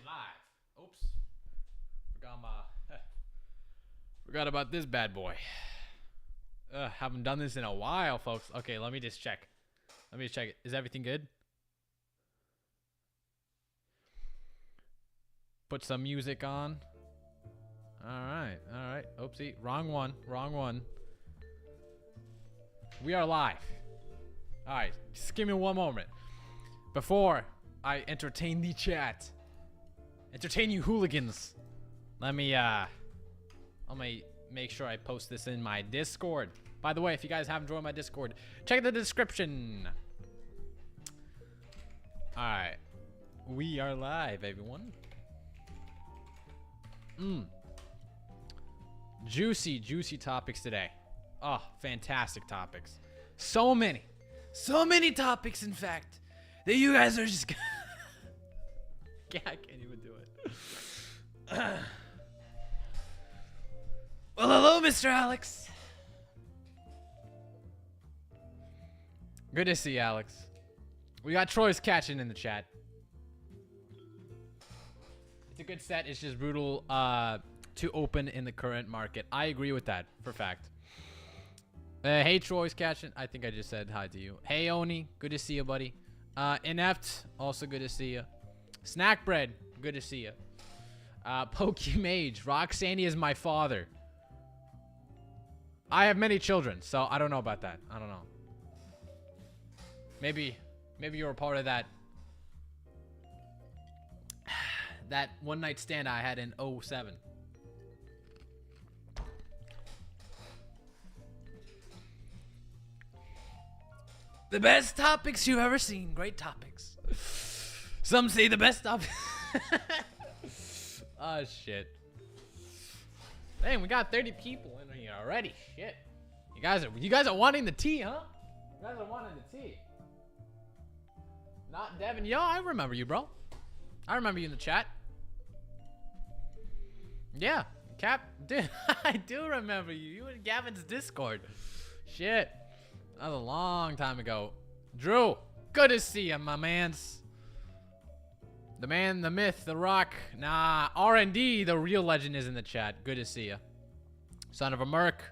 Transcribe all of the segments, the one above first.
live. Oops. Forgot about this bad boy. Haven't done this in a while, folks. Okay, let me just check. Let me check it. Is everything good? Put some music on. Alright, alright. Oopsie. Wrong one. Wrong one. We are live. Alright, just give me one moment. Before I entertain the chat. Entertain you hooligans. Let me make sure I post this in my Discord. By the way, if you guys haven't joined my Discord, check the description. Alright. We are live, everyone. Juicy topics today. Oh, fantastic topics. So many topics, in fact, that you guys are just I can't even do it. Well, hello, Mr. Alex. Good to see you, Alex. We got Troy's catching in the chat. It's a good set. It's just brutal to open in the current market. I agree with that for fact. Hey, Troy's catching. I think I just said hi to you. Hey, Oni. Good to see you, buddy. Inept. Also good to see you. Snack Bread. Good to see you. Pokemage. Roxanne is my father. I have many children, so I don't know about that. I don't know. Maybe you were part of that one night stand I had in 07. The best topics you've ever seen. Great topics. Some say the best topics. Oh shit. Dang, we got 30 people in here already. Shit. You guys are wanting the tea, huh? You guys are wanting the tea. Not Devin. Yo, I remember you, bro. I remember you in the chat. Yeah. Cap. Dude, I do remember you. You in Gavin's Discord. Shit. That was a long time ago. Drew. Good to see you, my mans. The man, the myth, the rock. Nah, R&D, the real legend, is in the chat. Good to see you. Son of a Merc.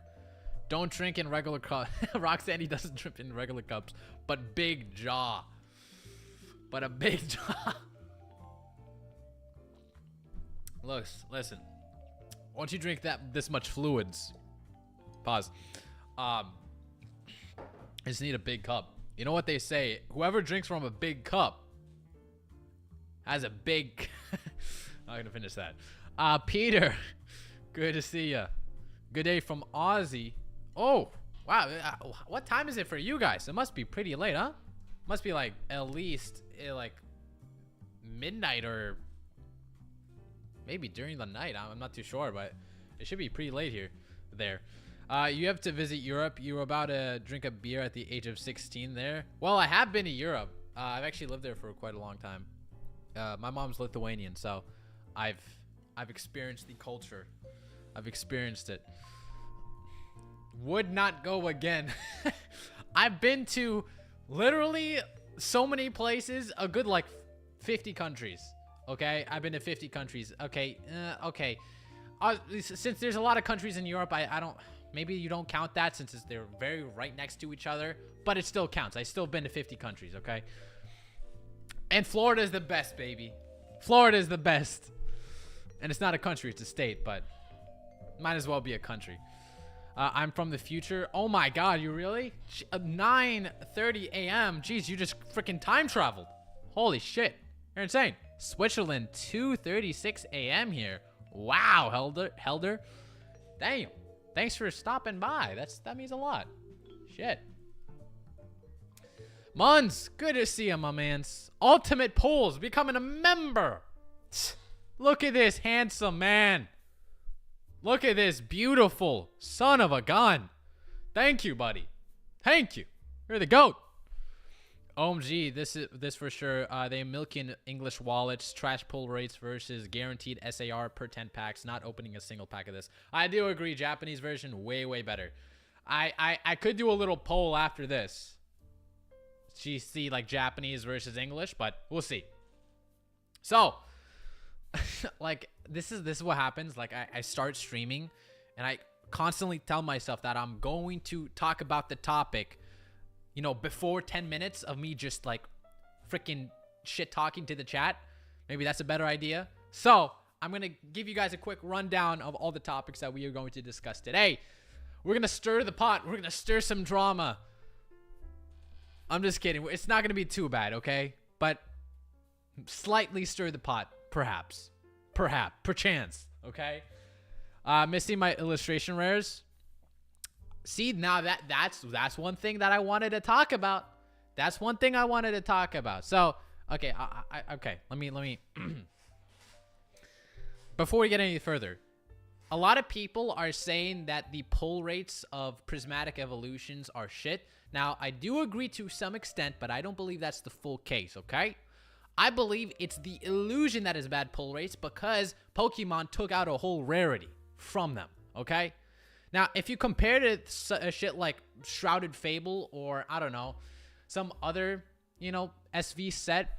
Don't drink in regular cups. Roxanne doesn't drink in regular cups, but big jaw. But a big jaw. Listen. Once you drink this much fluids, pause. I just need a big cup. You know what they say? Whoever drinks from a big cup has a big. I'm gonna finish that. Peter, good to see ya. Good day from Aussie. Oh, wow. What time is it for you guys? It must be pretty late, huh? Must be like at least like midnight or maybe during the night. I'm not too sure, but it should be pretty late here. There. You have to visit Europe. You were about to drink a beer at the age of 16 there. Well, I have been to Europe. I've actually lived there for quite a long time. My mom's Lithuanian, so I've experienced the culture. I've experienced it. Would not go again. I've been to literally so many places, a good like 50 countries. Okay, I've been to 50 countries. Okay, okay. Since there's a lot of countries in Europe, I don't. Maybe you don't count that since they're very right next to each other, but it still counts. I still been to 50 countries. Okay. And Florida is the best, baby. Florida is the best. And it's not a country, it's a state, but might as well be a country. I'm from the future. Oh my God, you really? 9:30 a.m. Jeez, you just freaking time traveled. Holy shit. You're insane. Switzerland, 2:36 a.m. here. Wow, Helder. Damn. Thanks for stopping by. That means a lot. Shit. Muns, good to see you, my mans. Ultimate Polls, becoming a member. Look at this handsome man. Look at this beautiful son of a gun. Thank you, buddy. Thank you. You're the GOAT. OMG, this for sure. They milking English wallets, trash pull rates versus guaranteed SAR per 10 packs. Not opening a single pack of this. I do agree. Japanese version way better. I could do a little poll after this. See like Japanese versus English, but we'll see. So like this is what happens. Like I start streaming and I constantly tell myself that I'm going to talk about the topic, you know, before 10 minutes of me just like freaking shit talking to the chat. Maybe that's a better idea. So I'm going to give you guys a quick rundown of all the topics that we are going to discuss today. We're going to stir the pot. We're going to stir some drama. I'm just kidding. It's not going to be too bad, okay? But slightly stir the pot, perhaps. Perchance, okay? Missing my illustration rares. See, now that's one thing that I wanted to talk about. That's one thing I wanted to talk about. So, okay, okay. Let me before we get any further, a lot of people are saying that the pull rates of Prismatic Evolutions are shit. Now, I do agree to some extent, but I don't believe that's the full case, okay? I believe it's the illusion that is bad pull rates because Pokemon took out a whole rarity from them, okay? Now, if you compare it to shit like Shrouded Fable or, I don't know, some other, you know, SV set,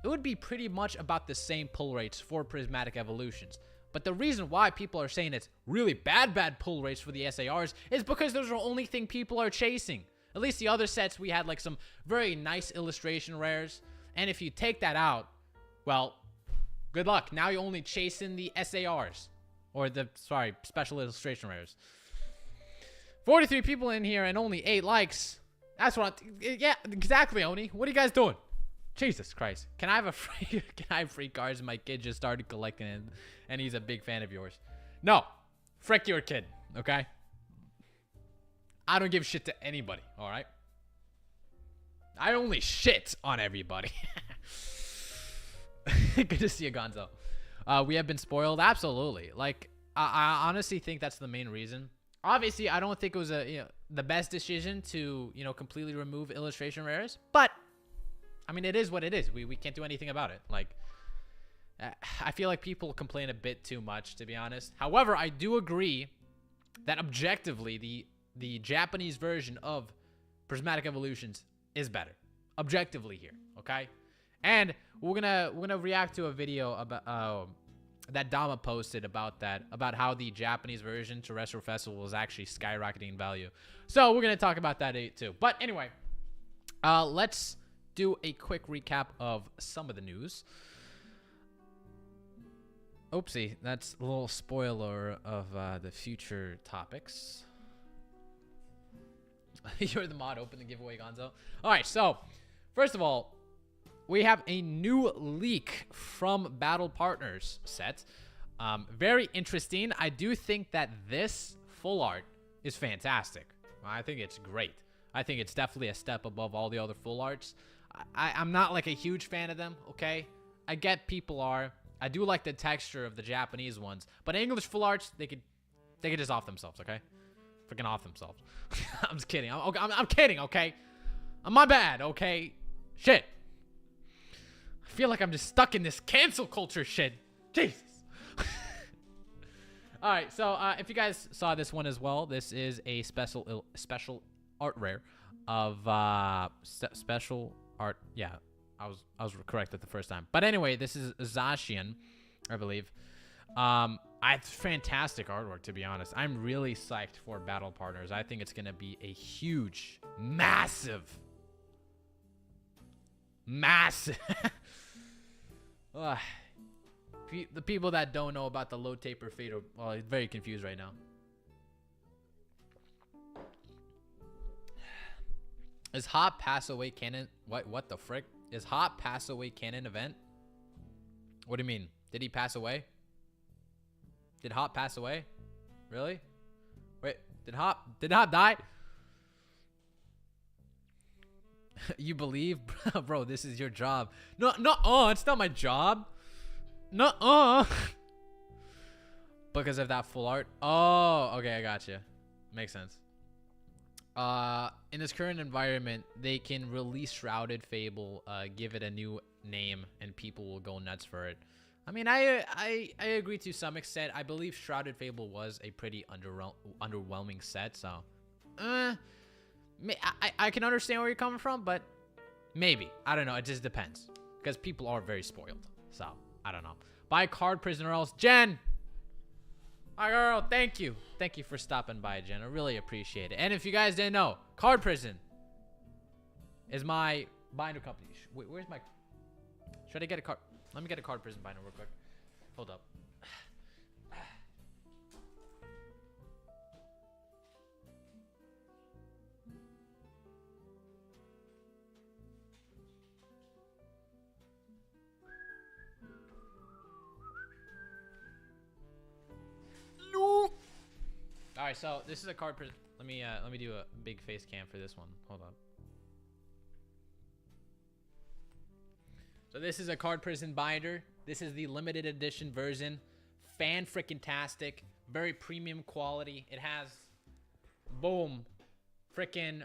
it would be pretty much about the same pull rates for Prismatic Evolutions. But the reason why people are saying it's really bad pull rates for the SARs is because those are the only thing people are chasing. At least the other sets, we had like some very nice illustration rares. And if you take that out, well, good luck. Now you're only chasing the SARs. Or the, sorry, special illustration rares. 43 people in here and only 8 likes. That's what yeah, exactly, Oni. What are you guys doing? Jesus Christ. Can I have free cards? My kid just started collecting it, and he's a big fan of yours. No. Frick your kid, okay? I don't give shit to anybody, all right? I only shit on everybody. Good to see you, Gonzo. We have been spoiled? Absolutely. Like, I honestly think that's the main reason. Obviously, I don't think it was the best decision to, completely remove illustration rares. But, I mean, it is what it is. We can't do anything about it. Like, I feel like people complain a bit too much, to be honest. However, I do agree that objectively, the Japanese version of Prismatic Evolutions is better. Objectively here, okay? And we're gonna react to a video about that Dama posted about how the Japanese version Terrestrial Festival is actually skyrocketing in value. So we're gonna talk about that too. But anyway, let's do a quick recap of some of the news. Oopsie, that's a little spoiler of the future topics. You're the mod. Open the giveaway, Gonzo. All right, so first of all, we have a new leak from Battle Partners set. Very interesting. I do think that this full art is fantastic. I think it's great. I think it's definitely a step above all the other full arts. I'm not like a huge fan of them, okay? I get people are. I do like the texture of the Japanese ones, but English full arts, they could just off themselves, okay? Freaking off themselves. I'm just kidding. I'm kidding, okay? My bad, okay? Shit. I feel like I'm just stuck in this cancel culture shit. Jesus. All right, so if you guys saw this one as well, this is a special art rare of special art. Yeah, I was correct at the first time. But anyway, this is Zacian, I believe. It's fantastic artwork, to be honest. I'm really psyched for Battle Partners. I think it's gonna be a huge, massive. The people that don't know about the low taper fade are very confused right now. Is Hop Pass Away canon? What the frick? Is Hop Pass Away canon event? What do you mean? Did he pass away? Did Hop pass away? Really? Wait, did Hop die? You believe? Bro, this is your job. No, it's not my job. No, because of that full art. Oh, okay, I got you. Makes sense. In this current environment, they can release Shrouded Fable, give it a new name, and people will go nuts for it. I mean, I agree to some extent. I believe Shrouded Fable was a pretty underwhelming set, so I can understand where you're coming from, but maybe. I don't know. It just depends, because people are very spoiled, so I don't know. Buy Card Prison or else. Jen! My girl, thank you. Thank you for stopping by, Jen. I really appreciate it. And if you guys didn't know, Card Prison is my binder company. Where's my... Should I get a card? Let me get a Card Prison binder real quick. Hold up. No. All right, so this is a Card Prison. Let me do a big face cam for this one. Hold on. So this is a Card Prison binder. This is the limited edition version. Fan freaking tastic. Very premium quality. It has, boom, freaking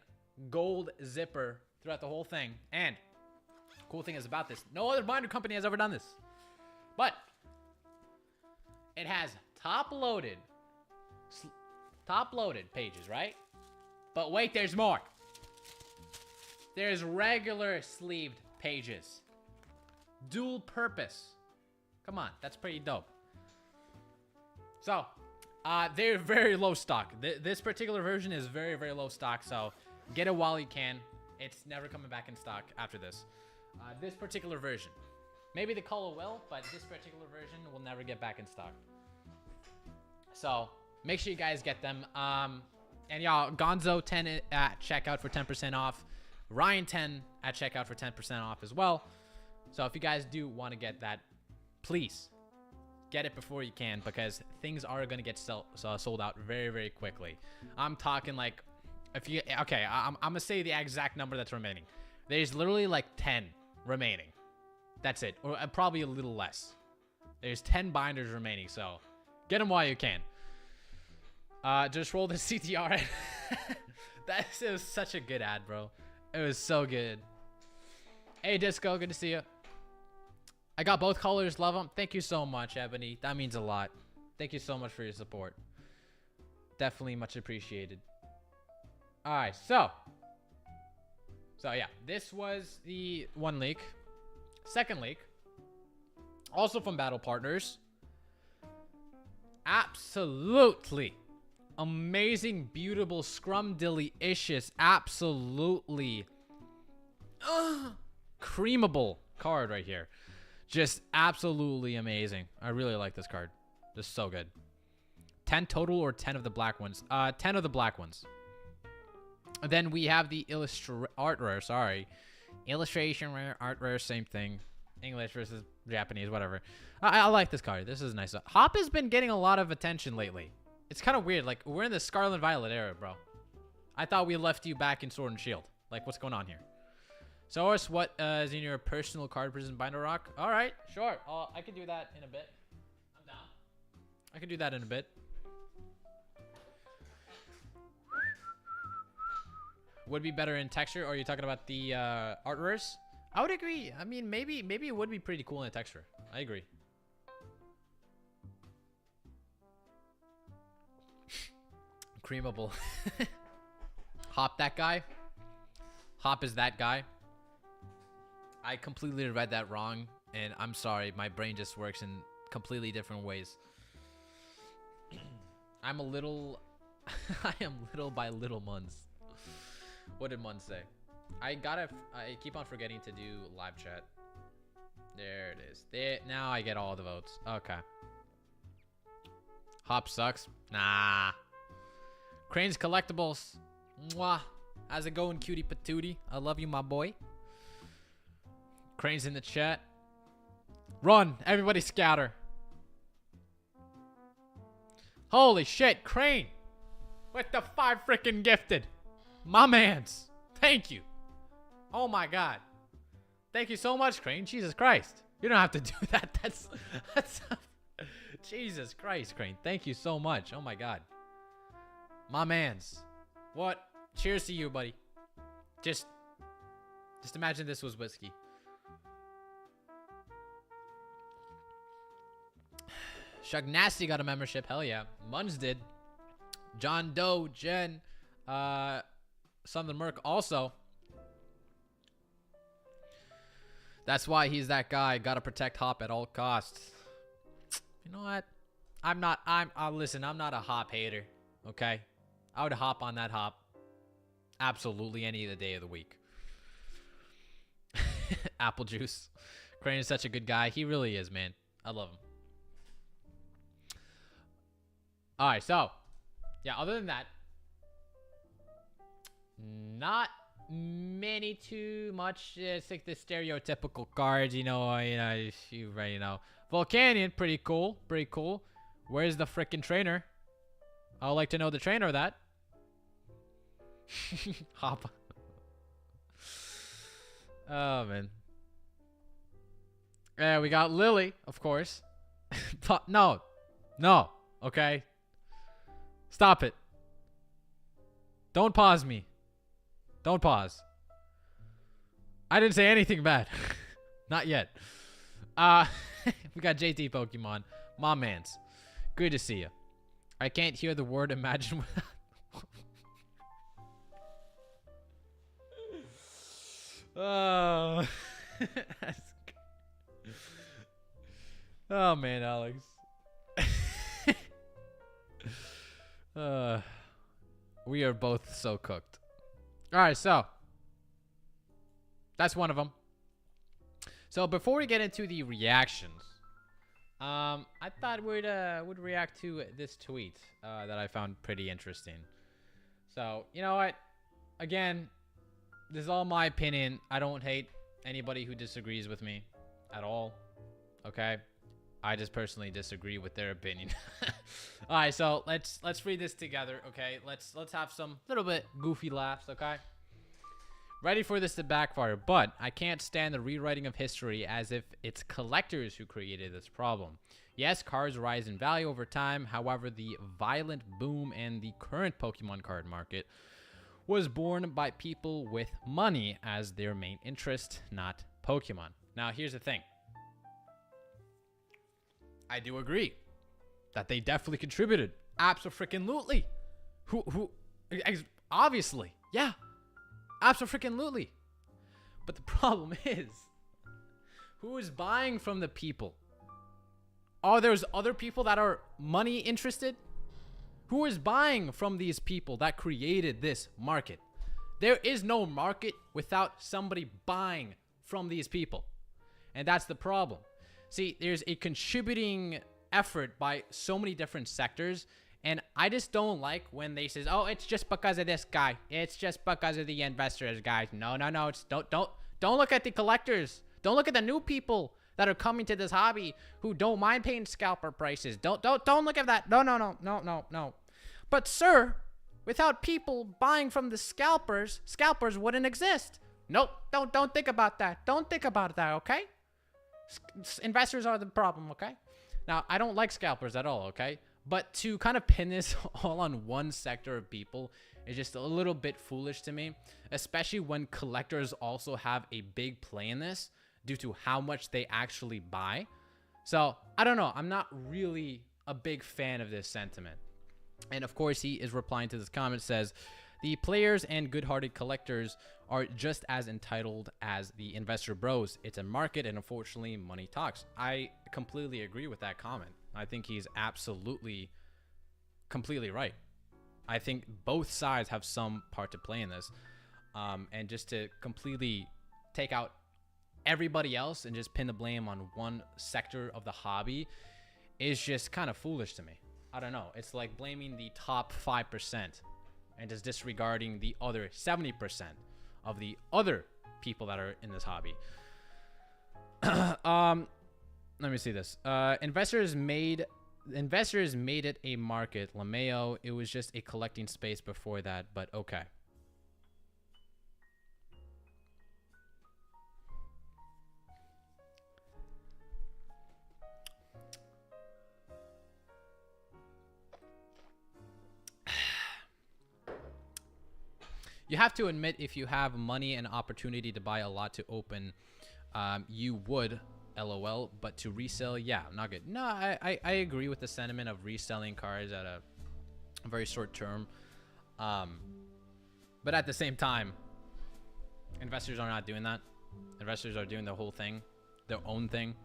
gold zipper throughout the whole thing. And cool thing is about this, no other binder company has ever done this. But it has top-loaded pages, right? But wait, there's more. There's regular sleeved pages. Dual purpose. Come on, that's pretty dope. So, they're very low stock. This particular version is very, very low stock, so get it while you can. It's never coming back in stock after this. This particular version. Maybe the color will, but this particular version will never get back in stock. So, make sure you guys get them. And y'all, Gonzo10 at checkout for 10% off. Ryan10 at checkout for 10% off as well. So if you guys do want to get that, please get it before you can, because things are going to get sold out very, very quickly. I'm talking like, if you, okay, I'm going to say the exact number that's remaining. There's literally like 10 remaining. That's it. Or probably a little less. There's 10 binders remaining, so get them while you can. Just roll the CTR. That was such a good ad, bro. It was so good. Hey, Disco, good to see you. I got both colors, love them. Thank you so much, Ebony. That means a lot. Thank you so much for your support. Definitely much appreciated. All right, so yeah, this was the one leak. Second leak, also from Battle Partners. Absolutely amazing, beautiful, scrumdiddly-ishous, absolutely creamable card right here. Just absolutely amazing. I really like this card. Just so good. 10 total or 10 of the black ones? 10 of the black ones. And then we have the art rare, sorry. Illustration rare, art rare, same thing. English versus Japanese, whatever. I like this card. This is nice. Hop has been getting a lot of attention lately. It's kind of weird. Like, we're in the Scarlet and Violet era, bro. I thought we left you back in Sword and Shield. Like, what's going on here? Source, what is in your personal Card Prison binder rock? All right, sure. I can do that in a bit. I'm down. I can do that in a bit. Would be better in texture, or are you talking about the art rares? I would agree. I mean, maybe it would be pretty cool in texture. I agree. Creamable. Hop that guy. Hop is that guy. I completely read that wrong, and I'm sorry. My brain just works in completely different ways. I'm a little... I am little by little Muns. What did Mun say? I keep on forgetting to do live chat. There it is. There, now I get all the votes. Okay. Hop sucks. Nah. Crane's Collectibles. Mwah. How's it going, cutie patootie? I love you, my boy. Crane's in the chat. Run. Everybody scatter. Holy shit. Crane. With the 5 freaking gifted. My mans. Thank you. Oh my god. Thank you so much, Crane. Jesus Christ. You don't have to do that. That's Jesus Christ, Crane. Thank you so much. Oh my god. My mans. What? Cheers to you, buddy. Just imagine this was whiskey. Shug Nasty got a membership. Hell yeah. Muns did. John Doe, Jen, Son of Merc also. That's why he's that guy. Gotta protect Hop at all costs. You know what? Listen, I'm not a hop hater, okay? I would hop on that hop absolutely any of the day of the week. Apple juice. Crane is such a good guy. He really is, man. I love him. All right, so yeah, other than that, not many too much. It's like the stereotypical cards, you know, you already know. Volcanion, pretty cool, pretty cool. Where's the freaking trainer? I would like to know the trainer of that. Hop. Oh man. Yeah, we got Lily, of course. No, okay. Stop it. Don't pause me. Don't pause. I didn't say anything bad. Not yet. We got JT Pokemon. My mans. Good to see you. I can't hear the word imagine without... Oh man, Alex. We are both so cooked. All right, so that's one of them. So before we get into the reactions, I thought we'd react to this tweet that I found pretty interesting. So you know what? Again, this is all my opinion. I don't hate anybody who disagrees with me at all. Okay, I just personally disagree with their opinion. All right, so let's read this together. Okay, let's have some little bit goofy laughs. Okay. Ready for this to backfire, but I can't stand the rewriting of history as if it's collectors who created this problem. Yes, cards rise in value over time. However, the violent boom in the current Pokemon card market was born by people with money as their main interest, not Pokemon. Now, here's the thing. I do agree that they definitely contributed. Abso-freaking-lutely. Obviously, yeah. Abso-freaking-lutely. But the problem is, who is buying from the people? Oh, there's other people that are money interested? Who is buying from these people that created this market? There is no market without somebody buying from these people. And that's the problem. See, there's a contributing effort by so many different sectors. And I just don't like when they says, "Oh, it's just because of this guy. It's just because of the investors, guys." No. It's don't look at the collectors. Don't look at the new people that are coming to this hobby who don't mind paying scalper prices. Don't look at that. No. But sir, without people buying from the scalpers wouldn't exist. Nope. Don't think about that. Don't think about that. Okay. Investors are the problem. Okay. Now I don't like scalpers at all. Okay. But to kind of pin this all on one sector of people is just a little bit foolish to me, especially when collectors also have a big play in this due to how much they actually buy. So I don't know. I'm not really a big fan of this sentiment. And of course, he is replying to this comment, says, "The players and good-hearted collectors are just as entitled as the investor bros. It's a market, and unfortunately, money talks." I completely agree with that comment. I think he's absolutely, completely right. I think both sides have some part to play in this. And just to completely take out everybody else and just pin the blame on one sector of the hobby is just kind of foolish to me. I don't know. It's like blaming the top 5% and just disregarding the other 70% of the other people that are in this hobby. Let me see this. Investors made it a market. LeMayo, it was just a collecting space before that, but okay. You have to admit, if you have money and opportunity to buy a lot to open, you would, LOL, but to resell, yeah, not good. No, I agree with the sentiment of reselling cards at a very short term. But at the same time, investors are not doing that. Investors are doing the whole thing, their own thing.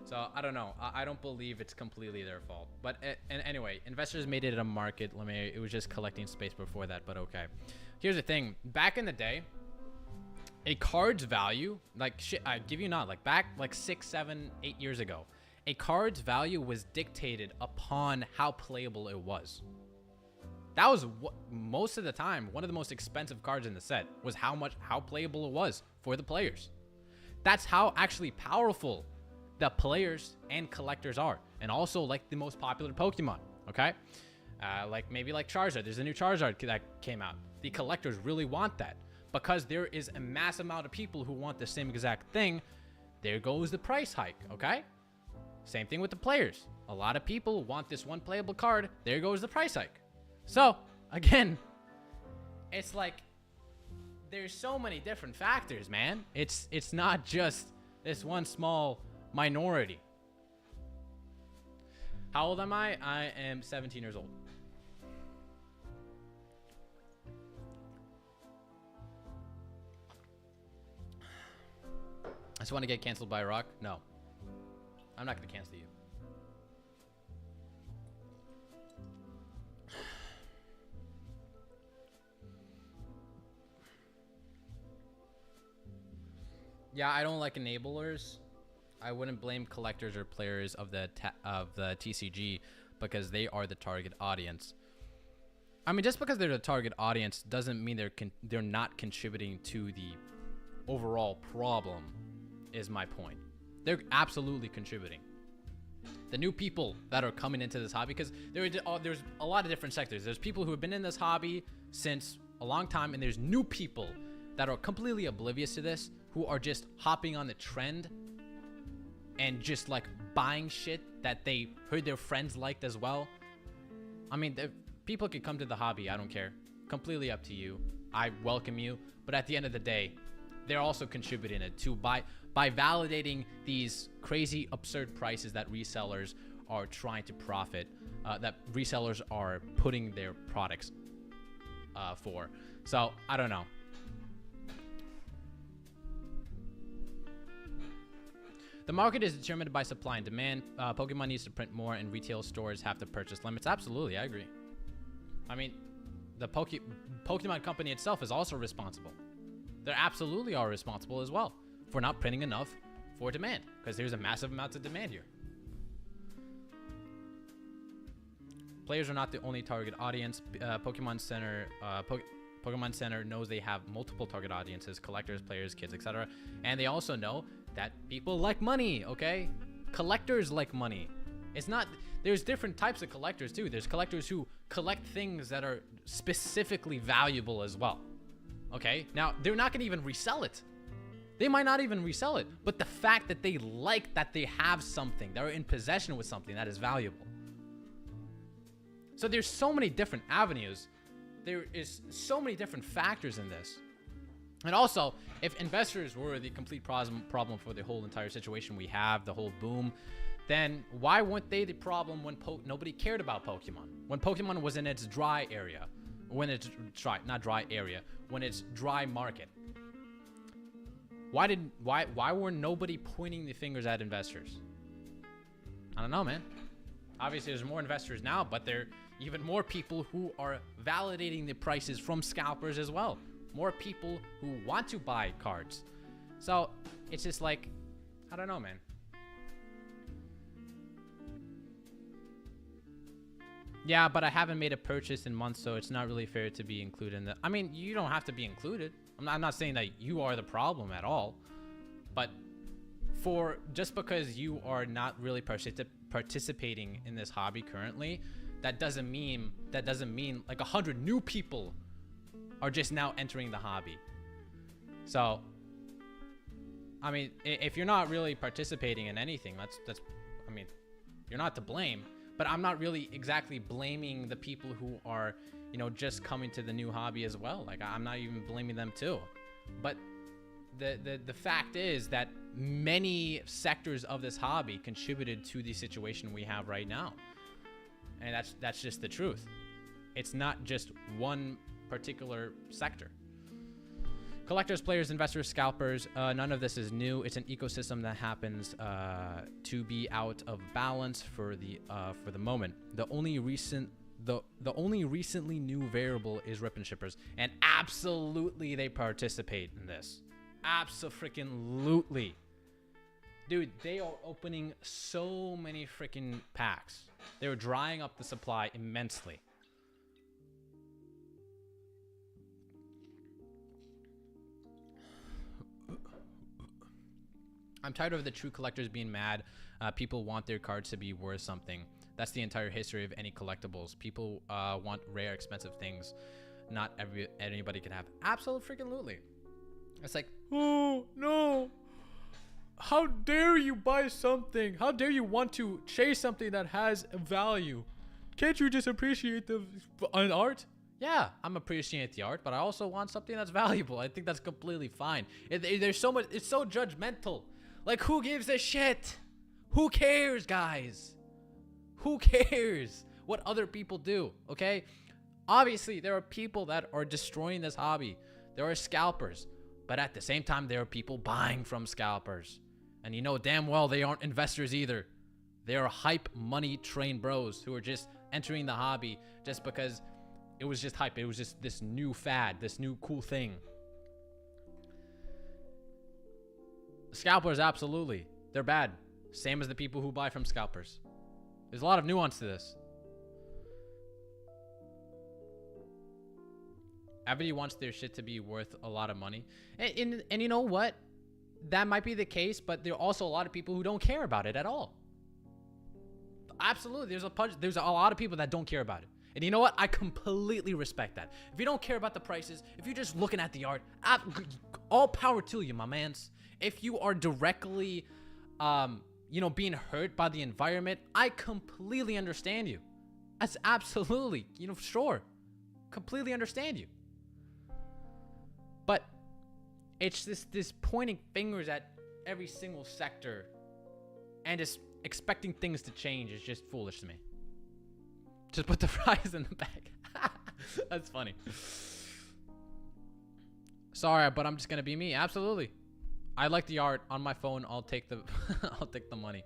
So I don't know. I don't believe it's completely their fault. But and anyway, investors made it a market. It was just collecting space before that. But okay. Here's the thing. Back in the day, a card's value, like shit, I give you not, like back like 6, 7, 8 years ago, a card's value was dictated upon how playable it was. That was most of the time, one of the most expensive cards in the set was how playable it was for the players. That's how actually powerful the players and collectors are. And also like the most popular Pokemon, okay? Like maybe like Charizard. There's a new Charizard that came out. The collectors really want that because there is a mass amount of people who want the same exact thing. There goes the price hike, okay? Same thing with the players. A lot of people want this one playable card. There goes the price hike. So, again, it's like there's so many different factors, man. It's not just this one small minority. How old am I? I am 17 years old. I just want to get canceled by Rock. No. I'm not going to cancel you. Yeah, I don't like enablers. I wouldn't blame collectors or players of the TCG because they are the target audience. I mean, just because they're the target audience doesn't mean they're not contributing to the overall problem, is my point. They're absolutely contributing. The new people that are coming into this hobby, because there's a lot of different sectors. There's people who have been in this hobby since a long time, and there's new people that are completely oblivious to this, who are just hopping on the trend and just like buying shit that they heard their friends liked as well. I mean, people can come to the hobby. I don't care. Completely up to you. I welcome you. But at the end of the day, they're also contributing it to by validating these crazy, absurd prices that resellers are trying to profit, that resellers are putting their products for. So I don't know. The market is determined by supply and demand. Pokemon needs to print more, and retail stores have to purchase limits. Absolutely, I agree. I mean, the Pokemon company itself is also responsible. They absolutely are responsible as well for not printing enough for demand, because there's a massive amount of demand here. Players are not the only target audience. Pokemon Center knows they have multiple target audiences: collectors, players, kids, etc. And they also know that people like money, okay? Collectors like money. It's not, there's different types of collectors too. There's collectors who collect things that are specifically valuable as well, okay? Now, they're not gonna even resell it. They might not even resell it, but the fact that they like that they have something, they're in possession with something that is valuable. So there's so many different avenues. There is so many different factors in this. And also, if investors were the complete problem for the whole entire situation we have, the whole boom, then why weren't they the problem when nobody cared about Pokemon? When Pokemon was in its dry area, when it's dry, not dry area, when it's dry market. Why were nobody pointing the fingers at investors? I don't know, man. Obviously, there's more investors now, but there are even more people who are validating the prices from scalpers as well. More people who want to buy cards. So it's just like, I don't know, man. Yeah, but I haven't made a purchase in months, so it's not really fair to be included in the... I mean, you don't have to be included. I'm not saying that you are the problem at all. But just because you are not really participating in this hobby currently, that doesn't mean like 100 new people are just now entering the hobby. So, I mean, if you're not really participating in anything, that's I mean, you're not to blame. But I'm not really exactly blaming the people who are, you know, just coming to the new hobby as well. Like, I'm not even blaming them too. But the fact is that many sectors of this hobby contributed to the situation we have right now. And that's just the truth. It's not just one particular sector. Collectors, players, investors, scalpers, none of this is new. It's an ecosystem that happens to be out of balance for the moment. The only recently new variable is rip and shippers, and absolutely they participate in this. Abso-freaking-lutely. Dude, they are opening so many freaking packs. They're drying up the supply immensely. I'm tired of the true collectors being mad. People want their cards to be worth something. That's the entire history of any collectibles. People want rare, expensive things. Not anybody can have. Absolutely. It's like, oh no. How dare you buy something? How dare you want to chase something that has value? Can't you just appreciate an art? Yeah, I'm appreciating the art, but I also want something that's valuable. I think that's completely fine. There's so much. It's so judgmental. Like, who gives a shit? Who cares, guys? Who cares what other people do? Okay, obviously there are people that are destroying this hobby. There are scalpers, but at the same time there are people buying from scalpers. And you know damn well they aren't investors either. They are hype money trained bros who are just entering the hobby just because it was just hype. It was just this new fad, this new cool thing. Scalpers, absolutely. They're bad. Same as the people who buy from scalpers. There's a lot of nuance to this. Everybody wants their shit to be worth a lot of money. And you know what? That might be the case, but there are also a lot of people who don't care about it at all. Absolutely. There's a lot of people that don't care about it. And you know what? I completely respect that. If you don't care about the prices, if you're just looking at the art, all power to you, my mans. If you are directly, being hurt by the environment, I completely understand you. That's absolutely, sure. Completely understand you. But it's this pointing fingers at every single sector and just expecting things to change is just foolish to me. Just put the fries in the bag. That's funny. Sorry, but I'm just gonna be me. Absolutely. I like the art on my phone. I'll take the I'll take the money.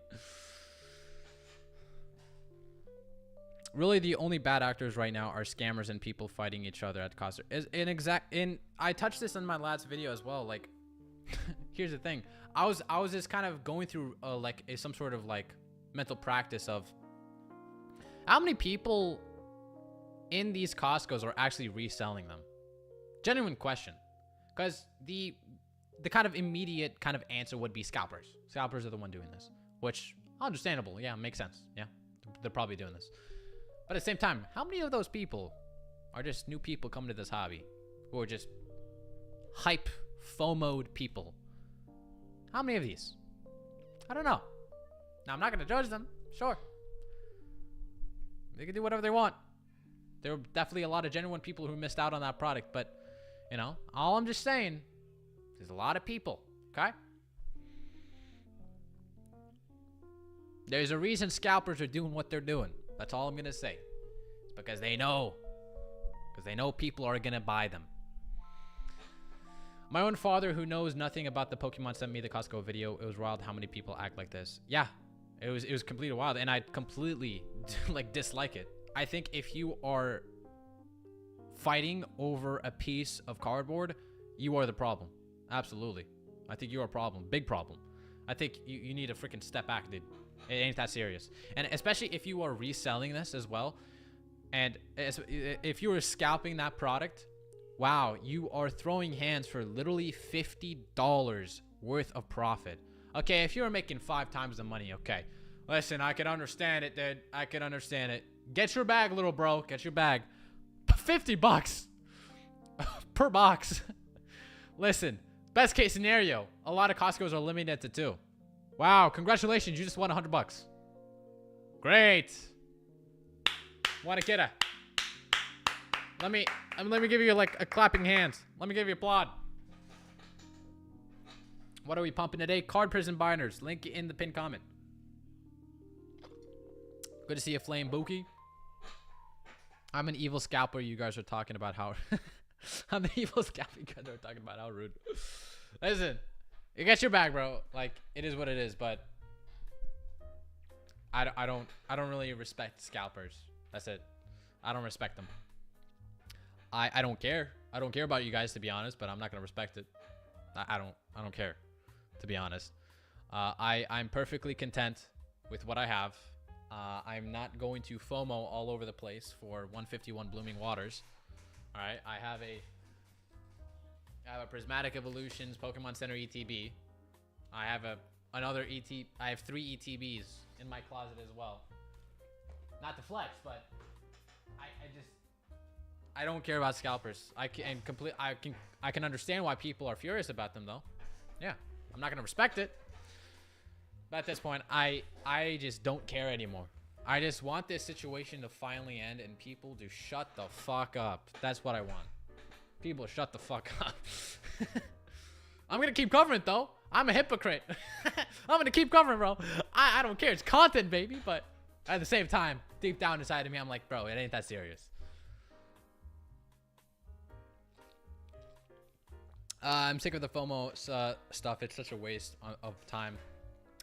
Really, the only bad actors right now are scammers and people fighting each other at cost. I touched this in my last video as well. Like, here's the thing. I was just kind of going through some sort of like mental practice of how many people in these Costco's are actually reselling them. Genuine question, because the kind of immediate kind of answer would be scalpers. Scalpers are the one doing this, which understandable. Yeah, makes sense. Yeah, they're probably doing this. But at the same time, how many of those people are just new people coming to this hobby who are just hype, FOMO'd people? How many of these? I don't know. Now, I'm not going to judge them. Sure. They can do whatever they want. There are definitely a lot of genuine people who missed out on that product. But, all I'm just saying, there's a lot of people, okay? There's a reason scalpers are doing what they're doing. That's all I'm going to say. It's because they know. Because they know people are going to buy them. My own father, who knows nothing about the Pokemon, sent me the Costco video. It was wild how many people act like this. Yeah, it was completely wild. And I completely, dislike it. I think if you are fighting over a piece of cardboard, you are the problem. Absolutely. I think you are a problem. Big problem. I think you need to freaking step back, dude. It ain't that serious. And especially if you are reselling this as well. And if you are scalping that product, wow, you are throwing hands for literally $50 worth of profit. Okay, if you were making 5 times the money, okay. Listen, I can understand it, dude. I can understand it. Get your bag, little bro. Get your bag. $50 per box. Listen, best case scenario, a lot of Costco's are limited to 2. Wow, congratulations, you just won $100. Great. Want to get a? Let me give you like a clapping hands. Let me give you applaud. What are we pumping today? Card prison binders. Link in the pinned comment. Good to see you, Flame Buki. I'm an evil scalper. You guys are talking about how I'm the evil scalping gun. They're talking about how rude. Listen, you got your bag, bro. Like, it is what it is, but I don't really respect scalpers. That's it. I don't respect them. I don't care. I don't care about you guys, to be honest, but I'm not gonna respect it. I don't care, to be honest. I'm perfectly content with what I have. I'm not going to FOMO all over the place for 151 Blooming Waters. All right, I have a Prismatic Evolutions Pokemon Center ETB. I have another ET. I have 3 ETBs in my closet as well. Not to flex, but I don't care about scalpers. I can understand why people are furious about them though. Yeah, I'm not gonna respect it. But at this point, I just don't care anymore. I just want this situation to finally end and people to shut the fuck up. That's what I want. People shut the fuck up. I'm gonna keep covering it though. I'm a hypocrite. I'm gonna keep covering, bro. I don't care. It's content, baby. But at the same time, deep down inside of me, I'm like, bro, it ain't that serious. I'm sick of the FOMO stuff. It's such a waste of time.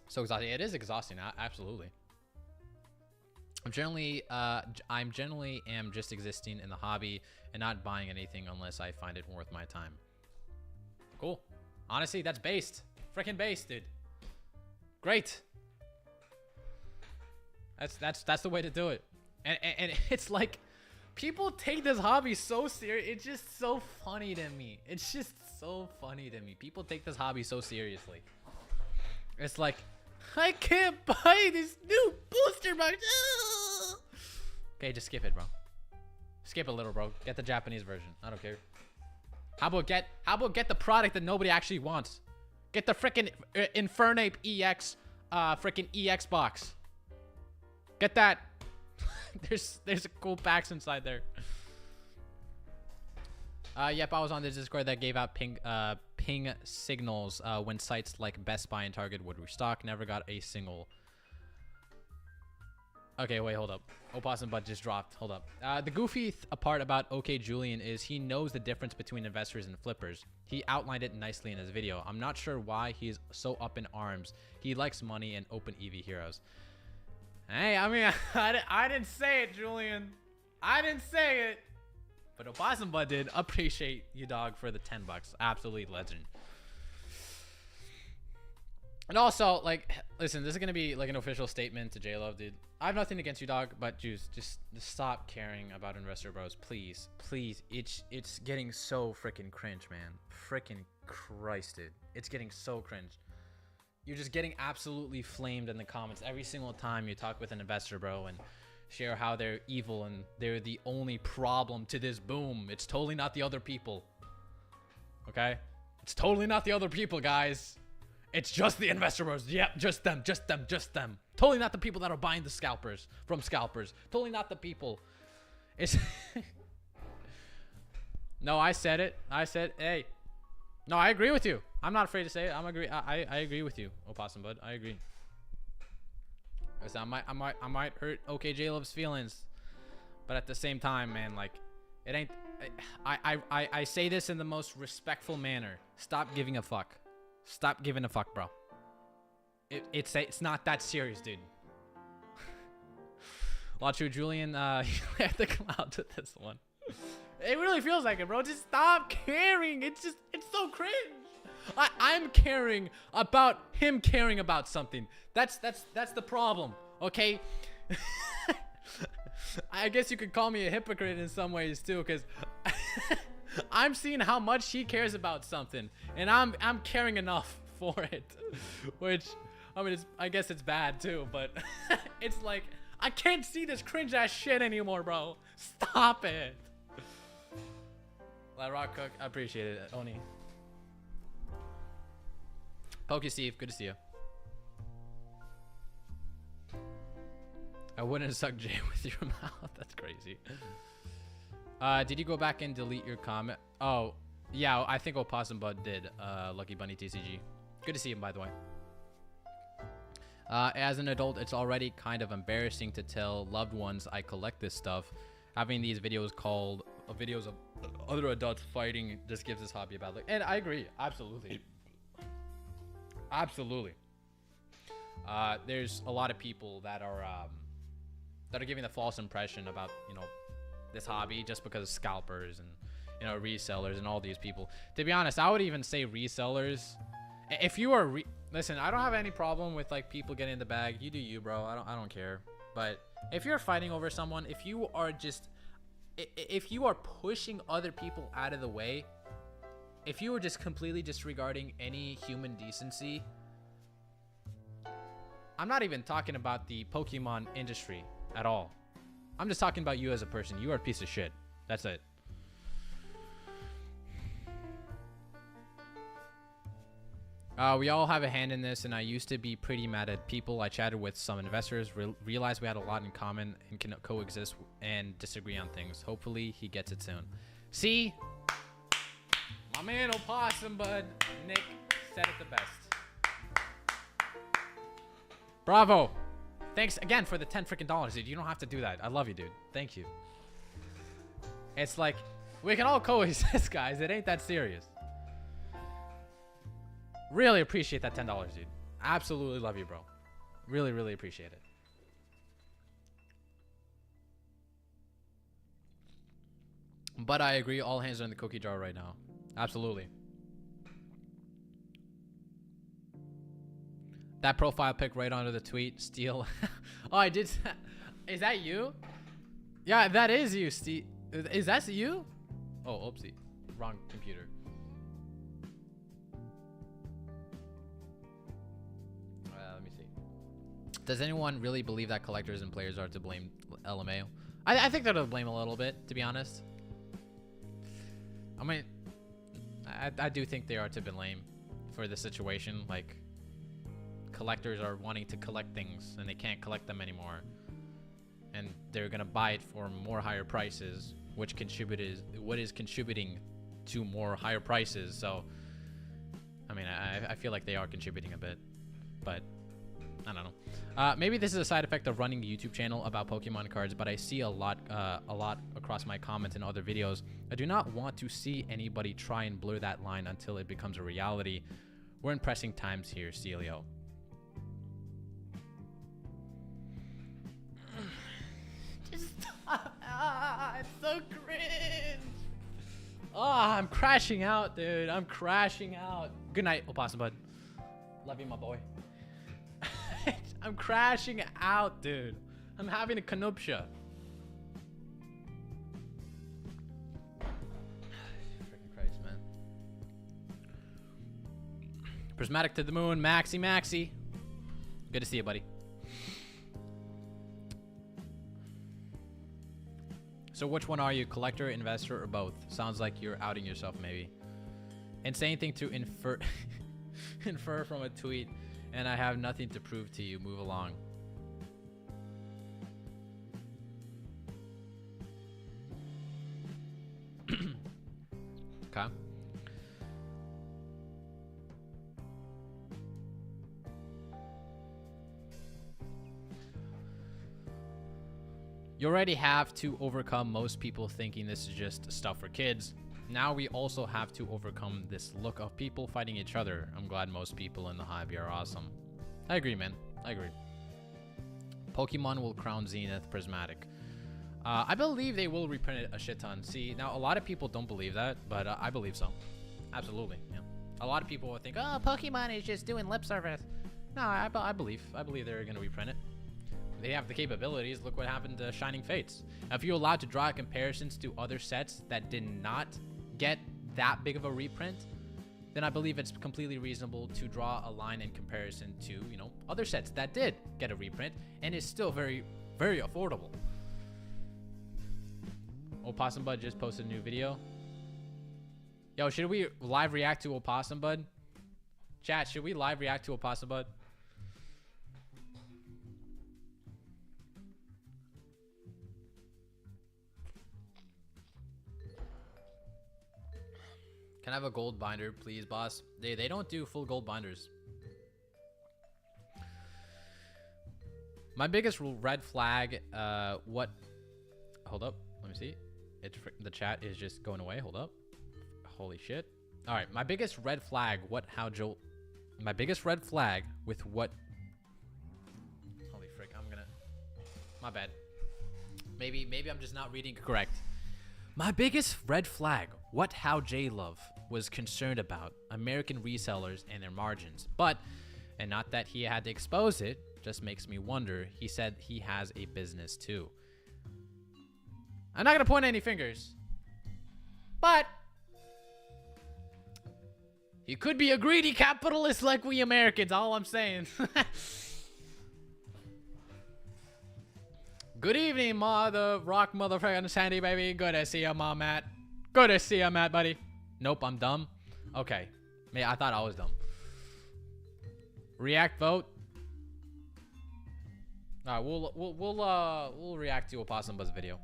So exhausting. It is exhausting. Absolutely. I'm generally am just existing in the hobby and not buying anything unless I find it worth my time. Cool. Honestly, that's based. Freaking based, dude. Great. That's the way to do it. And it's like people take this hobby so serious. It's just so funny to me. It's just so funny to me. People take this hobby so seriously. It's like, I can't buy this new booster box. Okay, just skip it, bro. Skip a little, bro. Get the Japanese version. I don't care. How about get the product that nobody actually wants? Get the freaking Infernape EX freaking EX box. Get that. there's a cool packs inside there. Yep, I was on the Discord that gave out ping signals when sites like Best Buy and Target would restock. Never got a single. Okay, wait, hold up. Opossum Butt just dropped. Hold up. The goofy part about OK Julian is he knows the difference between investors and flippers. He outlined it nicely in his video. I'm not sure why he's so up in arms. He likes money and open EV heroes. Hey, I mean, I didn't say it, Julian. I didn't say it. But Opossum Butt did. Appreciate you, dog, for the 10 bucks. Absolutely legend. And also, like, listen, this is going to be like an official statement to J-Love, dude. I have nothing against you, dog, but Juice, just stop caring about Investor Bros. Please. Please. It's getting so freaking cringe, man. Freaking Christ, dude. It's getting so cringe. You're just getting absolutely flamed in the comments every single time you talk with an investor, bro, and share how they're evil and they're the only problem to this boom. It's totally not the other people. Okay? It's totally not the other people, guys. It's just the investor bros. Yep, just them. Totally not the people that are buying the scalpers from scalpers. Totally not the people. It's No, I said it. I said, hey. No, I agree with you. I'm not afraid to say it. I agree with you, Opossum Bud. I agree. Listen, I might hurt OKJ Love's feelings, but at the same time, man, like, it ain't. I say this in the most respectful manner. Stop giving a fuck. Stop giving a fuck, bro. It's not that serious, dude. Lachu Julian, you have to come out to this one. It really feels like it, bro. Just stop caring. It's so cringe. I'm caring about him caring about something. That's the problem, okay? I guess you could call me a hypocrite in some ways too, because I'm seeing how much he cares about something, and I'm caring enough for it. Which, I mean, I guess it's bad too, but it's like, I can't see this cringe ass shit anymore, bro. Stop it. Rock Cook, I appreciate it, Oni. Pokey Steve, good to see you. I wouldn't suck Jay with your mouth. That's crazy. Did you go back and delete your comment? Oh, yeah, I think Opossum Bud did. Lucky Bunny TCG. Good to see him, by the way. As an adult, it's already kind of embarrassing to tell loved ones I collect this stuff. Having these videos called of videos of other adults fighting just gives this hobby a bad look. And I agree, absolutely. Absolutely. There's a lot of people that are giving the false impression about, you know, this hobby just because of scalpers and, you know, resellers and all these people. To be honest, I would even say resellers. If you are listen, I don't have any problem with like people getting in the bag. You do you, bro. I don't care. But if you're fighting over someone, if you are pushing other people out of the way, if you are just completely disregarding any human decency, I'm not even talking about the Pokemon industry at all. I'm just talking about you as a person. You are a piece of shit. That's it. We all have a hand in this, and I used to be pretty mad at people. I chatted with some investors, realized we had a lot in common and can coexist and disagree on things. Hopefully, he gets it soon. See? My man Opossum Bud, Nick, said it the best. Bravo. Thanks again for the 10 freaking dollars, dude. You don't have to do that. I love you, dude. Thank you. It's like, we can all coexist, guys. It ain't that serious. Really appreciate that $10, dude. Absolutely love you, bro. Really, really appreciate it. But I agree, all hands are in the cookie jar right now. Absolutely. That profile pic right under the tweet, Steal. Oh, I did. Is that you? Yeah, that is you, Steve. Is that you? Oh, oopsie. Wrong computer. Let me see. Does anyone really believe that collectors and players are to blame LMAO? I think they're to blame a little bit, to be honest. I mean, I do think they are to blame for the situation. Like, collectors are wanting to collect things and they can't collect them anymore, and they're gonna buy it for more higher prices, which is contributing to more higher prices. So I mean, I feel like they are contributing a bit, but I don't know. Maybe this is a side effect of running a YouTube channel about Pokemon cards, but I see a lot across my comments and other videos. I do not want to see anybody try and blur that line until it becomes a reality. We're in pressing times here, Celio. It's so cringe. Oh, I'm crashing out, dude. I'm crashing out. Good night, Opossum Bud. Love you, my boy. I'm crashing out, dude. I'm having a conuptia. Freaking Christ, man. Prismatic to the moon, Maxi. Good to see you, buddy. So which one are you, collector, investor, or both? Sounds like you're outing yourself, maybe. Insane thing to infer infer from a tweet, and I have nothing to prove to you. Move along. Okay. You already have to overcome most people thinking this is just stuff for kids. Now we also have to overcome this look of people fighting each other. I'm glad most people in the hobby are awesome. I agree, man. I agree. Pokemon will crown Zenith Prismatic. I believe they will reprint it a shit ton. See, now a lot of people don't believe that, but I believe so. Absolutely. Yeah. A lot of people will think, oh, Pokemon is just doing lip service. No, I believe they're going to reprint it. They have the capabilities. Look what happened to Shining Fates. Now, if you're allowed to draw comparisons to other sets that did not get that big of a reprint, then I believe it's completely reasonable to draw a line in comparison to, you know, other sets that did get a reprint and is still very, very affordable. Opossum Bud just posted a new video. Yo, should we live react to Opossum Bud? Chat, should we live react to Opossum Bud? Can I have a gold binder, please, boss? They don't do full gold binders. My biggest red flag, hold up, let me see. The chat is just going away. Hold up. Holy shit. All right, my biggest red flag. My biggest red flag with what? Holy frick! My bad. Maybe I'm just not reading correct. My biggest red flag. What how J-Love was concerned about American resellers and their margins, and not that he had to expose it. Just makes me wonder. He said he has a business too. I'm not gonna point any fingers, but he could be a greedy capitalist like we Americans. All I'm saying. Good evening, the rock motherfucking Sandy, baby. Good to see you, Matt. Good to see you, Matt, buddy. Nope, I'm dumb. Okay, I thought I was dumb. React vote. All right, we'll react to Opossum Buzz video.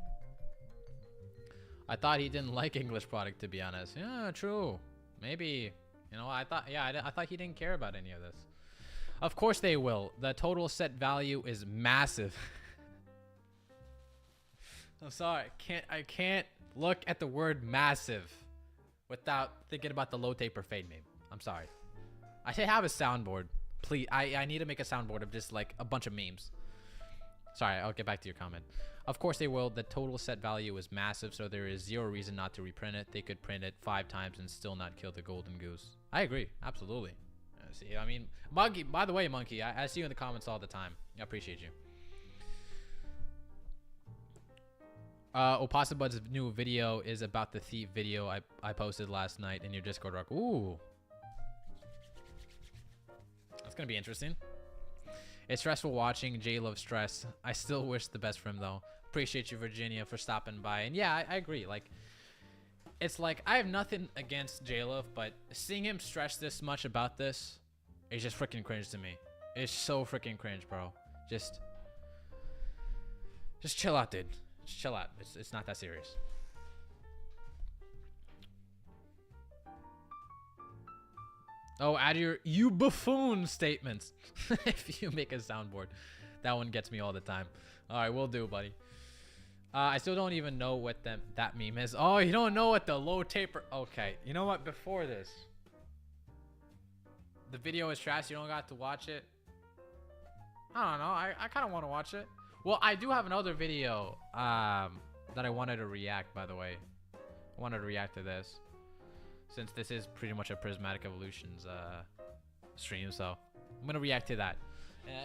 I thought he didn't like English product, to be honest. Yeah, true. Maybe, you know, I thought he didn't care about any of this. Of course they will. The total set value is massive. I'm sorry, I can't look at the word massive without thinking about the low taper fade meme. I'm sorry. I should have a soundboard. Please, I need to make a soundboard of just like a bunch of memes. Sorry, I'll get back to your comment. Of course they will. The total set value is massive, so there is zero reason not to reprint it. They could print it 5 times and still not kill the golden goose. I agree, absolutely. See, I mean, Monkey. By the way, Monkey, I see you in the comments all the time. I appreciate you. Opossum Bud's new video is about the thief video I posted last night in your Discord rock. Ooh, that's gonna be interesting. It's stressful watching J-Love stress. I still wish the best for him though. Appreciate you, Virginia, for stopping by. And yeah, I agree. Like, it's like I have nothing against J-Love, but seeing him stress this much about this is just freaking cringe to me. It's so freaking cringe, bro. Just chill out, dude. Just chill out. It's not that serious. Oh, add your you buffoon statements if you make a soundboard. That one gets me all the time. All right, we'll do, buddy. I still don't even know what that meme is. Oh, you don't know what the low taper. Okay, you know what? Before this, the video is trash. You don't got to watch it. I don't know. I kind of want to watch it. Well, I do have another video that I wanted to react. By the way, I wanted to react to this. Since this is pretty much a Prismatic Evolutions stream, so I'm gonna react to that.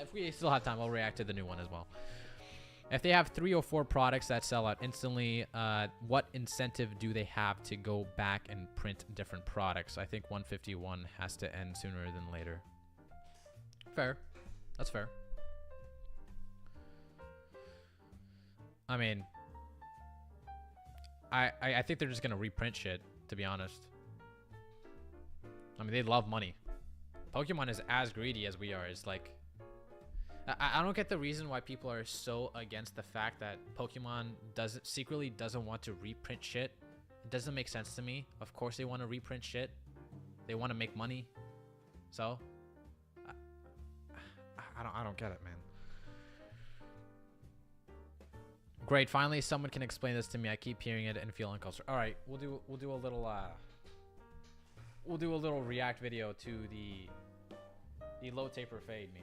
If we still have time, I'll react to the new one as well. If they have 3 or 4 products that sell out instantly, what incentive do they have to go back and print different products? I think 151 has to end sooner than later. Fair. That's fair. I mean, I think they're just gonna reprint shit, to be honest. I mean, they love money. Pokemon is as greedy as we are. It's like, I don't get the reason why people are so against the fact that Pokemon secretly doesn't want to reprint shit. It doesn't make sense to me. Of course they want to reprint shit. They want to make money. So, I don't get it, man. Great, finally someone can explain this to me. I keep hearing it and feel uncomfortable. All right, we'll do a little react video to the low taper fade meme.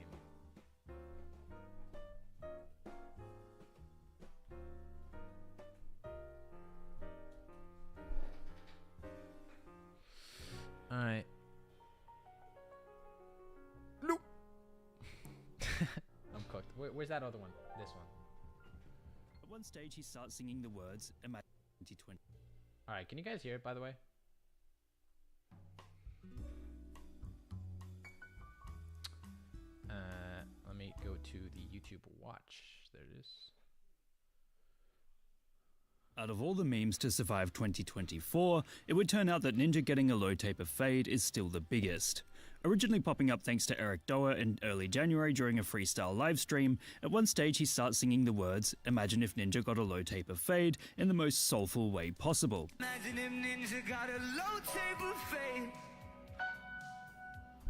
All right. Nope. I'm cooked. Where's that other one? This one. At one stage, he starts singing the words "Imagine 2020." All right, can you guys hear it, by the way? Let me go to the YouTube watch. There it is. Out of all the memes to survive 2024, it would turn out that Ninja getting a low taper fade is still the biggest. Originally popping up thanks to Eric Doer in early January during a freestyle livestream, at one stage he starts singing the words "Imagine if Ninja got a low taper fade" in the most soulful way possible. Imagine if Ninja got a low taper fade.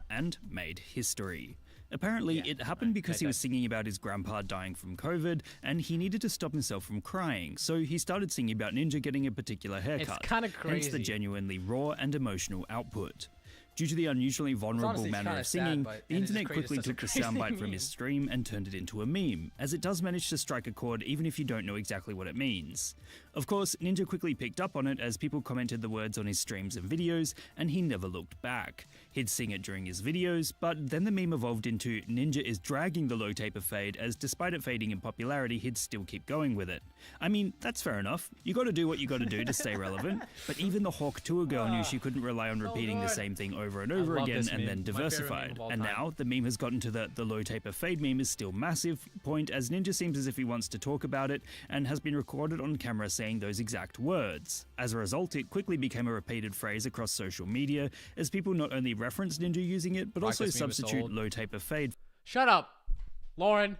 And made history. Apparently, Yeah, it happened right, because right, he was right. singing about his grandpa dying from COVID, and he needed to stop himself from crying, so he started singing about Ninja getting a particular haircut. kinda Hence the crazy. genuinely raw and emotional output. Due to the unusually vulnerable honestly manner kinda of sad, singing, but- the and it just internet created quickly such a took the crazy soundbite from meme. his stream and turned it into a meme, as it does manage to strike a chord even if you don't know exactly what it means. Of course, Ninja quickly picked up on it as people commented the words on his streams and videos, and he never looked back. He'd sing it during his videos, but then the meme evolved into Ninja is dragging the low taper fade, as despite it fading in popularity, he'd still keep going with it. I mean, that's fair enough. You gotta do what you gotta do to stay relevant, but even the Hawk Tour girl knew she couldn't rely on repeating the good. same thing over and over love again this and then meme. My favorite meme diversified. of all And time. now the meme has gotten to the low taper fade meme is still massive point, as Ninja seems as if he wants to talk about it and has been recorded on camera saying those exact words. As a result, it quickly became a repeated phrase across social media, as people not only reference Ninja using it, but Fuck, also this meme is so substitute old. low taper fade Shut up, Lauren.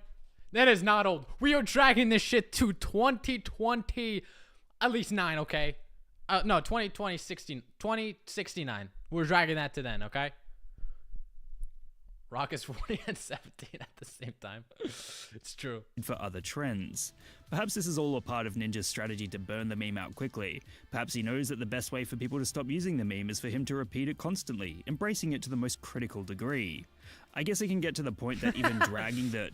That is not old. We are dragging this shit to 2020, at least 9, okay? No, 2069. We're dragging that to then, okay? Rock is 40 and 17 at the same time. It's true. for other trends. Perhaps this is all a part of Ninja's strategy to burn the meme out quickly. Perhaps he knows that the best way for people to stop using the meme is for him to repeat it constantly, embracing it to the most critical degree. I guess it can get to the point that even dragging the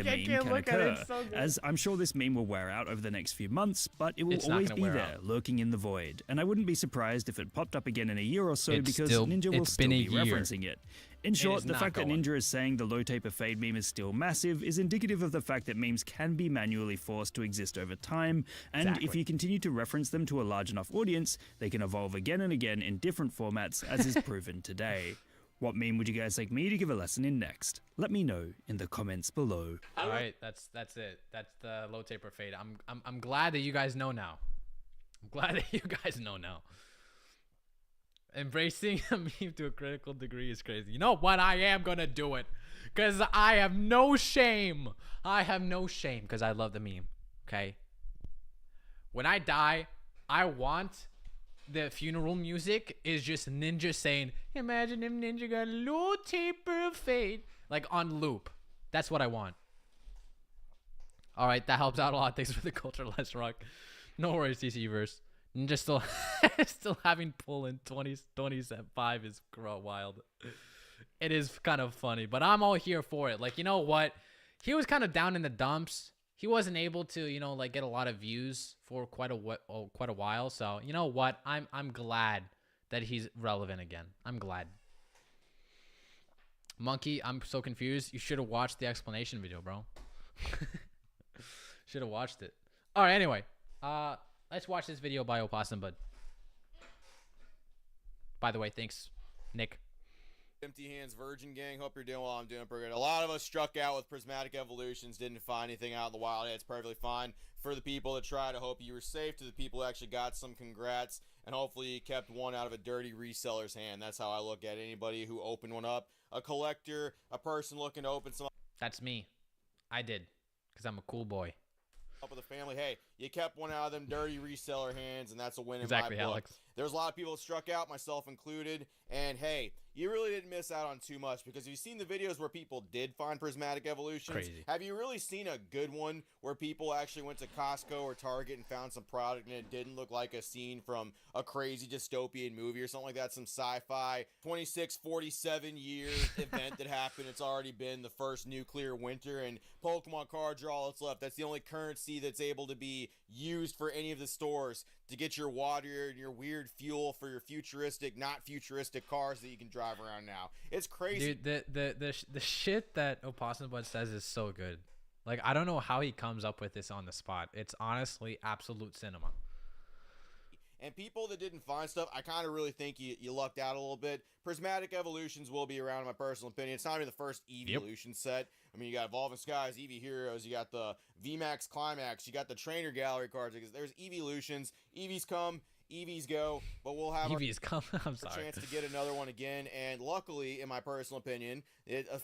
meme can occur, as I'm sure this meme will wear out over the next few months, but it will It's not always gonna be wear there, out. lurking in the void. And I wouldn't be surprised if it popped up again in a year or so, It's because still- Ninja will it's still been be a year. referencing it. In short, is the not fact that going. Ninja is saying the low taper fade meme is still massive is indicative of the fact that memes can be manually forced to exist over time, and if Exactly. you continue to reference them to a large enough audience, they can evolve again and again in different formats, as is proven today. What meme would you guys like me to give a lesson in next? Let me know in the comments below. All right, that's it. That's the low taper fade. I'm glad that you guys know now. I'm glad that you guys know now. Embracing a meme to a critical degree is crazy. You know what? I am gonna do it, cause I have no shame. I have no shame, cause I love the meme. Okay. When I die, I want the funeral music is just Ninja saying, "Imagine if Ninja got a low taper fade," like on loop. That's what I want. All right, that helps out a lot. Thanks for the culture, Let's Rock. No worries, TC verse. Ninja still still having pull in 25 is wild. It is kind of funny, but I'm all here for it. Like, you know what? He was kind of down in the dumps. He wasn't able to, you know, like get a lot of views for quite a while. So, you know what? I'm glad that he's relevant again. I'm glad. Monkey, I'm so confused. You should have watched the explanation video, bro. Should have watched it. All right, anyway. Let's watch this video by Opossum Bud. By the way, thanks, Nick. Empty Hands Virgin Gang, hope you're doing well. I'm doing pretty good. A lot of us struck out with Prismatic Evolutions, didn't find anything out in the wild. It's perfectly fine. For the people that tried, I hope you were safe. To the people who actually got some, congrats. And hopefully you kept one out of a dirty reseller's hand. That's how I look at anybody who opened one up. A collector, a person looking to open some That's me. I did, because I'm a cool boy. up with the family. Hey, you kept one out of them dirty reseller hands, and that's a win Exactly, in my book. Alex. There's a lot of people that struck out, myself included, and hey, you really didn't miss out on too much, because if you've seen the videos where people did find Prismatic Evolutions, Crazy. have you really seen a good one where people actually went to Costco or Target and found some product and it didn't look like a scene from a crazy dystopian movie or something like that, some sci-fi 47 year event that happened? It's already been the first nuclear winter, and Pokemon cards are all that's left. That's the only currency that's able to be used for any of the stores to get your water and your weird fuel for your futuristic, not futuristic cars that you can drive around now. It's crazy. Dude, the shit that Opossum Bud says is so good. Like, I don't know how he comes up with this on the spot. It's honestly absolute cinema. And people that didn't find stuff, I kind of really think you lucked out a little bit. Prismatic Evolutions will be around, in my personal opinion. It's not even the first Evolution set. I mean, you got Evolving Skies, Eevee Heroes, you got the VMAX Climax, you got the Trainer Gallery cards. Because there's Evolutions. Eevees come, Eevees go, but we'll have our Eevee's come. I'm sorry. chance to get another one again. And luckily, in my personal opinion,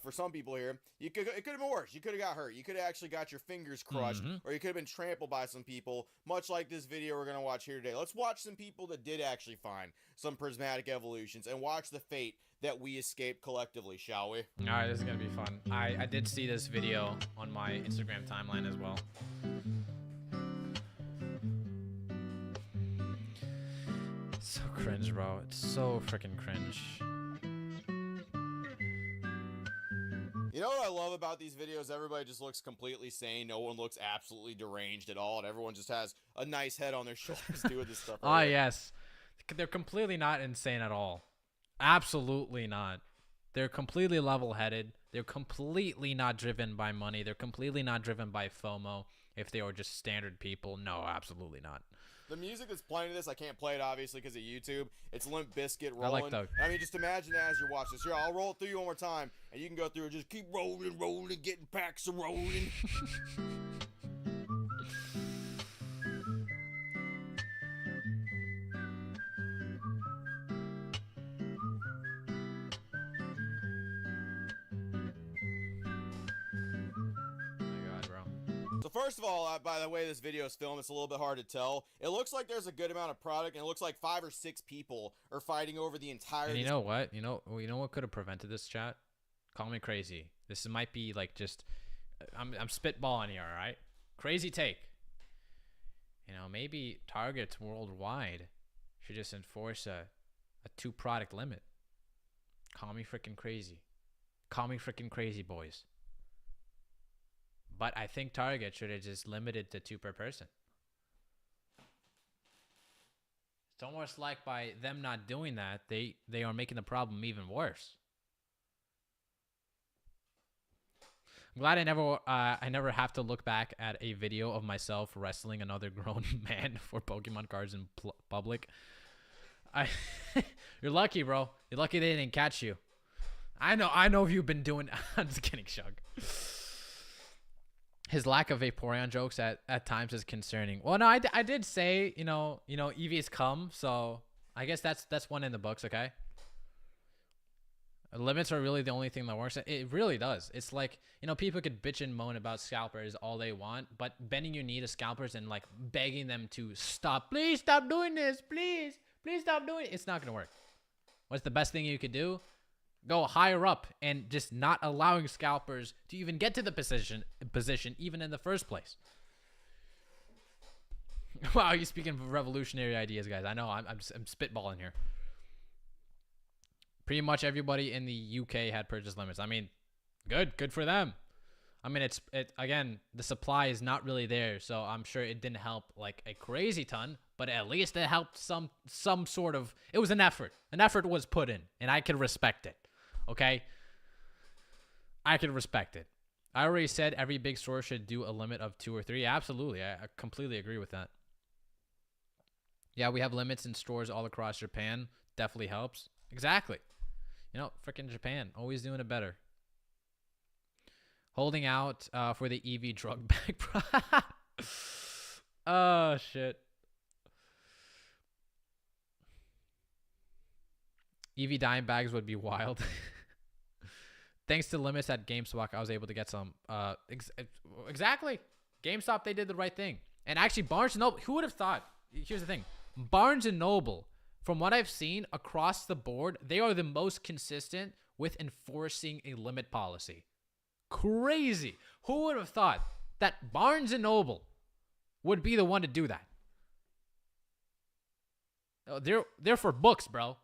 for some people here, it could have been worse. You could have got hurt. You could have actually got your fingers crushed, or you could have been trampled by some people, much like this video we're going to watch here today. Let's watch some people that did actually find some Prismatic Evolutions and watch the fate that we escape collectively, shall we? All right, this is gonna be fun. I did see this video on my Instagram timeline as well. So cringe, bro. It's so freaking cringe. You know what I love about these videos? Everybody just looks completely sane. No one looks absolutely deranged at all, and everyone just has a nice head on their shoulders doing this stuff. Ah, yes. They're completely not insane at all. Absolutely not. They're completely level-headed. They're completely not driven by money. They're completely not driven by FOMO. If they were just standard people, no, absolutely not. The music that's playing to this, I can't play it obviously because of YouTube. It's Limp Bizkit rolling. I like the- I mean, just imagine that as you're watching this. Here, I'll roll it through you one more time, and you can go through and just keep rolling, rolling, getting packs of rolling. So first of all, by the way this video is filmed, it's a little bit hard to tell. It looks like there's a good amount of product, and it looks like 5 or 6 people are fighting over the entire... And you know what? You know what could have prevented this, chat? Call me crazy. This might be like just... I'm spitballing here, all right? Crazy take. You know, maybe Targets worldwide should just enforce a 2-product limit. Call me freaking crazy. Call me freaking crazy, boys. But I think Target should have just limited to 2 per person. It's almost like by them not doing that, they are making the problem even worse. I'm glad I never have to look back at a video of myself wrestling another grown man for Pokemon cards in public. You're lucky, bro. You're lucky they didn't catch you. I know you've been doing. I'm just kidding, Shug. His lack of Vaporeon jokes at times is concerning. Well, no, I did say, you know, Eevee's come, so I guess that's one in the books, okay? Limits are really the only thing that works. It really does. It's like, you know, people could bitch and moan about Scalpers all they want, but bending your knee to Scalpers and like begging them to stop, please stop doing this, please stop doing it. It's not gonna work. What's the best thing you could do? Go higher up and just not allowing Scalpers to even get to the position even in the first place. Wow, you're speaking of revolutionary ideas, guys. I know I'm spitballing here. Pretty much everybody in the UK had purchase limits. I mean, good for them. I mean, again, the supply is not really there, so I'm sure it didn't help like a crazy ton, but at least it helped some sort of. It was an effort. An effort was put in, and I can respect it. Okay, I can respect it. I already said every big store should do a limit of 2 or 3. Absolutely, I completely agree with that. Yeah, we have limits in stores all across Japan. Definitely helps. Exactly. You know, freaking Japan, always doing it better. Holding out for the EV drug bag. Oh, shit. EV dime bags would be wild. Thanks to limits at GameStop, I was able to get some. Exactly. GameStop, they did the right thing. And actually, Barnes & Noble, who would have thought? Here's the thing. Barnes & Noble, from what I've seen across the board, they are the most consistent with enforcing a limit policy. Crazy. Who would have thought that Barnes & Noble would be the one to do that? They're for books, bro.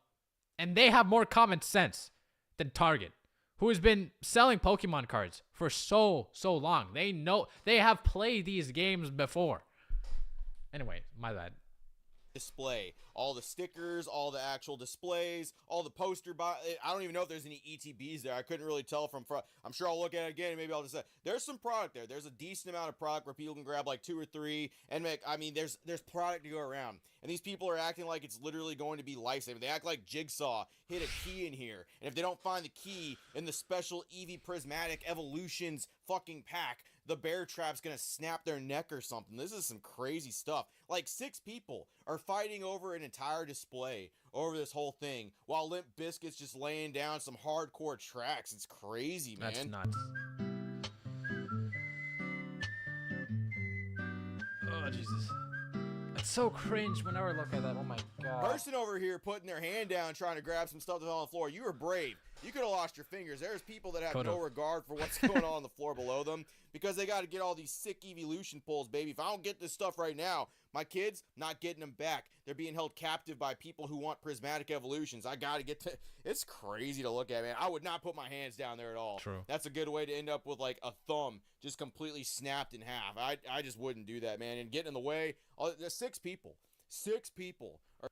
And they have more common sense than Target, who has been selling Pokemon cards for so long. They know, they have played these games before. Anyway, my bad. Display all the stickers, all the actual displays, all the poster I don't even know if there's any ETBs there. I couldn't really tell from front. I'm sure I'll look at it again and maybe I'll just say there's some product there. There's a decent amount of product where people can grab like 2 or 3 and make. I mean, there's product to go around, and these people are acting like it's literally going to be life-saving. They act like Jigsaw hit a key in here, and if they don't find the key in the special Eevee Prismatic Evolutions fucking pack, the bear trap's gonna snap their neck or something. This is some crazy stuff. Like 6 people are fighting over an entire display over this whole thing, while Limp Bizkit's just laying down some hardcore tracks. It's crazy, man. That's nuts. Oh, Jesus. It's so cringe whenever I look at that. Oh my god. Person over here putting their hand down trying to grab some stuff that's on the floor. You were brave. You could have lost your fingers. There's people that have Could've. no regard for what's going on the floor below them because they got to get all these sick evolution pulls, baby. If I don't get this stuff right now, my kids, not getting them back. They're being held captive by people who want prismatic evolutions. I got to get to... It's crazy to look at, man. I would not put my hands down there at all. True. That's a good way to end up with, like, a thumb just completely snapped in half. I just wouldn't do that, man. And getting in the way... There's 6 people. 6 people are...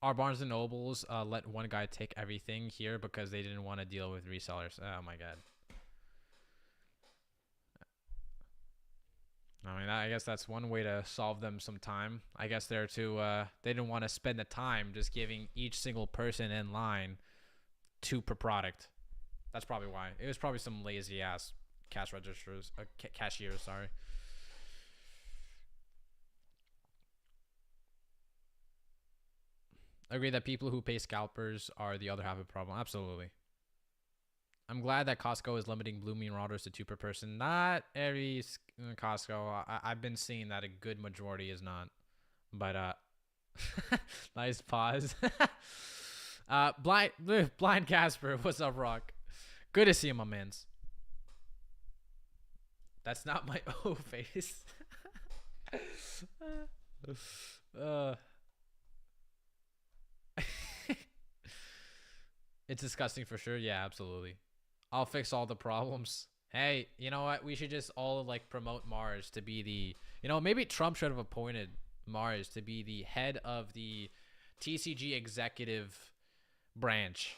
Our Barnes and Nobles let one guy take everything here because they didn't want to deal with resellers. Oh my god. I mean, I guess that's one way to solve them some time. I guess they're they didn't want to spend the time just giving each single person in line 2 per product. That's probably why. It was probably some lazy ass cashiers, sorry. Agree that people who pay scalpers are the other half of the problem. Absolutely. I'm glad that Costco is limiting Blue Mean Marauders to 2 per person. Not every Costco. I've been seeing that a good majority is not. But nice pause. Blind Casper, what's up, Rock? Good to see you, my mans. That's not my O face. It's disgusting for sure. Yeah, absolutely. I'll fix all the problems. Hey, you know what? We should just all like promote Mars to be the, maybe Trump should have appointed Mars to be the head of the TCG executive branch.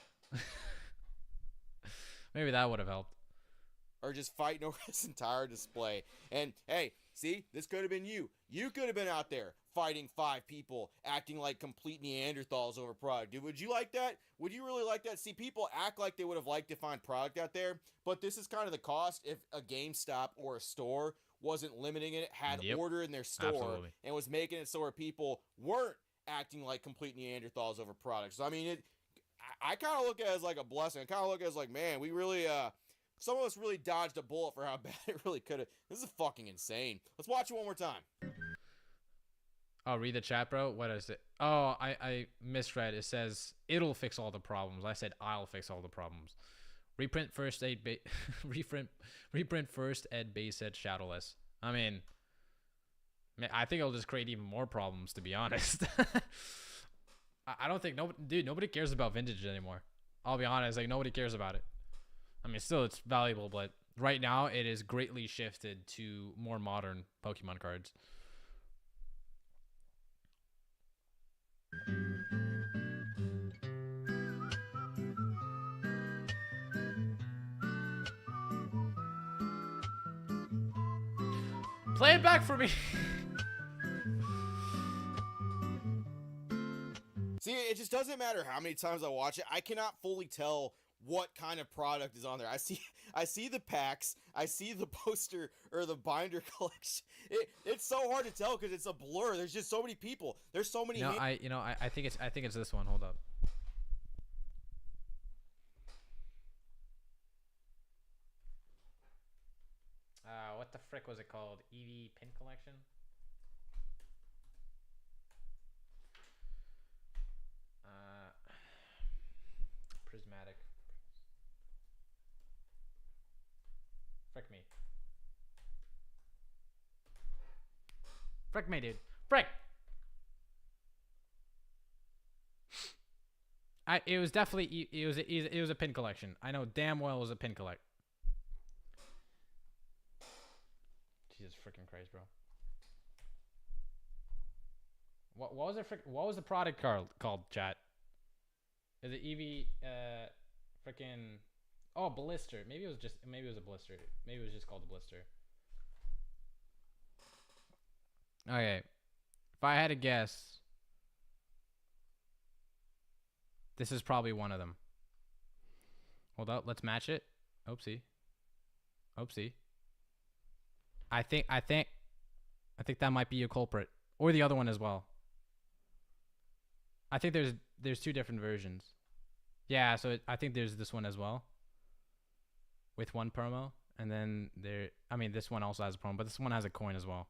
Maybe that would have helped. Or just fighting over this entire display. And hey, see, this could have been you. You could have been out there fighting 5 people, acting like complete Neanderthals over product. Dude, would you like that? Would you really like that? See, people act like they would have liked to find product out there, but this is kind of the cost if a GameStop or a store wasn't limiting it, had order in their store, Absolutely. and was making it so where people weren't acting like complete Neanderthals over products. So, I mean, I kind of look at it as like a blessing. I kind of look at it as like, man, we really, some of us really dodged a bullet for how bad it really could have. This is fucking insane. Let's watch it one more time. Oh, read the chat, bro. What is it? Oh, I misread. It says it'll fix all the problems. I said I'll fix all the problems. Reprint first aid reprint first ed base set shadowless. I mean, I think it'll just create even more problems, to be honest. I don't think nobody cares about vintage anymore. I'll be honest, like nobody cares about it. I mean, still it's valuable, but right now it is greatly shifted to more modern Pokemon cards. Play it back for me. See, it just doesn't matter how many times I watch it. I cannot fully tell what kind of product is on there. I see the packs, I see the poster or the binder collection. It's so hard to tell because it's a blur. There's just so many people. There's so many. No, I think it's this one. Hold up. What the frick was it called? EV pin collection? Prismatic. Frick me. Frick me, dude. Frick! It was definitely, it was a pin collection. I know damn well it was a pin collect. Jesus freaking Christ, bro. What was it? What was the product called, chat? Is it EV? Freaking. Oh, blister. Maybe it was a blister. Maybe it was just called a blister. Okay, if I had to guess, this is probably one of them. Hold up, let's match it. Oopsie. I think that might be a culprit, or the other one as well. I think there's 2 different versions. Yeah, so I think there's this one as well, with 1 promo, and then this one also has a promo, but this one has a coin as well.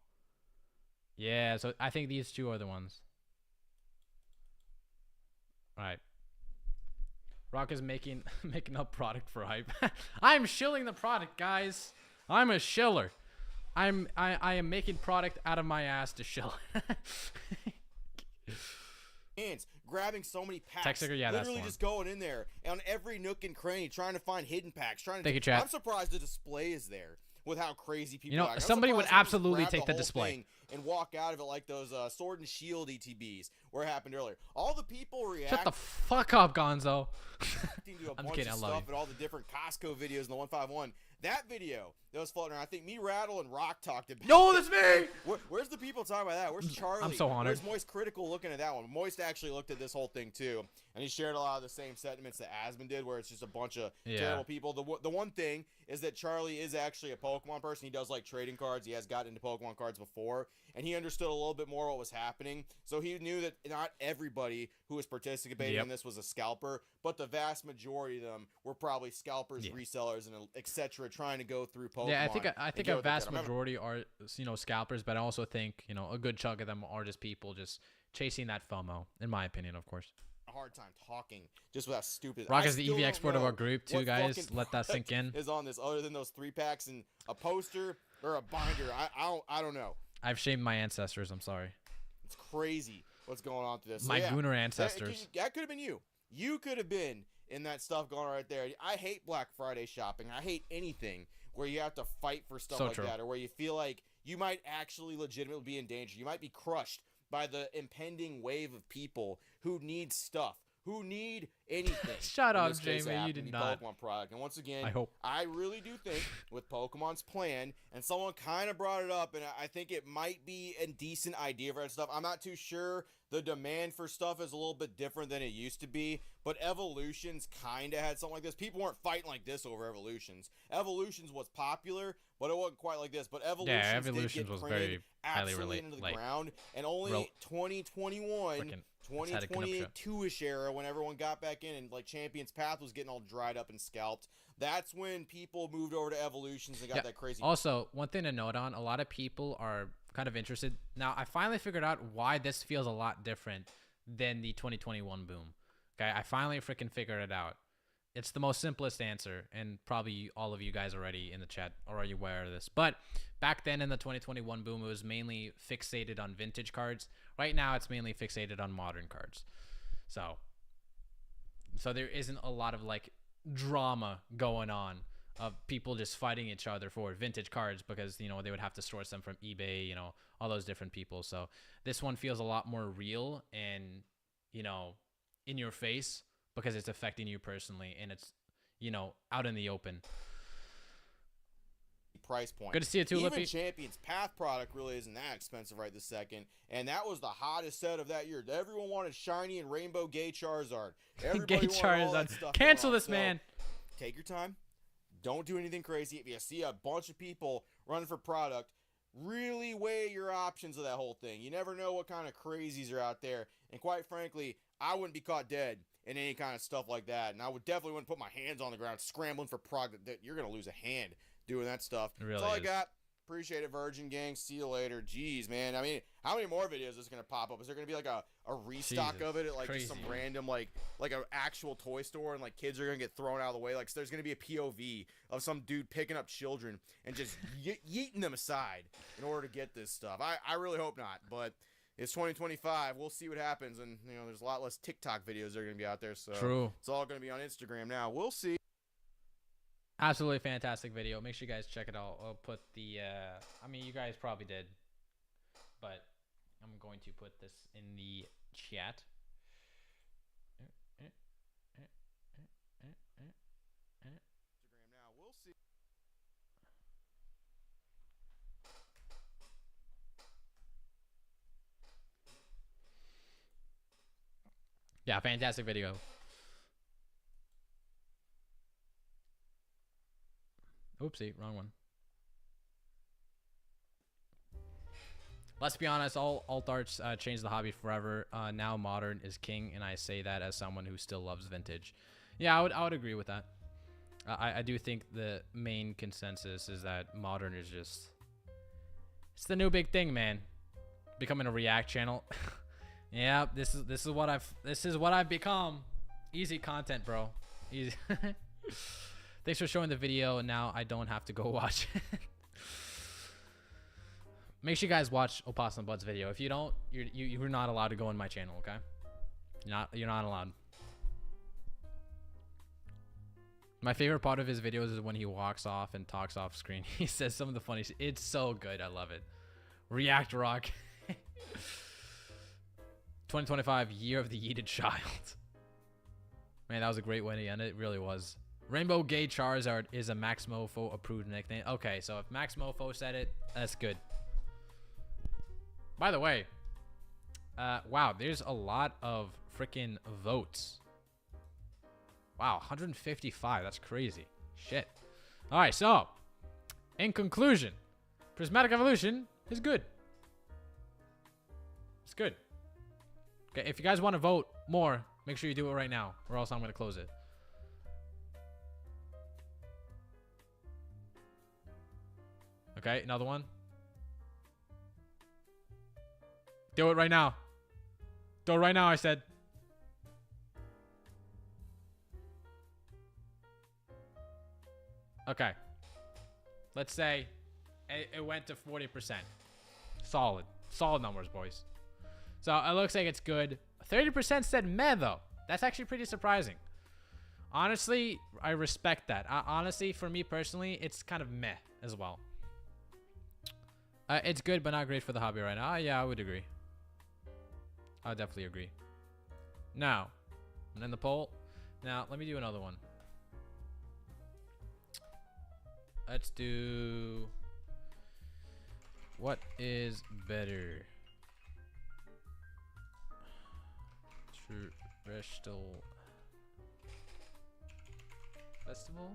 Yeah, so I think these two are the ones. All right. Rock is making up product for hype. I'm shilling the product, guys. I'm a shiller. I am making product out of my ass to shill. Hands grabbing so many packs, Texaker, yeah, that's the literally one. just going in there and on every nook and cranny trying to find hidden packs. Thank you, chat. I'm surprised the display is there with how crazy people. You know, are. I'm somebody would surprised people just absolutely grab take the whole display. thing and walk out of it like those Sword and Shield ETBs where it happened earlier. All the people react. Shut the fuck up, Gonzo. To a I'm bunch kidding, of I love stuff you. and all the different Costco videos in the 151. That video that was floating around, I think me, Rattle, and Rock talked about. No, that's me. Where's the people talking about that? Where's Charlie? I'm so honored. Where's Moist Critical looking at that one? Moist actually looked at this whole thing too, and he shared a lot of the same sentiments that Asmon did, where it's just a bunch of terrible people. The one thing is that Charlie is actually a Pokemon person. He does like trading cards. He has gotten into Pokemon cards before, and he understood a little bit more what was happening. So he knew that not everybody who was participating in this was a scalper, but the vast majority of them were probably scalpers, resellers, and etc. trying to go through Pokemon. Yeah, I think a vast majority majority are, you know, scalpers, but I also think, you know, a good chunk of them are just people just chasing that FOMO, in my opinion, of course. a hard time talking just with how stupid. Rock I is the still EV don't expert of know our group too, what guys. fucking Let that sink in. product is on this other than those 3-packs and a poster or a binder. I don't know. I've shamed my ancestors. I'm sorry. It's crazy what's going on to this. So My yeah, Gooner ancestors. That could have been you. You could have been in that stuff going right there. I hate Black Friday shopping. I hate anything where you have to fight for stuff So like true. that, or where you feel like you might actually legitimately be in danger. You might be crushed by the impending wave of people who need stuff, who need anything. Shut In up, this case, it Jamie, you happened to did be not. Pokemon product. And once again, I hope. I really do think with Pokemon's plan, and someone kind of brought it up, and I think it might be a decent idea for that stuff. I'm not too sure. The demand for stuff is a little bit different than it used to be, but Evolutions kind of had something like this. People weren't fighting like this over Evolutions. Evolutions was popular, but it wasn't quite like this. But Evolutions, Evolutions was very highly absolutely into the like, ground, and only 2021. Frickin' just had a connection. 2022-ish era when everyone got back in and like Champion's Path was getting all dried up and scalped. That's when people moved over to Evolutions and got that crazy. Also, one thing to note on, a lot of people are kind of interested. Now, I finally figured out why this feels a lot different than the 2021 boom. Okay, I finally freaking figured it out. It's the most simplest answer, and probably all of you guys already in the chat are already aware of this. But back then in the 2021 boom, it was mainly fixated on vintage cards. Right now, it's mainly fixated on modern cards. So there isn't a lot of like drama going on of people just fighting each other for vintage cards because, you know, they would have to source them from eBay, you know, all those different people. So this one feels a lot more real and, you know, in your face because it's affecting you personally and it's, you know, out in the open. Price point. Good to see you too, Even Lippy. Champion's Path product really isn't that expensive right this second, and that was the hottest set of that year. Everyone wanted shiny and rainbow gay Charizard. Everybody Gay wanted all that Charizard. stuff Cancel going on. this, man. Take your time. Don't do anything crazy. If you see a bunch of people running for product, really weigh your options of that whole thing. You never know what kind of crazies are out there, and quite frankly, I wouldn't be caught dead in any kind of stuff like that, and I would definitely wouldn't put my hands on the ground scrambling for product that you're gonna lose a hand doing that stuff. It really That's all I is. got. Appreciate it, Virgin Gang. See you later. Jeez, man. I mean, how many more videos is going to pop up? Is there going to be like a restock Jesus, of it at like just some crazy. random like an actual toy store and like kids are going to get thrown out of the way? Like so there's going to be a POV of some dude picking up children and just yeeting them aside in order to get this stuff. I really hope not, but it's 2025. We'll see what happens, and you know there's a lot less TikTok videos that are going to be out there. So True. it's all going to be on Instagram now. We'll see. Absolutely fantastic video. Make sure you guys check it out. I'll put the, I mean, you guys probably did, but I'm going to put this in the chat. Instagram now. We'll see. Yeah, fantastic video. Oopsie, wrong one. Let's be honest, all alt arts changed the hobby forever. Now modern is king, and I say that as someone who still loves vintage. Yeah, I would agree with that. I do think the main consensus is that modern is just, it's the new big thing, man. Becoming a react channel. Yeah, this is what I've become. Easy content, bro. Easy. Thanks for showing the video, and now I don't have to go watch it. Make sure you guys watch Opossum Bud's video. If you don't, you're not allowed to go on my channel, okay? You're not allowed. My favorite part of his videos is when he walks off and talks off screen. He says some of the funny shit. It's so good. I love it. React Rock. 2025, year of the yeeted child. Man, that was a great way to end it. It really was. Rainbow Gay Charizard is a Max Mofo approved nickname. Okay, so if Max Mofo said it, that's good. By the way, wow, there's a lot of freaking votes. Wow, 155. That's crazy. Shit. All right, so in conclusion, Prismatic Evolution is good. It's good. Okay, if you guys want to vote more, make sure you do it right now, or else I'm going to close it. Okay, another one. Do it right now. Do it right now, I said. Okay. Let's say it went to 40%. Solid. Solid numbers, boys. So it looks like it's good. 30% said meh, though. That's actually pretty surprising. Honestly, I respect that. Honestly, for me personally, it's kind of meh as well. It's good, but not great for the hobby right now. Yeah, I would agree. I would definitely agree. Now, and then the poll. Now, let me do another one. Let's do... What is better? Terrestrial Festival?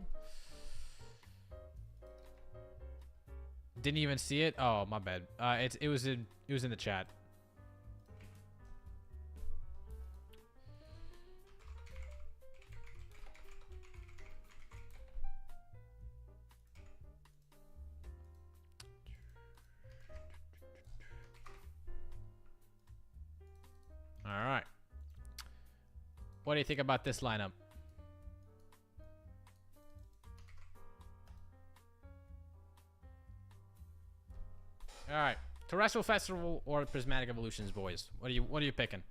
Didn't even see it. Oh, my bad. It was in the chat. All right. What do you think about this lineup? All right, Terrestrial Festival or Prismatic Evolutions, boys? What are you picking?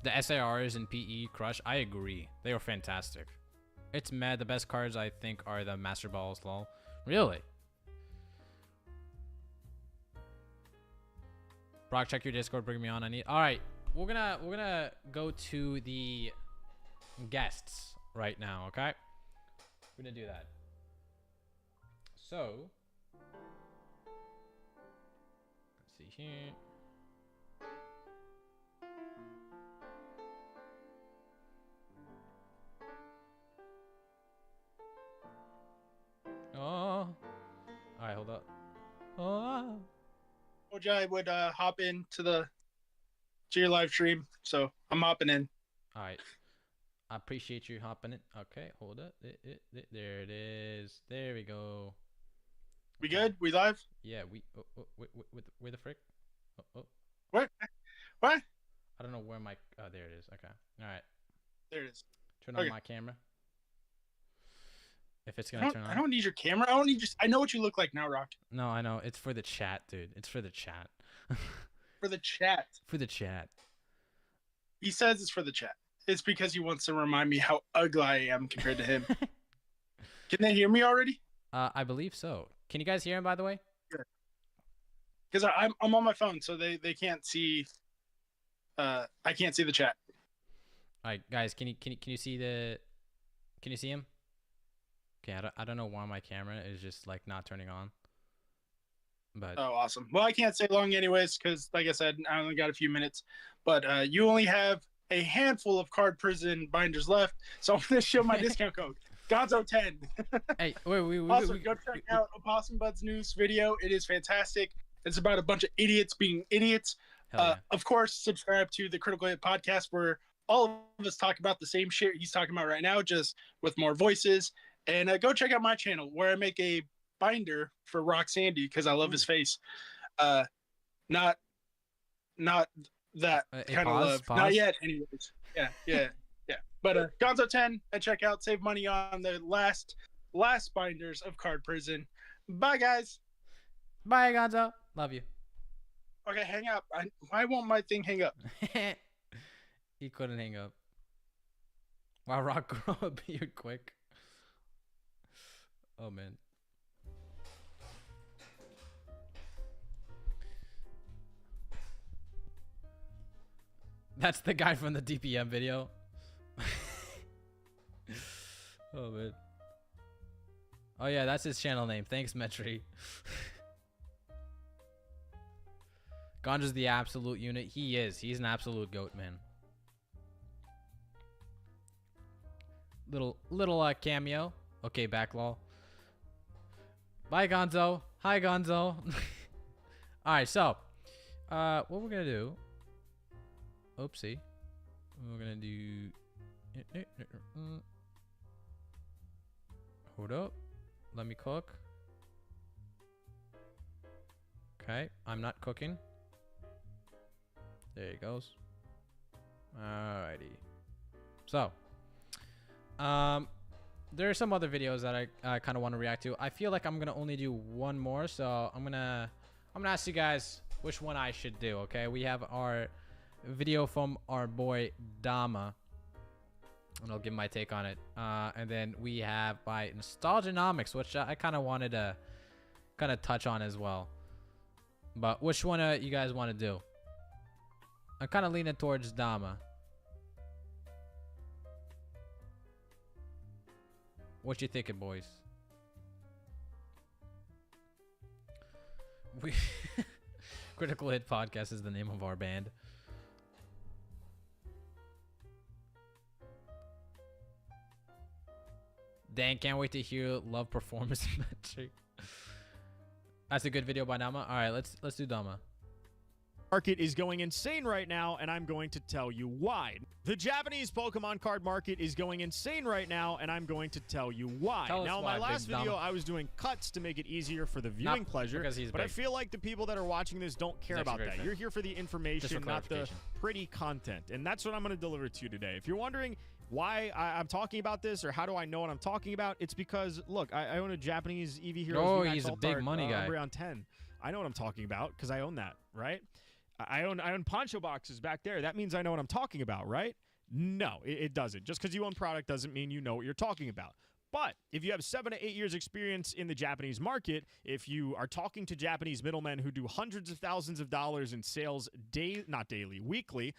The SARs and PE crush. I agree. They were fantastic. It's mad. The best cards I think are the Master Balls. Lol. Really? Brock, check your Discord. Bring me on. I need. All right, we're gonna go to the guests right now. Okay, we're gonna do that. So let's see here. Oh, all right, hold up. Oh. Told you I would hop into your live stream, so I'm hopping in. All right. I appreciate you hopping in. Okay, hold up. There it is. There we go. We good? We live? Yeah, where the frick? Oh. What? What? I don't know where my... Oh, there it is. Okay. All right. There it is. Turn on my camera. If it's going to turn on. I don't need your camera. I don't need I know what you look like now, Rock. No, I know. It's for the chat, dude. It's for the chat. For the chat. For the chat. He says it's for the chat. It's because he wants to remind me how ugly I am compared to him. Can they hear me already? I believe so. Can you guys hear him, by the way? Good. Because I'm on my phone, so they can't see. I can't see the chat. All right, guys. Can you see the? Can you see him? Okay, I don't know why my camera is just like not turning on. But oh, awesome. Well, I can't stay long anyways because, like I said, I only got a few minutes. But you only have a handful of card prison binders left, so I'm going to show my discount code. Gonzo10. Hey, wait. Also, go check out Opossum Bud's news video. It is fantastic. It's about a bunch of idiots being idiots. Yeah. Of course, subscribe to the Critical Hit podcast where all of us talk about the same shit he's talking about right now, just with more voices. And go check out my channel where I make a binder for Rock Sandy because I love his face. Not that Hey, kind of pause, love. pause. Not yet, anyways. Yeah. But Gonzo 10 and check out, save money on the last binders of Card Prison. Bye, guys. Bye, Gonzo. Love you. Okay, hang up. Why won't my thing hang up? He couldn't hang up. Wow, Rock grow a beard quick. Oh man. That's the guy from the DPM video. Oh man. Oh yeah, that's his channel name. Thanks, Metri. Ganja's the absolute unit. He is. He's an absolute goat, man. Little cameo. Okay, backlaw. Bye, Gonzo. Hi, Gonzo. All right, so what we're gonna do? Oopsie. We're gonna do. Hold up. Let me cook. Okay, I'm not cooking. There he goes. Alrighty. So, there are some other videos that I kind of want to react to. I feel like I'm gonna only do one more, so I'm gonna ask you guys which one I should do. Okay, we have our video from our boy Dama, and I'll give my take on it. And then we have by Nostalgianomics, which I kind of wanted to kind of touch on as well. But which one you guys want to do? I'm kind of leaning towards Dama. What you thinking, boys? We Critical Hit Podcast is the name of our band. Dan, can't wait to hear Love Performance Metric. That's a good video by Dama. All right, let's do Dama. Market is going insane right now, and I'm going to tell you why. The Japanese Pokemon card market is going insane right now, and I'm going to tell you why. Tell us Now, in why, my last Big video, Dama. I was doing cuts to make it easier for the viewing pleasure, because he's but I big. feel like the people that are watching this don't care He's about actually that. very You're big. here for the Just information, for not the clarification. pretty content, and that's what I'm going to deliver to you today. If you're wondering why I'm talking about this or how do I know what I'm talking about, it's because, look, I own a Japanese EV Heroes Oh, VMAX he's a Alt big Art, money guy. Umbreon 10. I know what I'm talking about because I own that, right? I own poncho boxes back there. That means I know what I'm talking about, right? No, it doesn't. Just because you own product doesn't mean you know what you're talking about. But if you have 7 to 8 years experience in the Japanese market, if you are talking to Japanese middlemen who do hundreds of thousands of dollars in sales, not daily, weekly,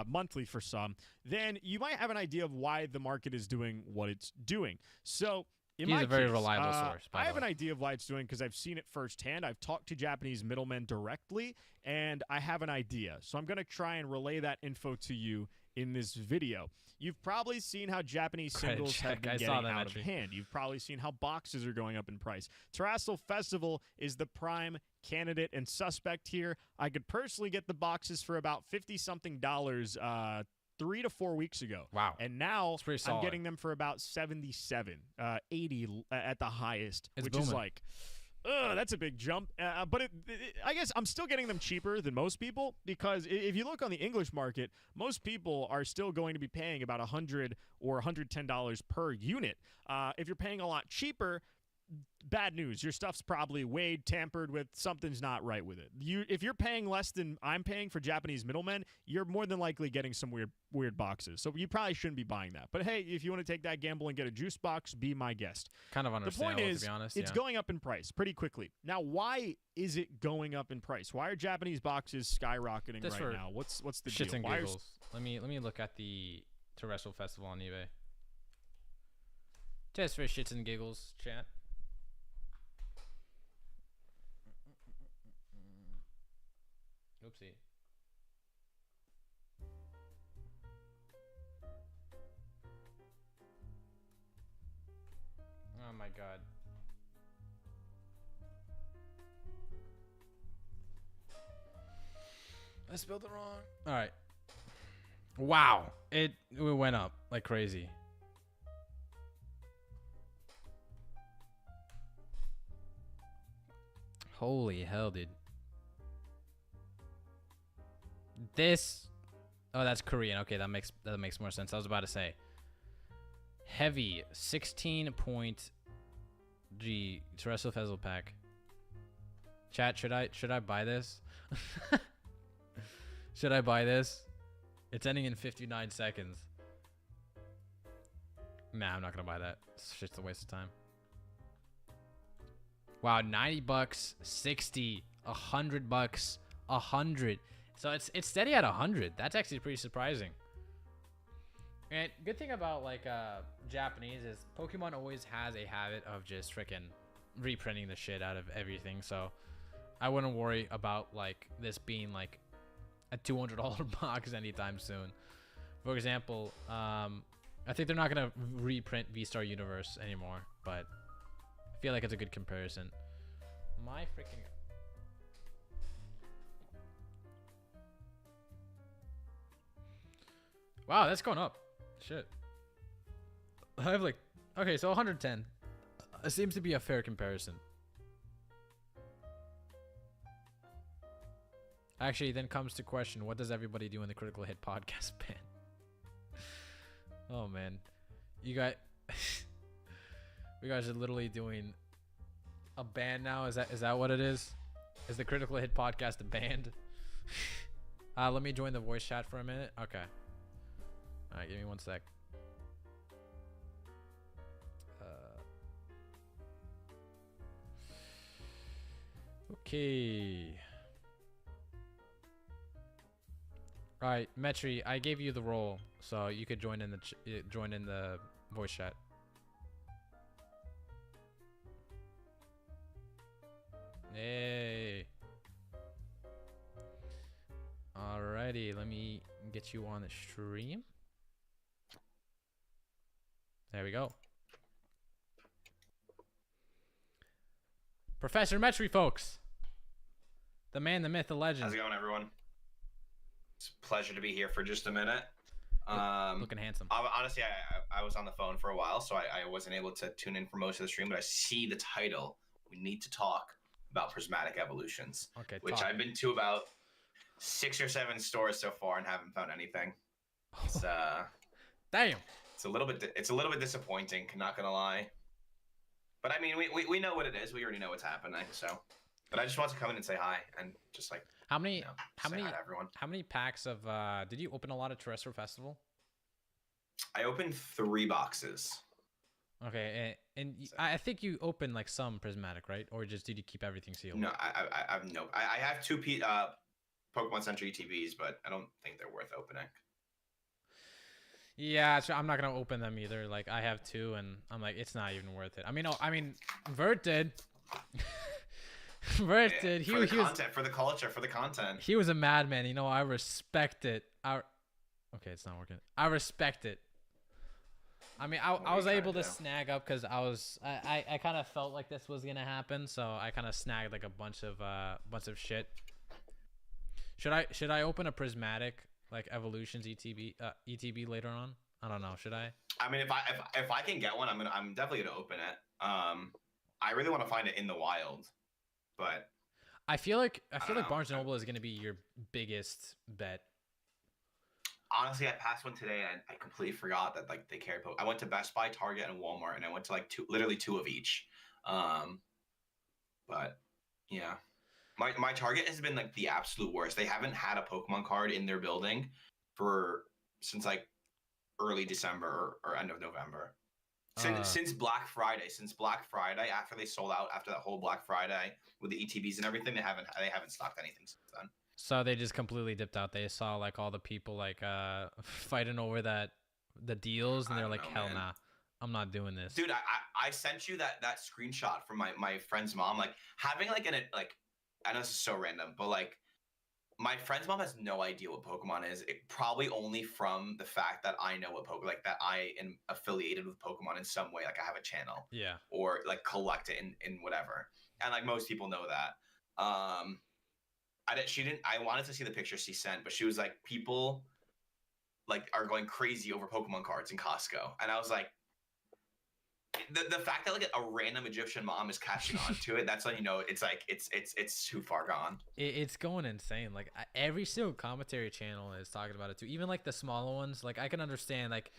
monthly for some, then you might have an idea of why the market is doing what it's doing. So in He's my a very case, reliable source, by I the have way. an idea of why it's doing because I've seen it firsthand. I've talked to Japanese middlemen directly, and I have an idea. So I'm going to try and relay that info to you in this video. You've probably seen how Japanese Credit singles have check. been I getting saw that out of entry. hand. You've probably seen how boxes are going up in price. Terrassel Festival is the prime candidate and suspect here. I could personally get the boxes for about $50-something 3 to 4 weeks ago. Wow. And now pretty I'm solid. getting them for about 77, 80 at the highest, It's which is booming. like, that's a big jump. But I guess I'm still getting them cheaper than most people because if you look on the English market, most people are still going to be paying about $100 or $110 per unit. If you're paying a lot cheaper, bad news. Your stuff's probably weighed, tampered with. Something's not right with it. If you're paying less than I'm paying for Japanese middlemen, you're more than likely getting some weird boxes. So you probably shouldn't be buying that. But hey, if you want to take that gamble and get a juice box, be my guest. Kind of The point understandable, is, to be honest. it's yeah. going up in price pretty quickly. Now, why is it going up in price? Why are Japanese boxes skyrocketing Just for right now? What's the Shits deal? and Why are giggles. Let me look at the Terrestrial Festival on eBay. Just for shits and giggles, chat. Oopsie. Oh my god. I spelled it wrong. All right. Wow. It went up like crazy. Holy hell, dude. This. Oh, that's Korean. Okay, that makes more sense. I was about to say. Heavy 16 point G terrestrial Fezzel pack. Chat, should I buy this? Should I buy this? It's ending in 59 seconds. Nah, I'm not gonna buy that. It's just a waste of time. Wow, 90 bucks, 60, 100 bucks, 100. So it's steady at 100. That's actually pretty surprising. And good thing about like Japanese is Pokemon always has a habit of just freaking reprinting the shit out of everything. So I wouldn't worry about like this being like a $200 box anytime soon. For example, I think they're not gonna reprint V-Star Universe anymore, but I feel like it's a good comparison. My freaking. Wow, that's going up. Shit. I have like, okay, so 110. It seems to be a fair comparison. Actually, then comes to question, what does everybody do in the Critical Hit podcast ban? Oh man, you guys, you guys are literally doing a band now. Is that what it is? Is the Critical Hit podcast a band? Let me join the voice chat for a minute. Okay. All right, give me one sec. Okay. All right, Metri, I gave you the role, so you could join in the voice chat. Hey. Alrighty, let me get you on the stream. There we go. Professor Metri, folks. The man, the myth, the legend. How's it going, everyone? It's a pleasure to be here for just a minute. Looking handsome. Honestly, I was on the phone for a while, so I wasn't able to tune in for most of the stream, but I see the title. We need to talk about Prismatic Evolutions, Okay, which talk. I've been to about 6 or 7 stores so far and haven't found anything. It's Damn. it's a little bit disappointing, not gonna lie. But I mean, we know what it is. We already know what's happening, so. But I just want to come in and say hi and just like How many say hi to everyone. how many packs of did you open a lot of Terrestrial Festival? I opened 3 boxes. Okay, and I think you opened like some Prismatic, right? Or just did you keep everything sealed? No, I have 2 Pokemon Center ETBs, but I don't think they're worth opening. Yeah, so I'm not gonna open them either. Like I have 2, and I'm like, it's not even worth it. I mean, Vert did. Vert did. He was For the culture, for the content. He was a madman. You know, I respect it. Okay, it's not working. I respect it. I mean, I was able to snag up because I kind of felt like this was gonna happen, so I kind of snagged like a bunch of shit. Should I open a Prismatic like Evolutions ETB later on? I don't know. Should I? I mean, if I can get one, I'm definitely gonna open it. I really want to find it in the wild, but I feel like Barnes & Noble is gonna be your biggest bet. Honestly, I passed one today and I completely forgot that like they carry I went to Best Buy, Target, and Walmart, and I went to like literally 2 of each. But yeah, my Target has been like the absolute worst. They haven't had a Pokemon card in their building since like early December or end of November. Since Black Friday. Since Black Friday, after they sold out after that whole Black Friday with the ETBs and everything, they haven't stocked anything since then. So they just completely dipped out. They saw like all the people like fighting over the deals, and they're like, hell nah, I'm not doing this. Dude, I sent you that screenshot from my friend's mom. Like having like I know this is so random, but like my friend's mom has no idea what Pokemon is. Probably only from the fact that I know what Pokemon, like that I am affiliated with Pokemon in some way. Like I have a channel, yeah, or like collect it in whatever. And like most people know that. I wanted to see the picture she sent, but she was like, people like are going crazy over Pokemon cards in Costco. And I was like, the fact that like a random Egyptian mom is catching on to it, that's when you know it's like it's too far gone. It's going insane. Like every single commentary channel is talking about it too. Even like the smaller ones. Like I can understand like,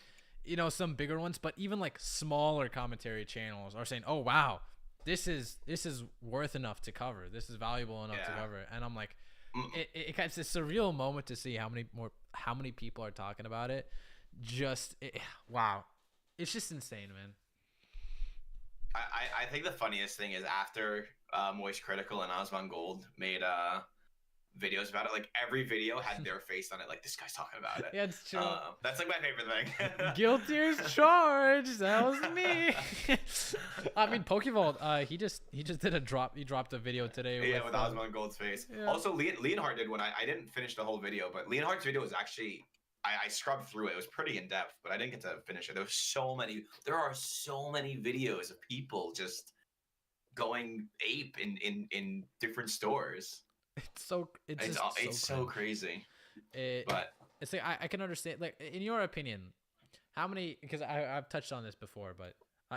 you know, some bigger ones, but even like smaller commentary channels are saying, "Oh wow, this is worth enough to cover. This is valuable enough to cover." And I'm like, it's a surreal moment to see how many people are talking about it. Wow, it's just insane, man. I think the funniest thing is after Moist Critical and Osman Gold made videos about it, like every video had their face on it, like this guy's talking about it. Yeah, it's true. That's like my favorite thing. Guilty as charged. That was me. I mean, Pokevault, he just did a drop. He dropped a video today. Yeah, with Osman Gold's face. Yeah. Also, Leonhardt did one. I didn't finish the whole video, but Leonhardt's video was actually. I scrubbed through it. It was pretty in depth, but I didn't get to finish it. There are so many videos of people just going ape in different stores. It's so crazy. But it's like I can understand. Like in your opinion, how many? Because I've touched on this before, but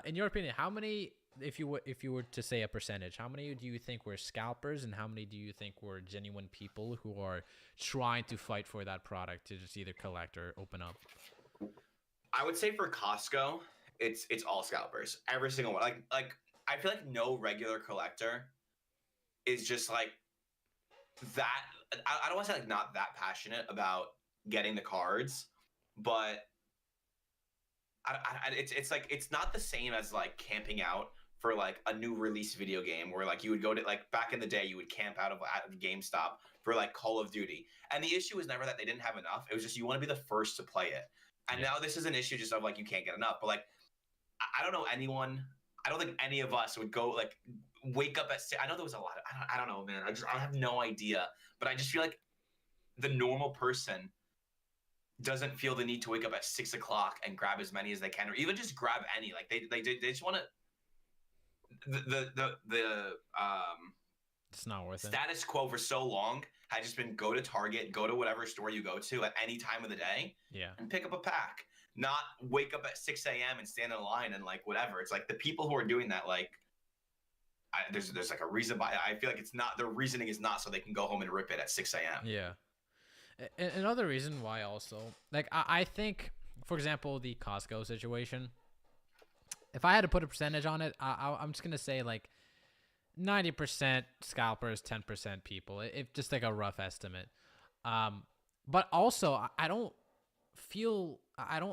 in your opinion, how many? If you were to say a percentage, how many do you think were scalpers, and how many do you think were genuine people who are trying to fight for that product to just either collect or open up? I would say for Costco, it's all scalpers. Every single one. Like I feel like no regular collector is just like that. I don't want to say like not that passionate about getting the cards, but it's like it's not the same as like camping out for like a new release video game where like you would go to like back in the day you would camp out of GameStop for like Call of Duty, and the issue was never that they didn't have enough. It was just you want to be the first to play it, and now this is an issue just of like you can't get enough. But like I don't know anyone. I don't think any of us would go like wake up at. I know there was a lot. I don't know, man. I have no idea, but I just feel like the normal person doesn't feel the need to wake up at 6 o'clock and grab as many as they can, or even just grab any. Like they just want to. It's not worth it. Status quo for so long had just been go to Target, go to whatever store you go to at any time of the day, and pick up a pack. Not wake up at 6 a.m. and stand in a line and like whatever. It's like the people who are doing that, like there's like a reason why. I feel like it's not their reasoning is not so they can go home and rip it at 6 a.m. Yeah. Another reason why also, like I think, for example, the Costco situation, if I had to put a percentage on it, I'm just going to say like 90% scalpers, 10% people. If just like a rough estimate. But also, I don't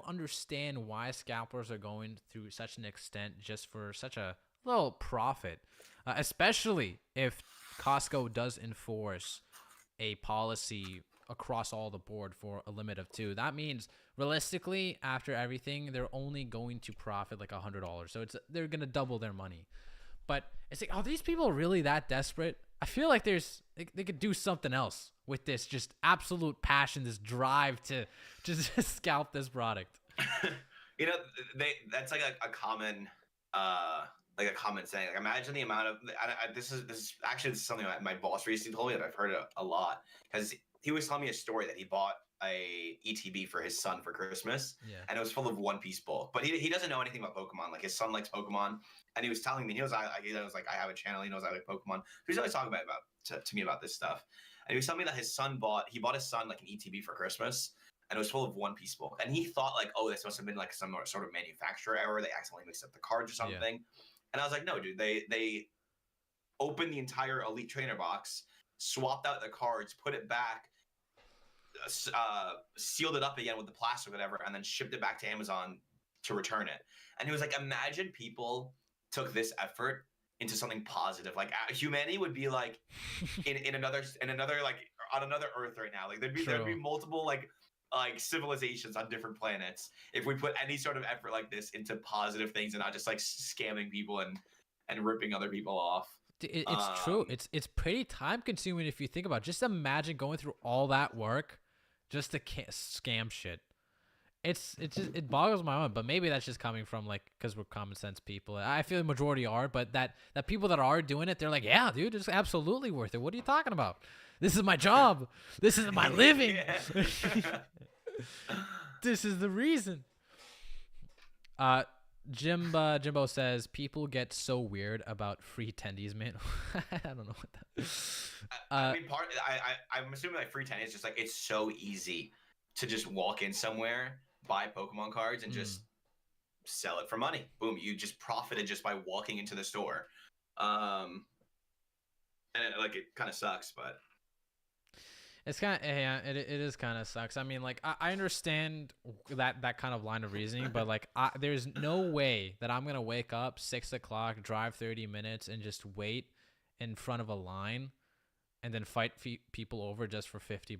understand why scalpers are going through such an extent just for such a little profit, especially if Costco does enforce a policy across all the board for a limit of 2. That means realistically, after everything, they're only going to profit like $100. So they're gonna double their money. But it's like, are these people really that desperate? I feel like they could do something else with this just absolute passion, this drive to just scalp this product. You know, that's like a common saying. Like, imagine the amount of this is something that my boss recently told me that I've heard a lot, because he was telling me a story that he bought a ETB for his son for Christmas, and it was full of One Piece bulk. But he doesn't know anything about Pokemon. Like his son likes Pokemon, and he was telling me he was like I have a channel. He knows I like Pokemon. So he's always talking to me about this stuff. And he was telling me that his son bought his son like an ETB for Christmas, and it was full of One Piece bulk. And he thought like, oh, this must have been like some sort of manufacturer error. They accidentally mixed up the cards or something. Yeah. And I was like, no, dude. They opened the entire Elite Trainer box, swapped out the cards, put it back, sealed it up again with the plastic or whatever, and then shipped it back to Amazon to return it. And he was like, imagine people took this effort into something positive. Like humanity would be like in another like on another Earth right now. Like there'd be multiple like civilizations on different planets if we put any sort of effort like this into positive things and not just like scamming people and ripping other people off. It's true. It's pretty time consuming if you think about it. Just imagine going through all that work just to scam shit. It boggles my mind, but maybe that's just coming from like because we're common sense people. I feel the majority are, but that people that are doing it, they're like, yeah, dude, it's absolutely worth it. What are you talking about? This is my job. This is my living. This is the reason. Jimbo says people get so weird about free tendies, man. I don't know what that. I mean, I'm assuming like free 10 is just like it's so easy to just walk in somewhere, buy Pokemon cards, and just sell it for money. Boom, you just profited just by walking into the store. And it kind of sucks, but It's kind of it is kind of sucks. I mean, like I understand that kind of line of reasoning, but like there's no way that I'm gonna wake up 6 o'clock, drive 30 minutes, and just wait in front of a line, and then fight people over just for $50,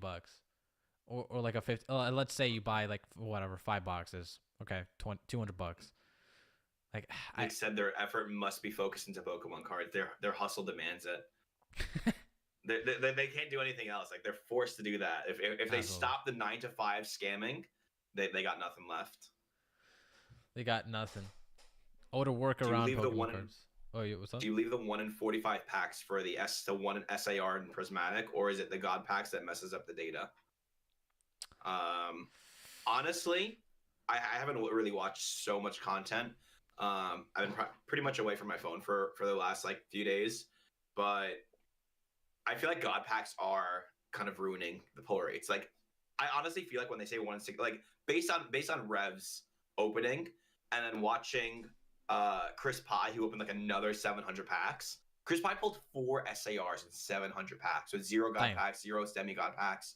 or like a 50. Let's say you buy like whatever 5 boxes, okay, $200. Like I said, their effort must be focused into Pokemon cards. Their hustle demands it. They can't do anything else. Like they're forced to do that. If they stop the 9 to 5 scamming, they got nothing left. They got nothing. Oh, to work around Pokemon cards. What's up? Do you leave the 1 in 45 packs for the 1 in SAR and Prismatic, or is it the God packs that messes up the data? Honestly, I haven't really watched so much content. I've been pretty much away from my phone for the last like few days, but I feel like God packs are kind of ruining the pull rates. Like, I honestly feel like when they say 1 in 6, like based on Rev's opening, and then watching Chris Pye, who opened like another 700 packs. Chris Pye pulled 4 SARs in 700 packs, so 0 God packs, 0 demigod packs.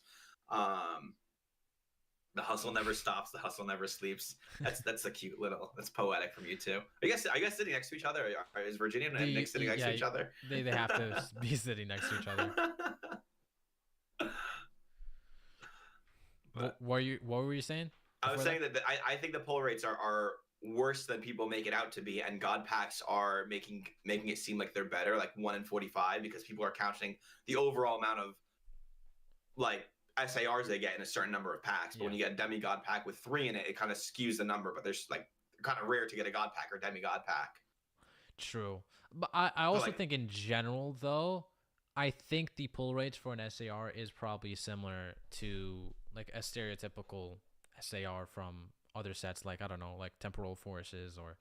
The hustle never stops. The hustle never sleeps. That's a cute little. That's poetic from you two. Are you guys sitting next to each other? Is Virginia and Nick sitting next to each other? They have to be sitting next to each other. What were you saying? I was saying that I think the pull rates are worse than people make it out to be, and God packs are making it seem like they're better, like 1 in 45, because people are counting the overall amount of like SARs they get in a certain number of packs. But when you get a demigod pack with 3 in it, it kind of skews the number. But there's like kind of rare to get a God pack or demigod pack. True, but I also think in general though, I think the pull rates for an SAR is probably similar to like a stereotypical SAR from other sets, like I don't know, like Temporal Forces or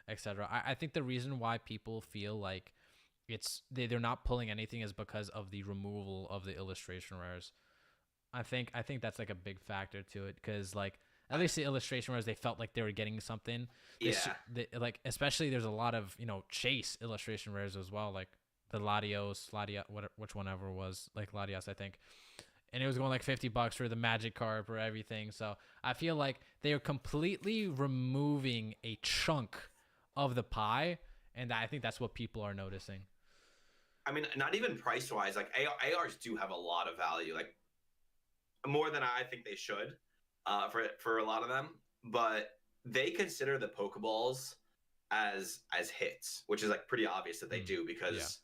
etc. I think the reason why people feel like they're not pulling anything is because of the removal of the illustration rares. I think that's like a big factor to it, because like at least the illustration rares, they felt like they were getting something. Like especially there's a lot of chase illustration rares as well, like the Latios, which one ever was like Latias, I think. And it was going like $50 for the Magic Carp or everything. So I feel like they are completely removing a chunk of the pie, and I think that's what people are noticing. I mean, not even price wise. Like ARs do have a lot of value, like more than I think they should, for a lot of them. But they consider the Pokeballs as hits, which is like pretty obvious that they do, because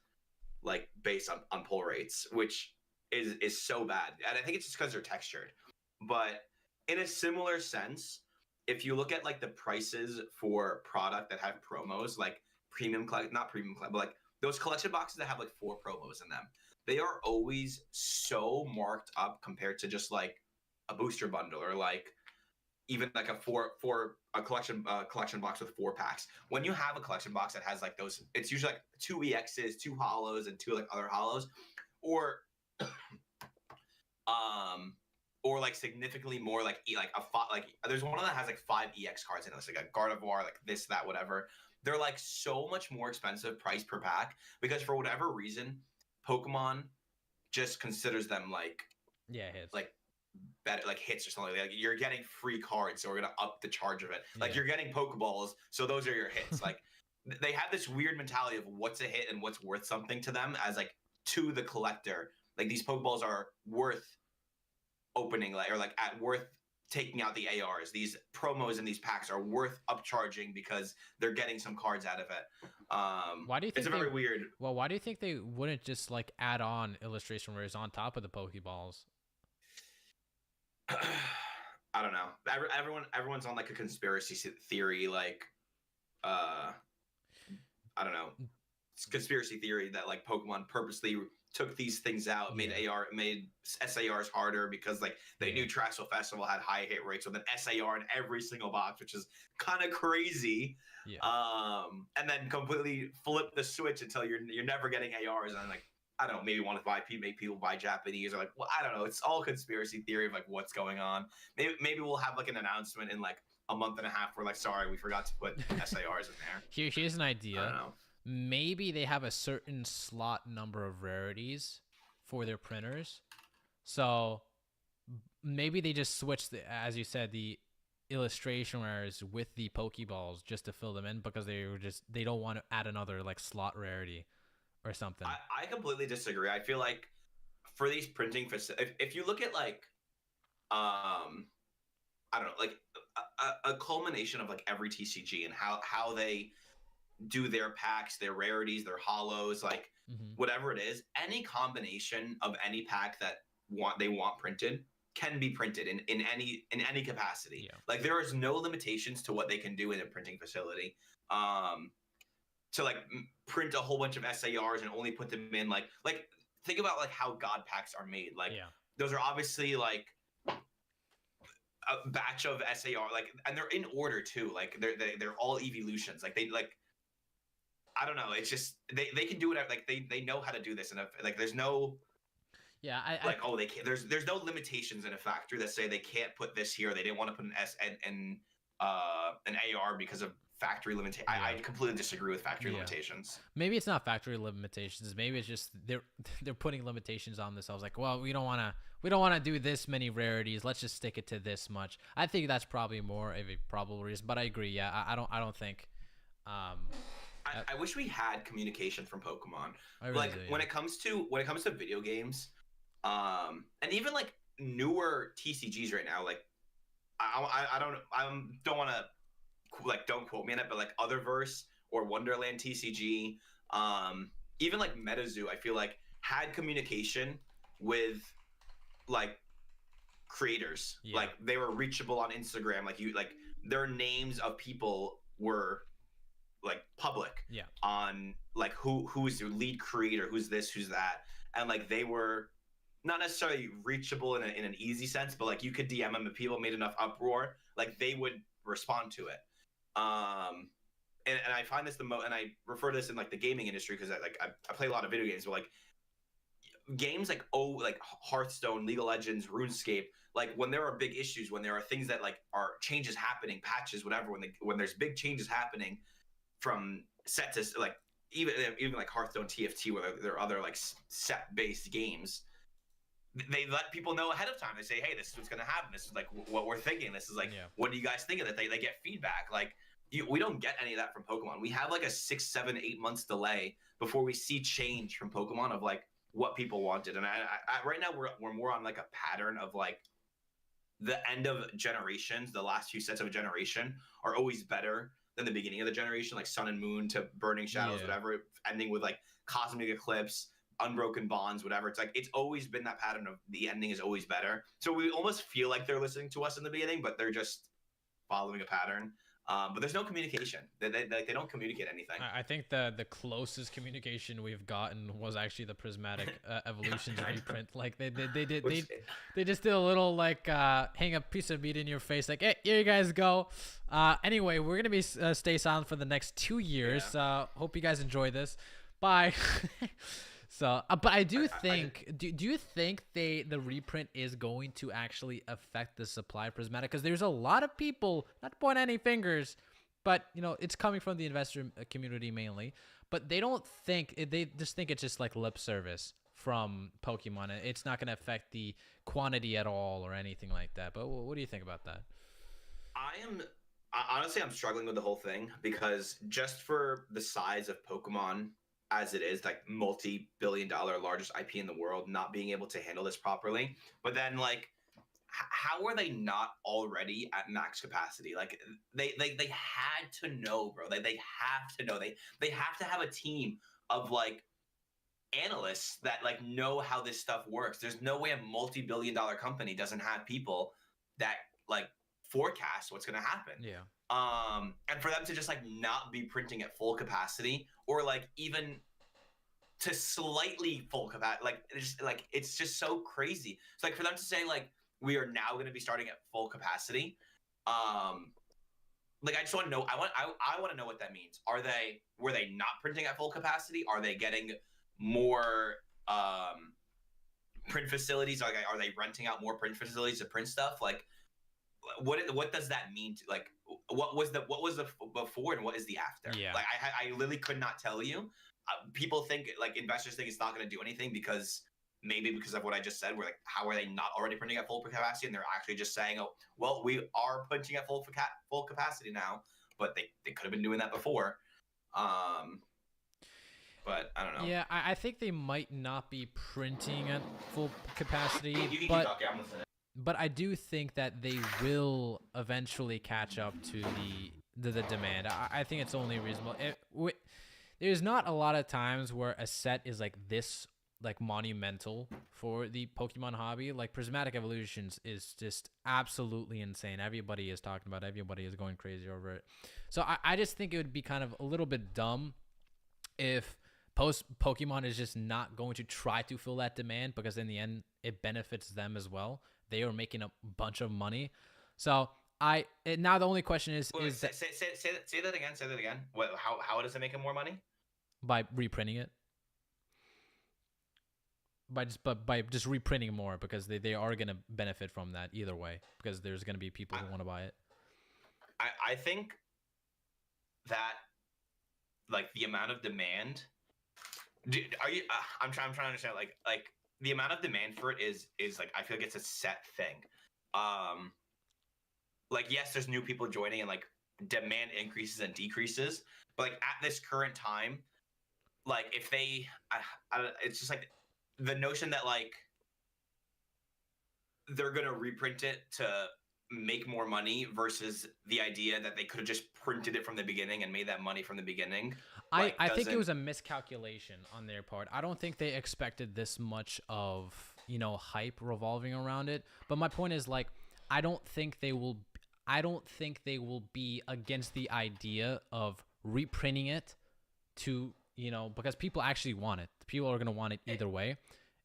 like based on pull rates, which is so bad. And I think it's just because they're textured. But in a similar sense, if you look at like the prices for product that have promos, like not premium, but like those collection boxes that have like 4 promos in them, they are always so marked up compared to just like a booster bundle, or like even like a collection box with 4 packs. When you have a collection box that has like those, it's usually like 2 EXs, 2 holos, and 2 like other holos, or or like significantly more like there's one that has like 5 EX cards in it. It's like a Gardevoir, like this, that, whatever. They're like so much more expensive price per pack, because for whatever reason, Pokemon just considers them like hits, like better, like hits or something. Like you're getting free cards, so we're gonna up the charge of it. Like you're getting Pokeballs, so those are your hits. Like they have this weird mentality of what's a hit and what's worth something to them, as like to the collector. Like these Pokeballs are worth opening, like, or like worth taking out the ARs. These promos in these packs are worth upcharging because they're getting some cards out of it. Why do you think it's very weird? Well, why do you think they wouldn't just like add on illustration rares on top of the Pokeballs? I don't know. Everyone's on like a conspiracy theory, like I don't know. It's conspiracy theory that like Pokemon purposely took these things out, made SARs harder because like they knew Traxel Festival had high hit rates with an SAR in every single box, which is kind of crazy. Yeah. And then completely flip the switch until you're never getting ARs, and like I don't know, maybe want to make people buy Japanese, or like, well, I don't know. It's all conspiracy theory of like what's going on. Maybe we'll have like an announcement in like a month and a half. We're like, sorry, we forgot to put SARs in there. Here's an I idea. don't know. Maybe they have a certain slot number of rarities for their printers. So maybe they just switch the, as you said, the illustration rares with the Pokeballs just to fill them in, because they don't want to add another like slot rarity or something. I completely disagree. I feel like for these printing facilities, if you look at like, I don't know, like a culmination of like every TCG and how they do their packs, their rarities, their hollows, like whatever it is, any combination of any pack that they want printed can be printed in any capacity. Yeah. Like there is no limitations to what they can do in a printing facility. To like print a whole bunch of SARs and only put them in like think about like how God packs are made. Like those are obviously like a batch of SAR, like, and they're in order too. Like they're all evolutions. Like they like, I don't know. It's just they can do it. Like they know how to do this, and like there's no they can't. There's no limitations in a factory that say they can't put this here. They didn't want to put an an AR because of factory limitation. I completely disagree with factory limitations. Maybe it's not factory limitations. Maybe it's just they're putting limitations on themselves. Like, well, we don't want to do this many rarities. Let's just stick it to this much. I think that's probably more of a probable reason. But I agree. Yeah, I don't think. I wish we had communication from Pokemon. Really like do, when it comes to video games, and even like newer TCGs right now. Like I don't want to. Like, don't quote me on it, but like Otherverse or Wonderland TCG, even like MetaZoo, I feel like had communication with like creators. Like they were reachable on Instagram. Like their names of people were like public. On like who's your lead creator, who's this, who's that, and like they were not necessarily reachable in an easy sense, but like you could DM them if people made enough uproar, like they would respond to it. And I find this and I refer to this in like the gaming industry because I play a lot of video games, but like games like Hearthstone, League of Legends, RuneScape, like when there are big issues, when there are things that like are changes happening, patches, whatever, when there's big changes happening from set to like even like Hearthstone TFT, where there are other like set based games, they let people know ahead of time. They say, hey, this is what's going to happen. This is like what we're thinking. This is like, what do you guys think of that? They get feedback. Like we don't get any of that from Pokemon. We have like a 6, 7, 8 months delay before we see change from Pokemon of like what people wanted. And I right now we're more on like a pattern of like the end of generations. The last few sets of a generation are always better than the beginning of the generation, like Sun and Moon to Burning Shadows, whatever, ending with like Cosmic Eclipse, Unbroken Bonds, whatever. It's like it's always been that pattern of the ending is always better. So we almost feel like they're listening to us in the beginning, but they're just following a pattern. But there's no communication. They don't communicate anything. I think the closest communication we've gotten was actually the Prismatic Evolutions reprint. Like they just did a little like hang a piece of meat in your face, like, hey, here you guys go. Anyway, we're gonna be stay silent for the next 2 years. Hope you guys enjoy this. Bye. So, but I do think, do you think the reprint is going to actually affect the supply of Prismatic? Because there's a lot of people, not to point any fingers, but you know it's coming from the investor community mainly, but they just think it's just like lip service from Pokemon. It's not going to affect the quantity at all or anything like that. But what do you think about that? Honestly, I'm struggling with the whole thing because just for the size of Pokemon as it is, like multi-billion-dollar largest IP in the world, not being able to handle this properly. But then like how are they not already at max capacity? Like they had to know, bro. They have to know. They have to have a team of like analysts that like know how this stuff works. There's no way a multi-billion-dollar company doesn't have people that like forecast what's going to happen. And for them to just like not be printing at full capacity or like even to slightly full capacity, it's just so crazy. It's like for them to say like we are now going to be starting at full capacity, like I just want to know. I want to know what that means. Were they not printing at full capacity? Are they getting more print facilities? Are they renting out more print facilities to print stuff? Like, what does that mean? Like, what was the before and what is the after? Yeah. Like, I literally could not tell you. People think, like, investors think it's not going to do anything because of what I just said. We're like, how are they not already printing at full capacity? And they're actually just saying, oh, well, we are printing at full capacity now, but they could have been doing that before. But I don't know. Yeah, I think they might not be printing at full capacity, You can keep but talking, I'm listening. but I do think that they will eventually catch up to the demand. I think it's only reasonable. There's not a lot of times where a set is like this, like monumental for the Pokemon hobby. Like Prismatic Evolutions is just absolutely insane. Everybody is talking about it. Everybody is going crazy over it. So I just think it would be kind of a little bit dumb if Pokemon is just not going to try to fill that demand, because in the end it benefits them as well. They are making a bunch of money. So now the only question is Say that again. Say that again. What? How does it make them more money? By reprinting it. By just reprinting more, because they are going to benefit from that either way, because there's going to be people who want to buy it. I think that, like, the amount of demand. Are you? I'm trying to understand. Like the amount of demand for it is like, I feel like it's a set thing. Like, yes, there's new people joining and like demand increases and decreases, but like at this current time, like if they, it's just like the notion that like they're gonna reprint it to make more money versus the idea that they could have just printed it from the beginning and made that money from the beginning. I think it was a miscalculation on their part. I don't think they expected this much of, hype revolving around it. But my point is, like, I don't think they will be against the idea of reprinting it to, because people actually want it. People are going to want it either way,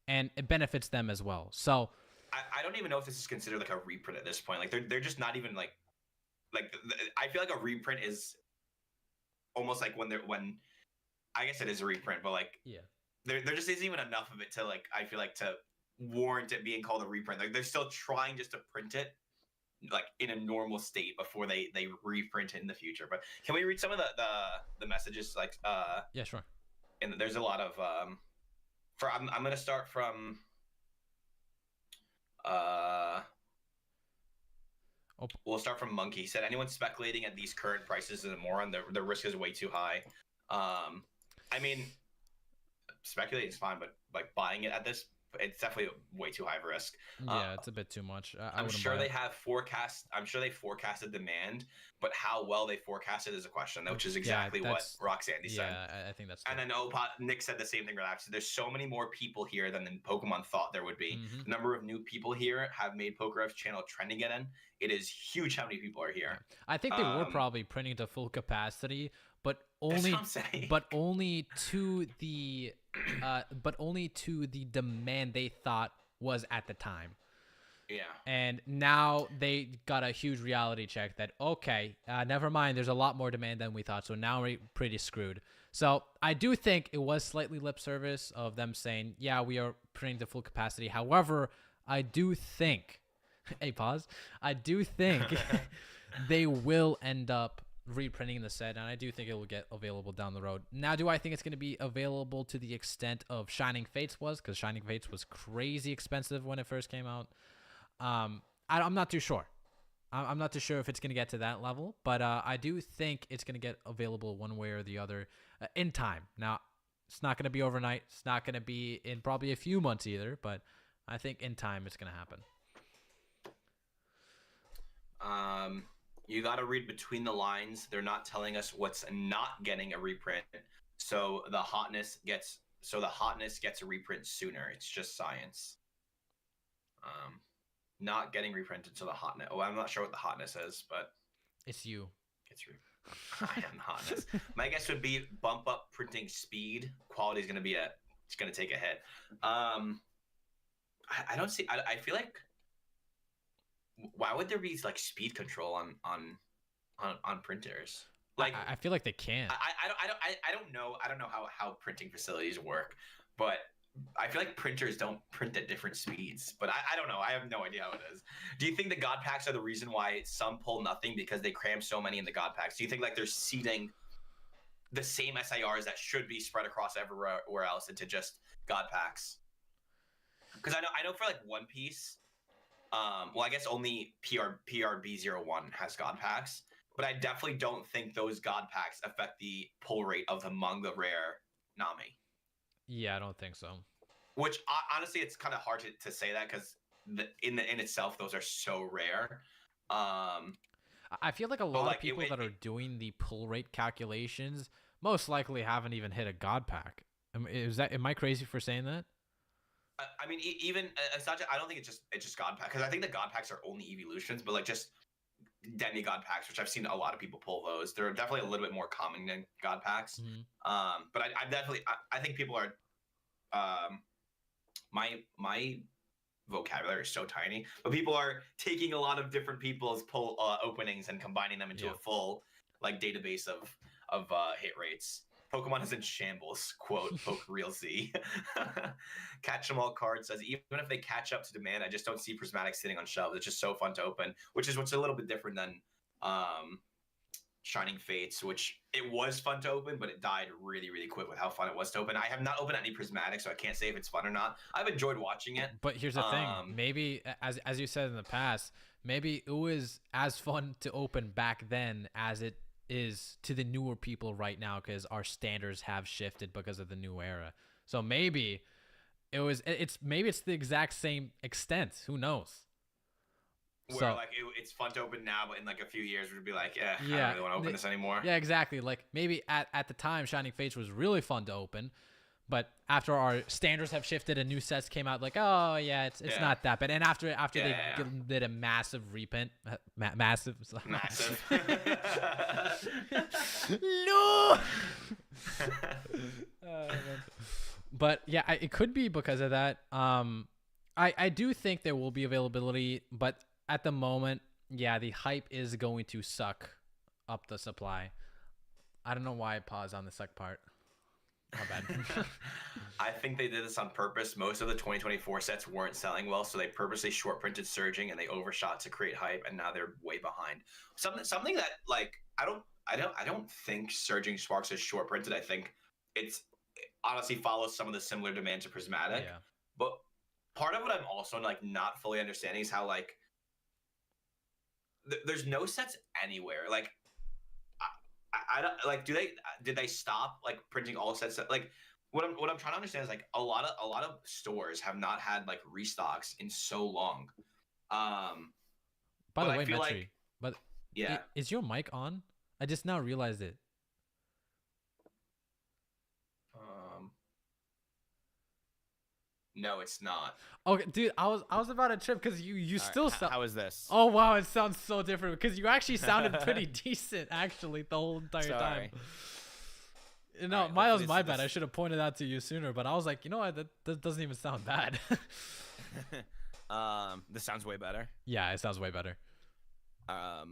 and it benefits them as well. So I don't even know if this is considered like a reprint at this point. Like they're just not even like I feel like a reprint is almost like when I guess it is a reprint, but like, yeah, there just isn't even enough of it to, like, I feel like, to warrant it being called a reprint. Like they're still trying just to print it like in a normal state before they reprint it in the future. But can we read some of the messages? Like, yeah, sure. And there's a lot of I'm gonna start from we'll start from Monkey. He said, anyone speculating at these current prices is a moron. The risk is way too high. I mean, speculating is fine, but like buying it at this, it's definitely way too high of a risk. Yeah, it's a bit too much. I'm sure they have forecast. I'm sure they forecasted demand, but how well they forecasted is a question, which is exactly what Roxanne said. Yeah, I think that's true. And then Nick said the same thing. Actually, there's so many more people here than the Pokemon thought there would be. Mm-hmm. The number of new people here have made PokeRev's channel trending again. It is huge how many people are here. I think they were probably printing to full capacity, but only to the demand they thought was at the time. Yeah. And now they got a huge reality check that, okay, never mind, there's a lot more demand than we thought, so now we're pretty screwed. So I do think it was slightly lip service of them saying, yeah, we are printing to full capacity. However, I do think, hey, pause, I do think they will end up reprinting the set, and I do think it will get available down the road. Now, do I think it's going to be available to the extent of Shining Fates was? Because Shining Fates was crazy expensive when it first came out. I'm not too sure. I'm not too sure if it's going to get to that level, but I do think it's going to get available one way or the other in time. Now, it's not going to be overnight. It's not going to be in probably a few months either, but I think in time it's going to happen. You got to read between the lines. They're not telling us what's not getting a reprint, so the hotness gets a reprint sooner. It's just science. Not getting reprinted to the hotness. Oh, I'm not sure what the hotness is, but it's you. I am hotness. My guess would be bump up printing speed. Quality is going to be it's going to take a hit. I don't see. I feel like, why would there be like speed control on on printers. Like I feel like they can't. I don't know. I don't know how printing facilities work, but I feel like printers don't print at different speeds. But I don't know. I have no idea how it is. Do you think the God packs are the reason why some pull nothing because they cram so many in the God packs? Do you think like they're seeding the same SIRs that should be spread across everywhere else into just God packs? Because I know for like One Piece, well, I guess only PRB01 has God packs, but I definitely don't think those God packs affect the pull rate of among the rare Nami. Yeah, I don't think so. Which honestly, it's kind of hard to say that because in itself, those are so rare. I feel like a lot of people that are doing the pull rate calculations most likely haven't even hit a God pack. Am I crazy for saying that? I mean, even it's not. I don't think it's just God pack because I think the God packs are only evolutions, but like just demigod packs, which I've seen a lot of people pull those. They're definitely a little bit more common than God packs. Mm-hmm. But I think people are. My vocabulary is so tiny, but people are taking a lot of different people's pull openings and combining them into a full like database of hit rates. Pokemon is in shambles. Quote, Poke Real Z. Catch 'em all card says, even if they catch up to demand, I just don't see Prismatic sitting on shelves. It's just so fun to open, which is what's a little bit different than Shining Fates, which it was fun to open, but it died really, really quick with how fun it was to open. I have not opened any Prismatic, so I can't say if it's fun or not. I've enjoyed watching it. But here's the thing. Maybe, as you said in the past, maybe it was as fun to open back then as it is to the newer people right now because our standards have shifted because of the new era. So maybe it's the exact same extent. Who knows? Where like it's fun to open now, but in like a few years we'd be like, I don't really want to open this anymore. Yeah, exactly. Like maybe at the time Shining Fates was really fun to open, but after our standards have shifted and new sets came out, like, oh yeah, it's not that bad. And after they did a massive reprint, massive. No. But yeah, it could be because of that. I do think there will be availability, but at the moment, yeah, the hype is going to suck up the supply. I don't know why I paused on the suck part. My bad. I think they did this on purpose. Most of the 2024 sets weren't selling well, so they purposely short printed Surging and they overshot to create hype, and now they're way behind. Something that like I don't think Surging Sparks is short printed. I think it honestly follows some of the similar demands of Prismatic. Yeah. But part of what I'm also like not fully understanding is how like there's no sets anywhere. Like I don't like. Did they stop like printing all sets? Like what I'm trying to understand is like a lot of stores have not had like restocks in so long. By the way, Metri, like, but yeah, is your mic on? I just now realized it. No, it's not. Okay, dude, I was about to trip because you still sound. How is this? Oh wow, it sounds so different because you actually sounded pretty decent actually the whole entire time. No, right, my bad. I should have pointed out to you sooner, but I was like, you know what, that doesn't even sound bad. This sounds way better. Yeah, it sounds way better. What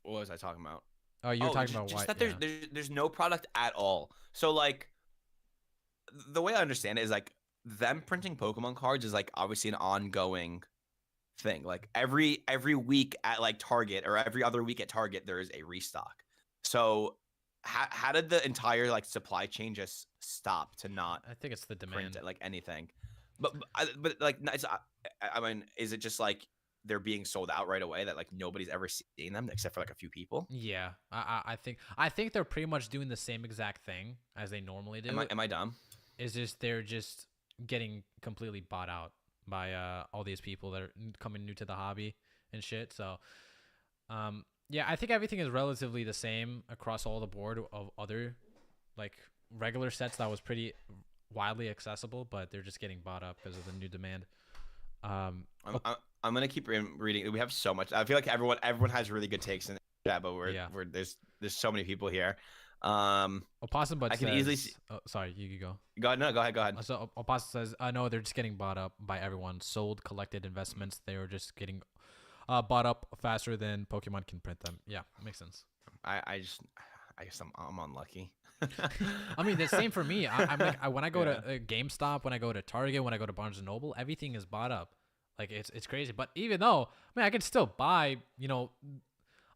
was I talking about? Oh, you were talking about just why, that there's no product at all. So like the way I understand it is like them printing Pokemon cards is like obviously an ongoing thing. Like every week at like Target or every other week at Target there is a restock. So how did the entire like supply chain just stop to not? I think it's the demand. Print like anything, but like it's, I mean, is it just like they're being sold out right away that like nobody's ever seen them except for like a few people? Yeah, I think they're pretty much doing the same exact thing as they normally do. Am I dumb? It's just they're just getting completely bought out by all these people that are coming new to the hobby and shit. So, yeah, I think everything is relatively the same across all the board of other like regular sets that was pretty widely accessible, but they're just getting bought up because of the new demand. I'm gonna keep reading. We have so much. I feel like everyone has really good takes in the chat, but there's so many people here. Opossum, but I can easily see. Oh, sorry, you go. Go ahead. So Opossum says, "No, they're just getting bought up by everyone. Sold, collected investments. They were just getting bought up faster than Pokemon can print them. Yeah, makes sense. I guess I'm unlucky. I mean, the same for me. I'm like, when I go to GameStop, when I go to Target, when I go to Barnes and Noble, everything is bought up. Like it's crazy. But even though, I mean, I can still buy,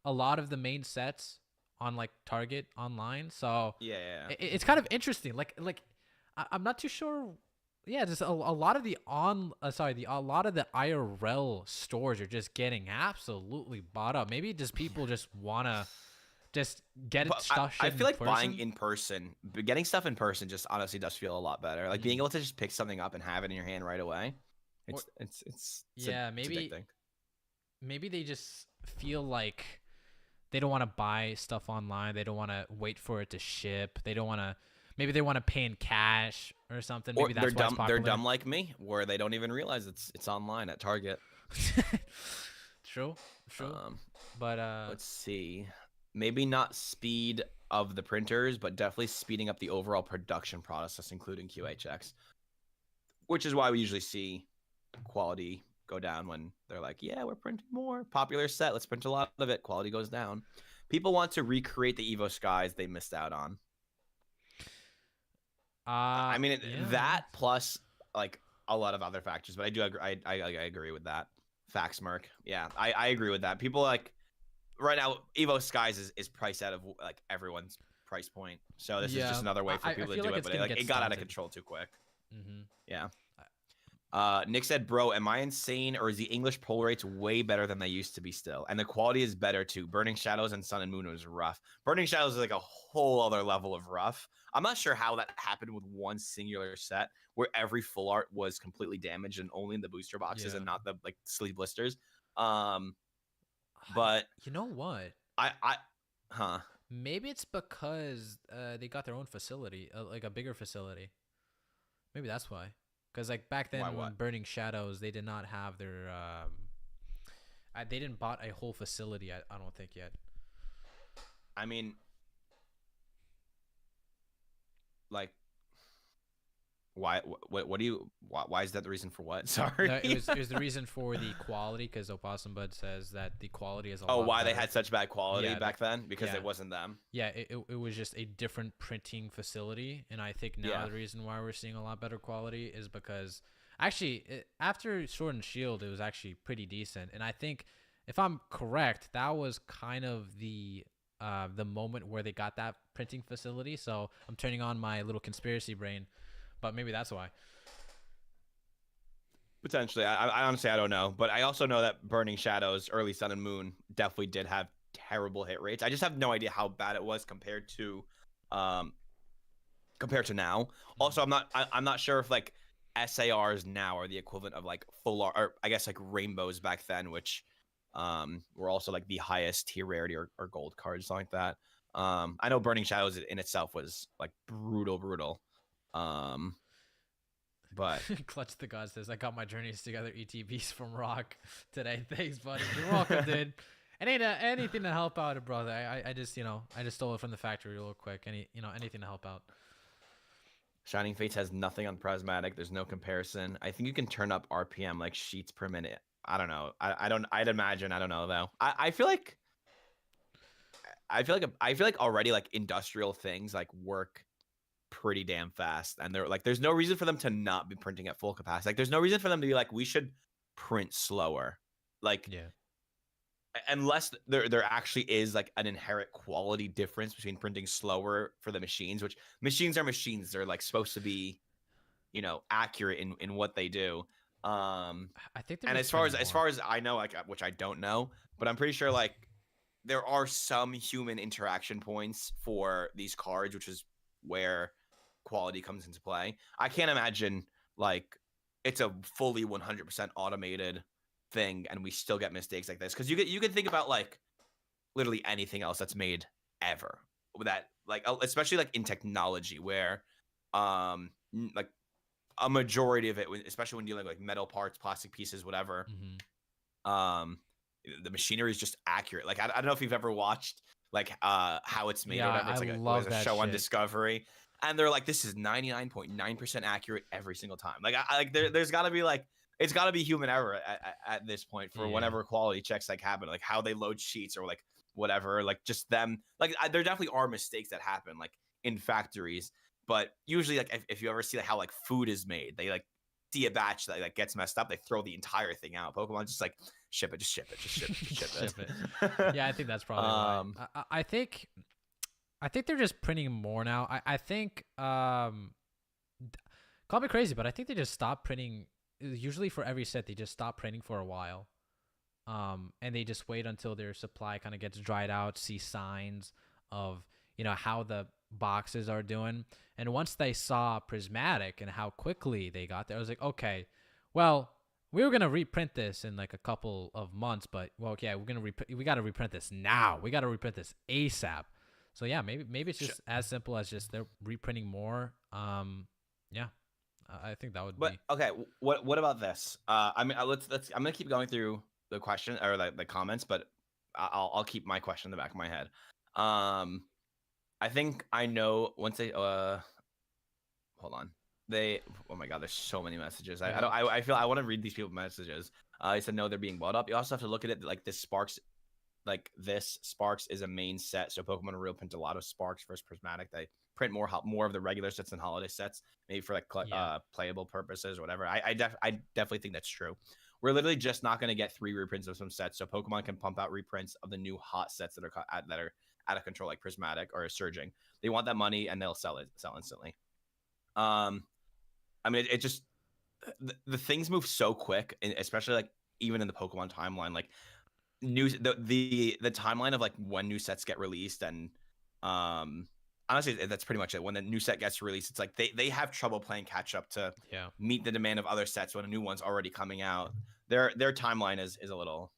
a lot of the main sets on like Target online. So Yeah. it's kind of interesting. Like I'm not too sure. Yeah, just a lot of the a lot of the IRL stores are just getting absolutely bought up. Maybe just people just wanna just get it stuff. I feel like buying in person, getting stuff in person, just honestly does feel a lot better. Like being able to just pick something up and have it in your hand right away. It's yeah, maybe maybe they just feel like they don't want to buy stuff online. They don't want to wait for it to ship. They don't want to. Maybe they want to pay in cash or something. Maybe that's why it's popular. They're dumb like me, where they don't even realize it's online at Target. True. But let's see. Maybe not speed of the printers, but definitely speeding up the overall production process, including QA checks. Which is why we usually see quality go down when they're like, yeah, we're printing more. Popular set, let's print a lot of it. Quality goes down. People want to recreate the Evo Skies they missed out on. I mean, that plus like a lot of other factors, but I do agree. I agree with that. Facts, Merc. Yeah, I agree with that. People like right now, Evo Skies is priced out of like everyone's price point. So this is just another way for people to do it, but it got out of control too quick. Yeah. Nick said, bro, am I insane or is the English pull rates way better than they used to be still? And the quality is better too. Burning Shadows and Sun and Moon was rough. Burning Shadows is like a whole other level of rough. I'm not sure how that happened with one singular set where every full art was completely damaged and only in the booster boxes and not the like sleeve blisters. But you know what? Maybe it's because they got their own facility, like a bigger facility. Maybe that's why. Because like back then, when Burning Shadows, they did not have their. They didn't bought a whole facility. I don't think yet. I mean, like, why? What do you? Why is that the reason for what? Sorry. No, it was the reason for the quality because Opossum Bud says that the quality is a lot why better. they had such bad quality back then because it wasn't them. Yeah, it was just a different printing facility, and I think now the reason why we're seeing a lot better quality is because actually after Sword and Shield it was actually pretty decent, and I think if I'm correct that was kind of the moment where they got that printing facility. So I'm turning on my little conspiracy brain. But maybe that's why. Potentially. I honestly, I don't know. But I also know that Burning Shadows, early Sun and Moon definitely did have terrible hit rates. I just have no idea how bad it was compared to now. Also, I'm not sure if like SARs now are the equivalent of like full art, or I guess like rainbows back then, which were also like the highest tier rarity or gold cards, something like that. I know Burning Shadows in itself was like brutal. But Clutch the God says, I got my Journeys Together ETBs from Rock today. Thanks, buddy. You're welcome, dude. And anything to help out, brother. I just stole it from the factory real quick. Anything to help out. Shining Fates has nothing on Prismatic. There's no comparison. I think you can turn up RPM like sheets per minute. I don't know. I'd imagine. I don't know though. I feel like already like industrial things like work pretty damn fast, and they're like there's no reason for them to not be printing at full capacity. Like there's no reason for them to be like we should print slower, like unless there actually is like an inherent quality difference between printing slower for the machines, which machines are machines. They're like supposed to be accurate in what they do. I think and as far as I know, like which I don't know, but I'm pretty sure like there are some human interaction points for these cards, which is where quality comes into play. I can't imagine like it's a fully 100% automated thing and we still get mistakes like this, because you can think about like literally anything else that's made ever that like especially like in technology where like a majority of it, especially when dealing with like metal parts, plastic pieces, whatever, the machinery is just accurate. Like I don't know if you've ever watched like how it's made or whatever. It's like a show on Discovery, and they're like, this is 99.9% accurate every single time. Like there's got to be like it's got to be human error at this point for Yeah. whenever quality checks like happen, like how they load sheets or like whatever, like just them. Like there definitely are mistakes that happen like in factories, but usually like if you ever see like how like food is made, they like see a batch that like gets messed up, they throw the entire thing out. Pokemon just like ship it, just ship it, just ship it, just ship Ship it. Yeah, I think that's probably right. I think they're just printing more now. I think call me crazy, but I think they just stopped printing. Usually for every set, they just stop printing for a while, and they just wait until their supply kind of gets dried out, see signs of how the boxes are doing. And once they saw Prismatic and how quickly they got there, I was like, okay, well, we were gonna reprint this in like a couple of months, but yeah, we got to reprint this now. We got to reprint this ASAP. So yeah, maybe it's just as simple as just they're reprinting more. Yeah, I think that would But be. okay, what about this? I mean, let's. I'm gonna keep going through the question or the comments, but I'll keep my question in the back of my head. I think I know once they hold on. Oh my god, there's so many messages. I feel I want to read these people's messages. He said no, they're being bought up. You also have to look at it like this Sparks is a main set, so Pokemon Real print a lot of Sparks versus Prismatic. They print more of the regular sets than holiday sets, maybe for like playable purposes or whatever. I definitely think that's true. We're literally just not going to get 3 reprints of some sets, so Pokemon can pump out reprints of the new hot sets that are out of control, like Prismatic or Surging. They want that money and they'll sell instantly. I mean, it just the things move so quick, and especially like even in the Pokemon timeline, like the timeline of like when new sets get released, and honestly that's pretty much it. When the new set gets released, it's like they have trouble playing catch up to meet the demand of other sets when a new one's already coming out. Their timeline is a little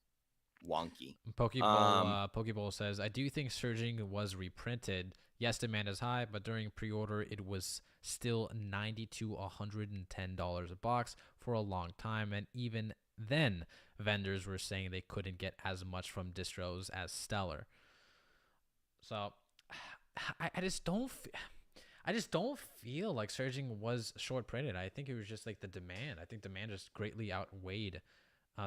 wonky. Pokeball says, I do think Surging was reprinted. Yes, demand is high, but during pre-order it was still $90 to $110 a box for a long time, and even then vendors were saying they couldn't get as much from distros as Stellar. So I just don't feel like Surging was short printed. I think it was just like the demand. I think demand just greatly outweighed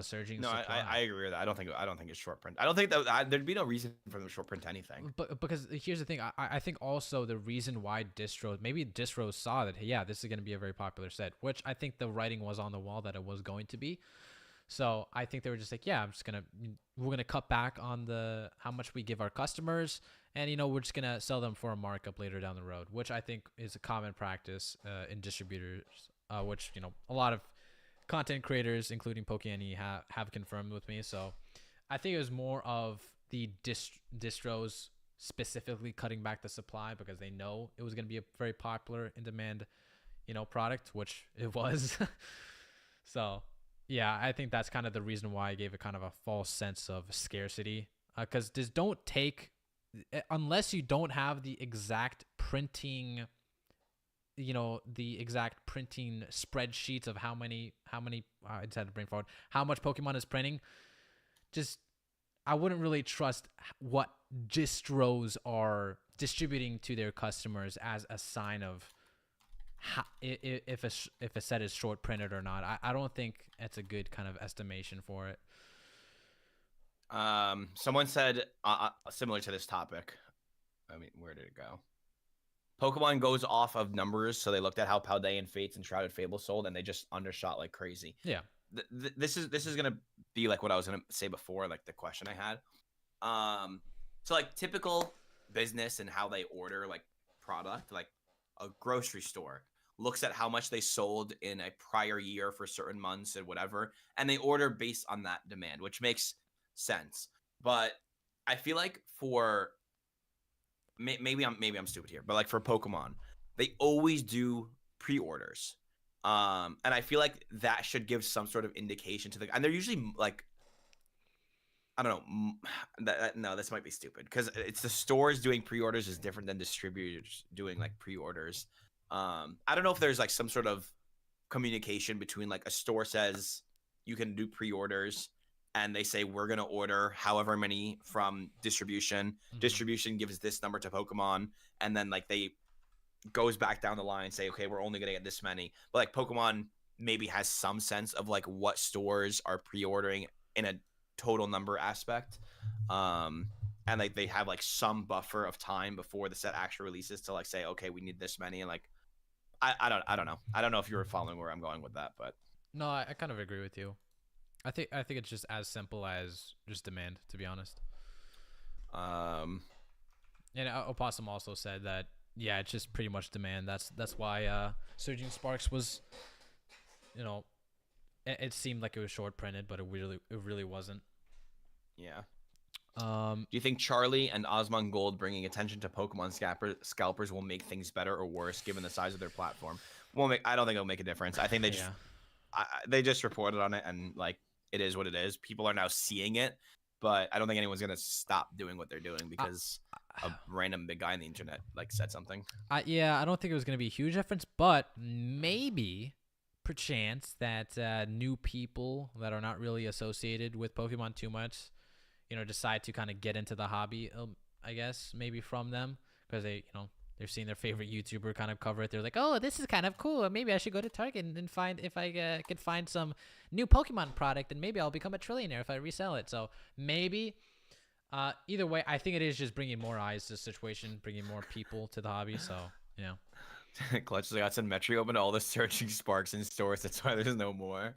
Surging. No, I agree with that. I don't think it's short print. I don't think that there'd be no reason for them to short print anything. But because here's the thing, I think also the reason why distros saw that, yeah, this is going to be a very popular set, which I think the writing was on the wall that it was going to be. So I think they were just like, yeah, we're gonna cut back on how much we give our customers, and we're just gonna sell them for a markup later down the road, which I think is a common practice in distributors, which a lot of content creators, including Pokeani, have confirmed with me. So I think it was more of the distros specifically cutting back the supply because they know it was gonna be a very popular in demand, product, which it was. So. Yeah, I think that's kind of the reason why I gave it kind of a false sense of scarcity. Because just don't take, unless you don't have the exact printing, the exact printing spreadsheets of how many, I just had to bring forward, how much Pokemon is printing. Just, I wouldn't really trust what distros are distributing to their customers as a sign of if a set is short printed or not. I don't think it's a good kind of estimation for it. Someone said similar to this topic. I mean, where did it go? Pokemon goes off of numbers, so they looked at how Paldean Fates and Shrouded Fable sold, and they just undershot like crazy. Yeah. This is gonna be like what I was gonna say before, like the question I had. So like typical business and how they order like product, like a grocery store looks at how much they sold in a prior year for certain months and whatever, and they order based on that demand, which makes sense. But I feel like for maybe I'm stupid here, but like for Pokemon, they always do pre-orders. And I feel like that should give some sort of indication to and they're usually like, I don't know. No, this might be stupid because it's the stores doing pre-orders is different than distributors doing like pre-orders. I don't know if there's like some sort of communication between like a store says you can do pre-orders and they say we're going to order however many from distribution. Mm-hmm. Distribution gives this number to Pokemon, and then like they goes back down the line and say, okay, we're only going to get this many. But like Pokemon maybe has some sense of like what stores are pre-ordering in a total number aspect. And like they have like some buffer of time before the set actually releases to like say, okay, we need this many, and like I don't know. I don't know if you were following where I'm going with that, but No, I kind of agree with you. I think it's just as simple as just demand, to be honest. And Opossum also said that, yeah, it's just pretty much demand. That's why Surging Sparks was, you know, it seemed like it was short printed, but it really wasn't. yeah. Do you think Charlie and Osmond Gold bringing attention to Pokemon scalpers will make things better or worse given the size of their platform? I don't think it'll make a difference. I think they just they just reported on it, and like it is what it is. People are now seeing it, but I don't think anyone's gonna stop doing what they're doing because a random big guy on the internet like said something. Yeah, I don't think it was gonna be a huge difference, but maybe, perchance, that new people that are not really associated with Pokemon too much, you know, decide to kind of get into the hobby, I guess, maybe from them, because they, you know, they're seeing their favorite YouTuber kind of cover it. They're like, oh, this is kind of cool. Maybe I should go to Target and find, if I can find some new Pokemon product, and maybe I'll become a trillionaire if I resell it. So maybe, either way, I think it is just bringing more eyes to the situation, bringing more people to the hobby. So, yeah. Clutch got some Metri open all the Searching Sparks in stores. That's why there's no more.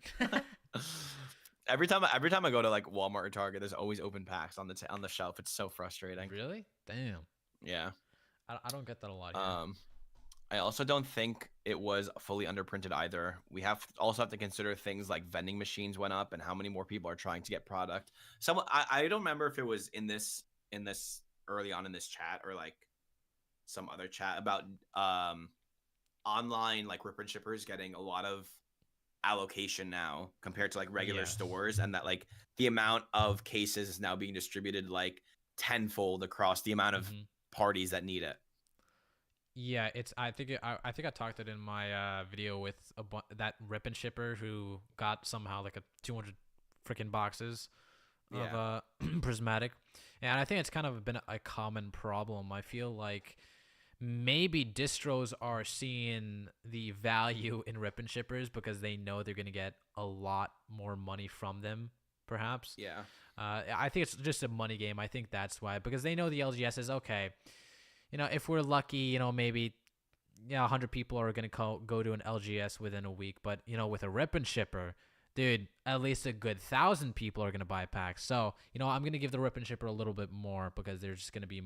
Every time I go to like Walmart or Target, there's always open packs on the shelf. It's so frustrating. Really? Damn. Yeah. I don't get that a lot here. I also don't think it was fully underprinted either. We also have to consider things like vending machines went up and how many more people are trying to get product. I don't remember if it was in this early on in this chat or like some other chat about online like rip and shippers getting a lot of allocation now compared to like regular stores, and that like the amount of cases is now being distributed like tenfold across the amount of parties that need it. Yeah, I think I talked it in my video with that rip and shipper who got somehow like a 200 freaking boxes of Prismatic, and I think it's kind of been a common problem. I feel like maybe distros are seeing the value in rip and shippers because they know they're gonna get a lot more money from them, perhaps. Yeah. I think it's just a money game. I think that's why, because they know the LGS is okay. You know, if we're lucky, you know, maybe 100 people are gonna go to an LGS within a week. But you know, with a rip and shipper, dude, at least a good 1,000 people are gonna buy packs. So you know, I'm gonna give the rip and shipper a little bit more because there's just gonna be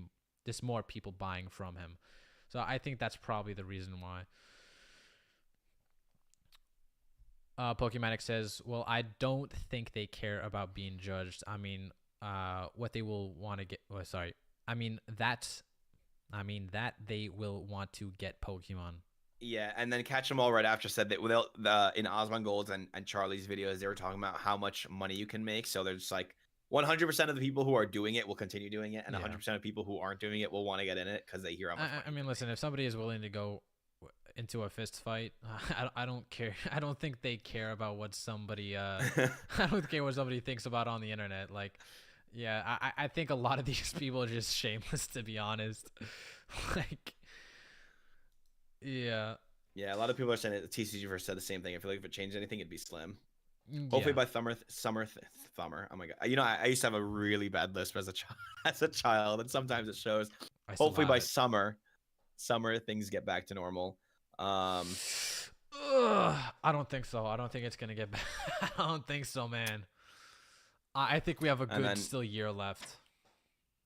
just more people buying from him. So I think that's probably the reason why. Pokemanic says, well, I don't think they care about being judged. I mean, what they will want to get. Oh, sorry. I mean that they will want to get Pokemon. Yeah, and then Catch 'em All right after said that in Osmond Gold's and Charlie's videos, they were talking about how much money you can make. So there's like 100% of the people who are doing it will continue doing it, and 100% of people who aren't doing it will want to get in it because they hear how much. I mean, listen, if somebody is willing to go into a fist fight, I don't care. I don't think they care about what somebody. I don't care what somebody thinks about on the internet. Like, yeah, I think a lot of these people are just shameless, to be honest. Like, yeah. Yeah, a lot of people are saying it. TCG first said the same thing. I feel like if it changed anything, it'd be Slim. Hopefully by summer. Oh my god! You know, I used to have a really bad lisp as a child, and sometimes it shows. Hopefully by summer, things get back to normal. I don't think so. I don't think it's gonna get back. I don't think so, man. I think we have a good still year left.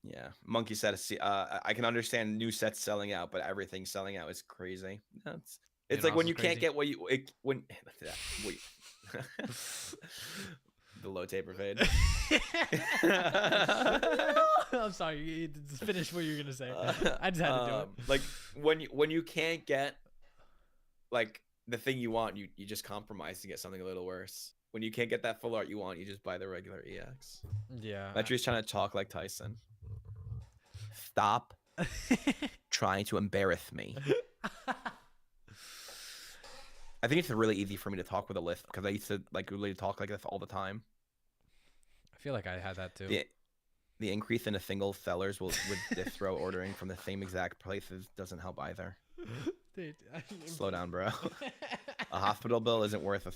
Yeah, Monkey said, I can understand new sets selling out, but everything selling out is crazy. It's like when you can't get what you when wait. The low taper fade. I'm sorry. You finish what you were gonna say. I just had to do it. Like when you can't get like the thing you want, you just compromise to get something a little worse. When you can't get that full art you want, you just buy the regular EX. Yeah. Metro's trying to talk like Tyson. Stop trying to embarrass me. I think it's really easy for me to talk with a lisp because I used to like really talk like this all the time. I feel like I had that too. The increase in a single sellers with distro ordering from the same exact places doesn't help either. Dude, Slow down, bro. A hospital bill isn't worth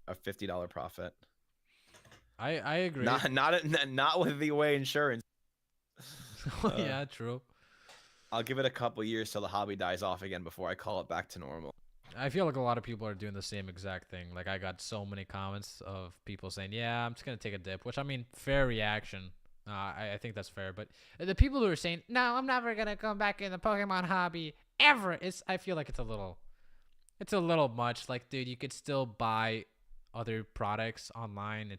a $50 profit. I agree. Not with the way insurance. Yeah, true. I'll give it a couple years till the hobby dies off again before I call it back to normal. I feel like a lot of people are doing the same exact thing. Like, I got so many comments of people saying, yeah, I'm just going to take a dip, which, I mean, fair reaction. I think that's fair. But the people who are saying, no, I'm never going to come back in the Pokemon hobby ever, I feel like it's a little much. Like, dude, you could still buy other products online.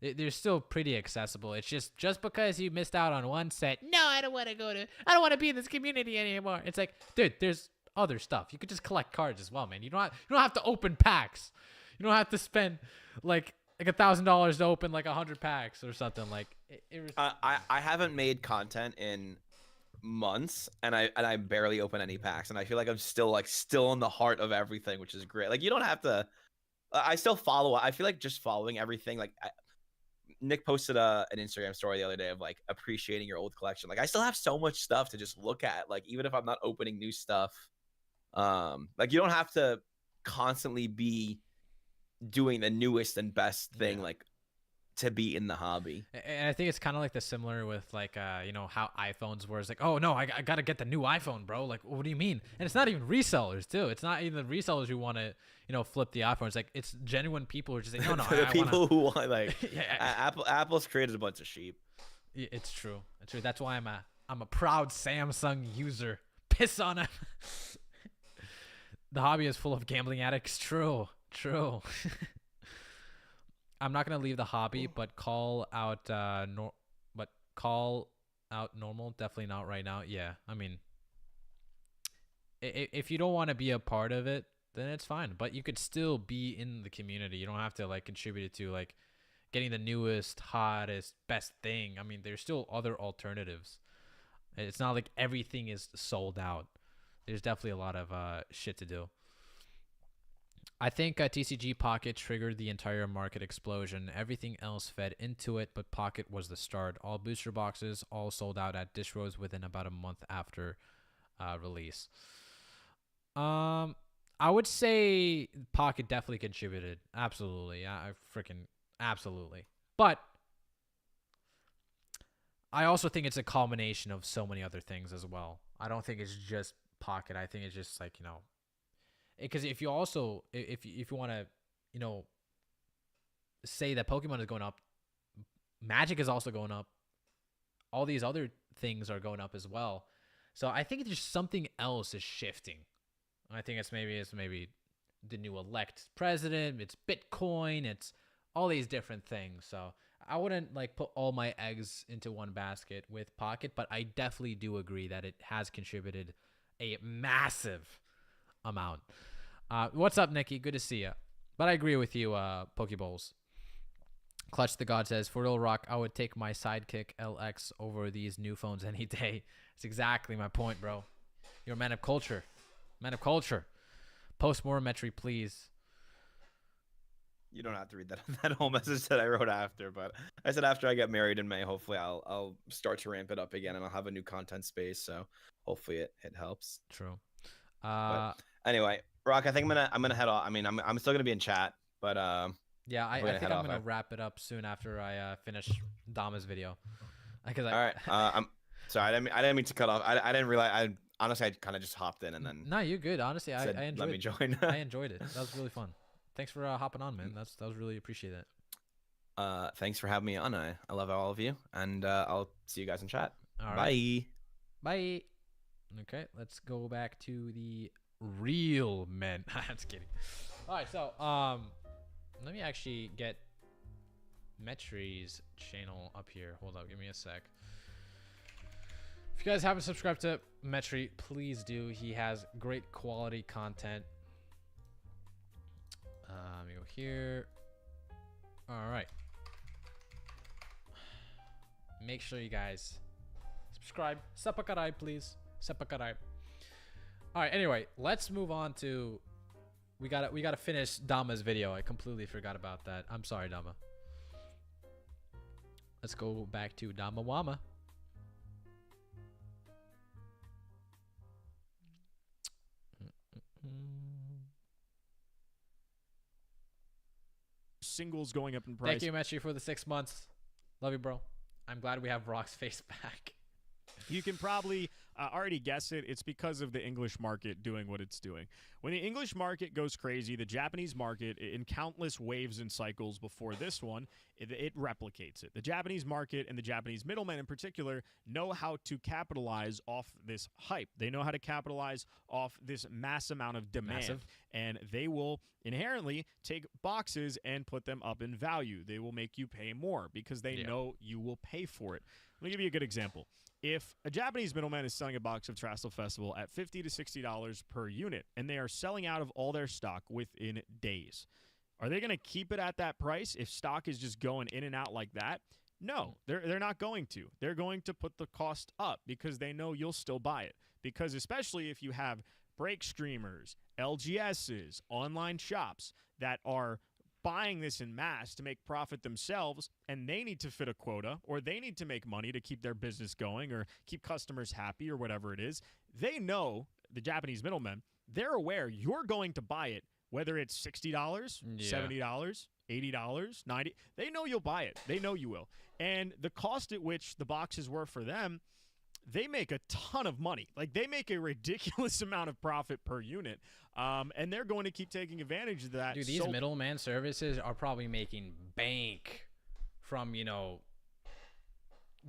They're still pretty accessible. It's just because you missed out on one set. No, I don't want to be in this community anymore. It's like, dude, there's other stuff. You could just collect cards as well, man. You don't have to open packs. You don't have to spend like $1,000 to open like 100 packs or something. Like, I haven't made content in months, and I barely open any packs, and I feel like I'm still in the heart of everything, which is great. Like, you don't have to. I still follow. I feel like just following everything. Like, Nick posted an Instagram story the other day of like appreciating your old collection. Like, I still have so much stuff to just look at. Like, even if I'm not opening new stuff, like, you don't have to constantly be doing the newest and best thing, like, to be in the hobby. And I think it's kind of like the similar with like how iPhones were. It's like, oh no, I gotta get the new iPhone, bro. Like, what do you mean? And it's not even resellers too. It's not even the resellers who want to flip the iPhone. It's like, it's genuine people who are just saying, no, the people who want, like, yeah. Apple's created a bunch of sheep. It's true. It's true. That's why I'm a proud Samsung user. Piss on him. The hobby is full of gambling addicts. True. I'm not gonna leave the hobby, but call out normal. Definitely not right now. Yeah, I mean, if you don't want to be a part of it, then it's fine. But you could still be in the community. You don't have to like contribute to like getting the newest, hottest, best thing. I mean, there's still other alternatives. It's not like everything is sold out. There's definitely a lot of shit to do. I think TCG Pocket triggered the entire market explosion. Everything else fed into it, but Pocket was the start. All booster boxes all sold out at distros within about a month after release. I would say Pocket definitely contributed. Absolutely. I freaking absolutely. But I also think it's a culmination of so many other things as well. I don't think it's just Pocket. I think it's just like, because if you also if you want to say that Pokemon is going up, Magic is also going up, all these other things are going up as well. So I think it's just something else is shifting. I think it's maybe the new elect president, it's Bitcoin, it's all these different things. So I wouldn't like put all my eggs into one basket with Pocket, but I definitely do agree that it has contributed a massive amount. What's up, Nikki? Good to see you. But I agree with you, Pokeballs. Clutch the God says, for real rock, I would take my Sidekick LX over these new phones any day. That's exactly my point, bro. You're a man of culture. Man of culture. Post more Metry, please. You don't have to read that whole message that I wrote after, but I said after I get married in May, hopefully I'll start to ramp it up again, and I'll have a new content space. So hopefully it helps. True. But anyway, Rock, I think I'm gonna head off. I mean, I'm still gonna be in chat, but yeah, I think I'm gonna wrap it up soon after I finish Dama's video. All right. I'm sorry. I didn't mean to cut off. I didn't realize. Honestly, I kind of just hopped in and then. No, you're good. Honestly, I enjoyed. Let me join. I enjoyed it. That was really fun. Thanks for hopping on, man. That was really appreciate it. Thanks for having me on. I love all of you, and I'll see you guys in chat. All right. Bye. Bye. Okay, let's go back to the real men. I'm just kidding. All right, so let me actually get Metry's channel up here. Hold up, give me a sec. If you guys haven't subscribed to Metry, please do. He has great quality content. Let me go here. All right. Make sure you guys subscribe. Sapakarai, please. Sapakarai. All right. Anyway, let's move on to. We gotta finish Dama's video. I completely forgot about that. I'm sorry, Dama. Let's go back to Dama Wama. singles going up in price. Thank you, Messi, for the 6 months. Love you, bro. I'm glad we have Rock's face back. You can probably already guess it. It's because of the English market doing what it's doing. When the English market goes crazy, the Japanese market, in countless waves and cycles before this one, it replicates it. The Japanese market and the Japanese middlemen in particular know how to capitalize off this hype. They know how to capitalize off this mass amount of demand. Massive. And they will inherently take boxes and put them up in value. They will make you pay more because they know you will pay for it. Let me give you a good example. If a Japanese middleman is selling a box of Trastle Festival at $50 to $60 per unit, and they are selling out of all their stock within days, are they going to keep it at that price if stock is just going in and out like that? No, they're not going to. They're going to put the cost up because they know you'll still buy it. Because especially if you have break streamers, LGSs, online shops that are buying this in mass to make profit themselves, and they need to fit a quota, or they need to make money to keep their business going or keep customers happy or whatever it is. They know, the Japanese middlemen, they're aware you're going to buy it, whether it's $60, $70, $80, $90. They know you'll buy it. They know you will. And the cost at which the boxes were for them, they make a ton of money. Like, they make a ridiculous amount of profit per unit, and they're going to keep taking advantage of that. Dude, these middleman services are probably making bank from,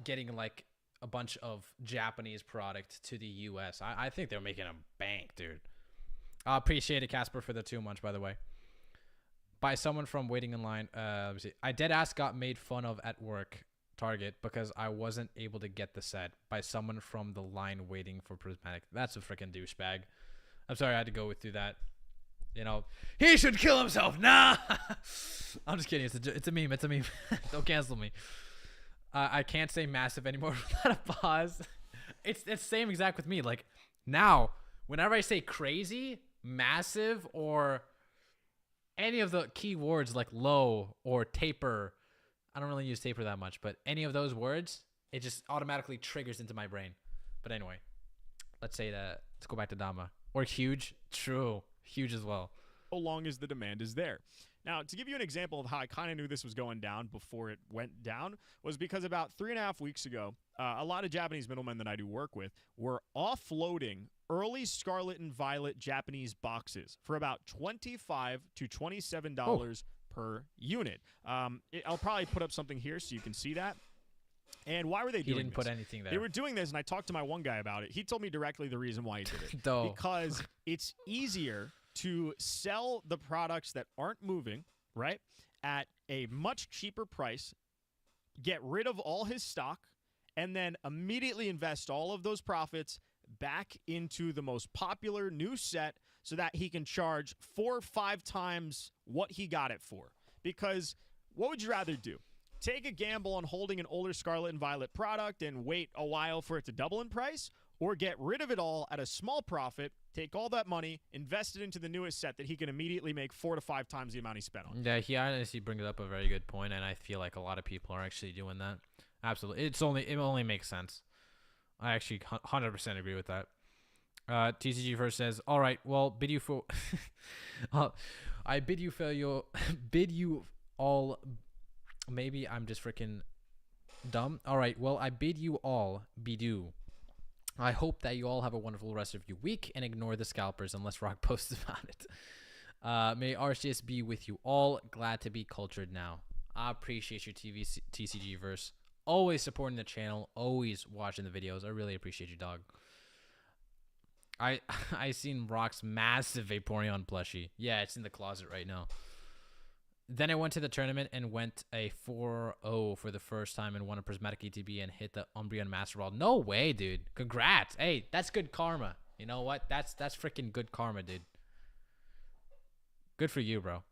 getting, like, a bunch of Japanese product to the U.S. I think they're making a bank, dude. I appreciate it, Casper, for the 2 months, by the way. By someone from waiting in line. Let me see. I deadass got made fun of at work. Target because I wasn't able to get the set by someone from the line waiting for Prismatic. That's a freaking douchebag. I'm sorry I had to go through that. He should kill himself. Nah. I'm just kidding. It's a meme. It's a meme. Don't cancel me. I can't say massive anymore without a pause. It's the same exact with me. Like, now, whenever I say crazy, massive, or any of the keywords like low or taper, I don't really use taper that much, but any of those words, it just automatically triggers into my brain. But anyway, let's go back to Dama. Or huge. True. Huge as well. So long as the demand is there. Now, to give you an example of how I kind of knew this was going down before it went down, was because about 3.5 weeks ago, a lot of Japanese middlemen that I do work with were offloading early Scarlet and Violet Japanese boxes for about $25 to $27 per unit. I'll probably put up something here so you can see that. And why were they doing this? He didn't put anything there. They were doing this, and I talked to my one guy about it. He told me directly the reason why he did it. Dope. Because it's easier to sell the products that aren't moving, right, at a much cheaper price, get rid of all his stock, and then immediately invest all of those profits back into the most popular new set so that he can charge 4 or 5 times what he got it for. Because what would you rather do? Take a gamble on holding an older Scarlet and Violet product and wait a while for it to double in price? Or get rid of it all at a small profit, take all that money, invest it into the newest set that he can immediately make 4 to 5 times the amount he spent on? Yeah, he honestly brings up a very good point, and I feel like a lot of people are actually doing that. Absolutely. It only makes sense. I actually 100% agree with that. TCG first says, all right, well, bid you for I bid you for your bid you all. Maybe I'm just freaking dumb. All right, well, I bid you all bidu. I hope that you all have a wonderful rest of your week and ignore the scalpers unless Rock posts about it. May RCS be with you all. Glad to be cultured now. I appreciate your TCG verse. Always supporting the channel. Always watching the videos. I really appreciate you, dog. I seen Rock's massive Vaporeon plushie. Yeah, it's in the closet right now. Then I went to the tournament and went a 4-0 for the first time and won a Prismatic ETB and hit the Umbreon Master Ball. No way, dude. Congrats. Hey, that's good karma. You know what? That's freaking good karma, dude. Good for you, bro.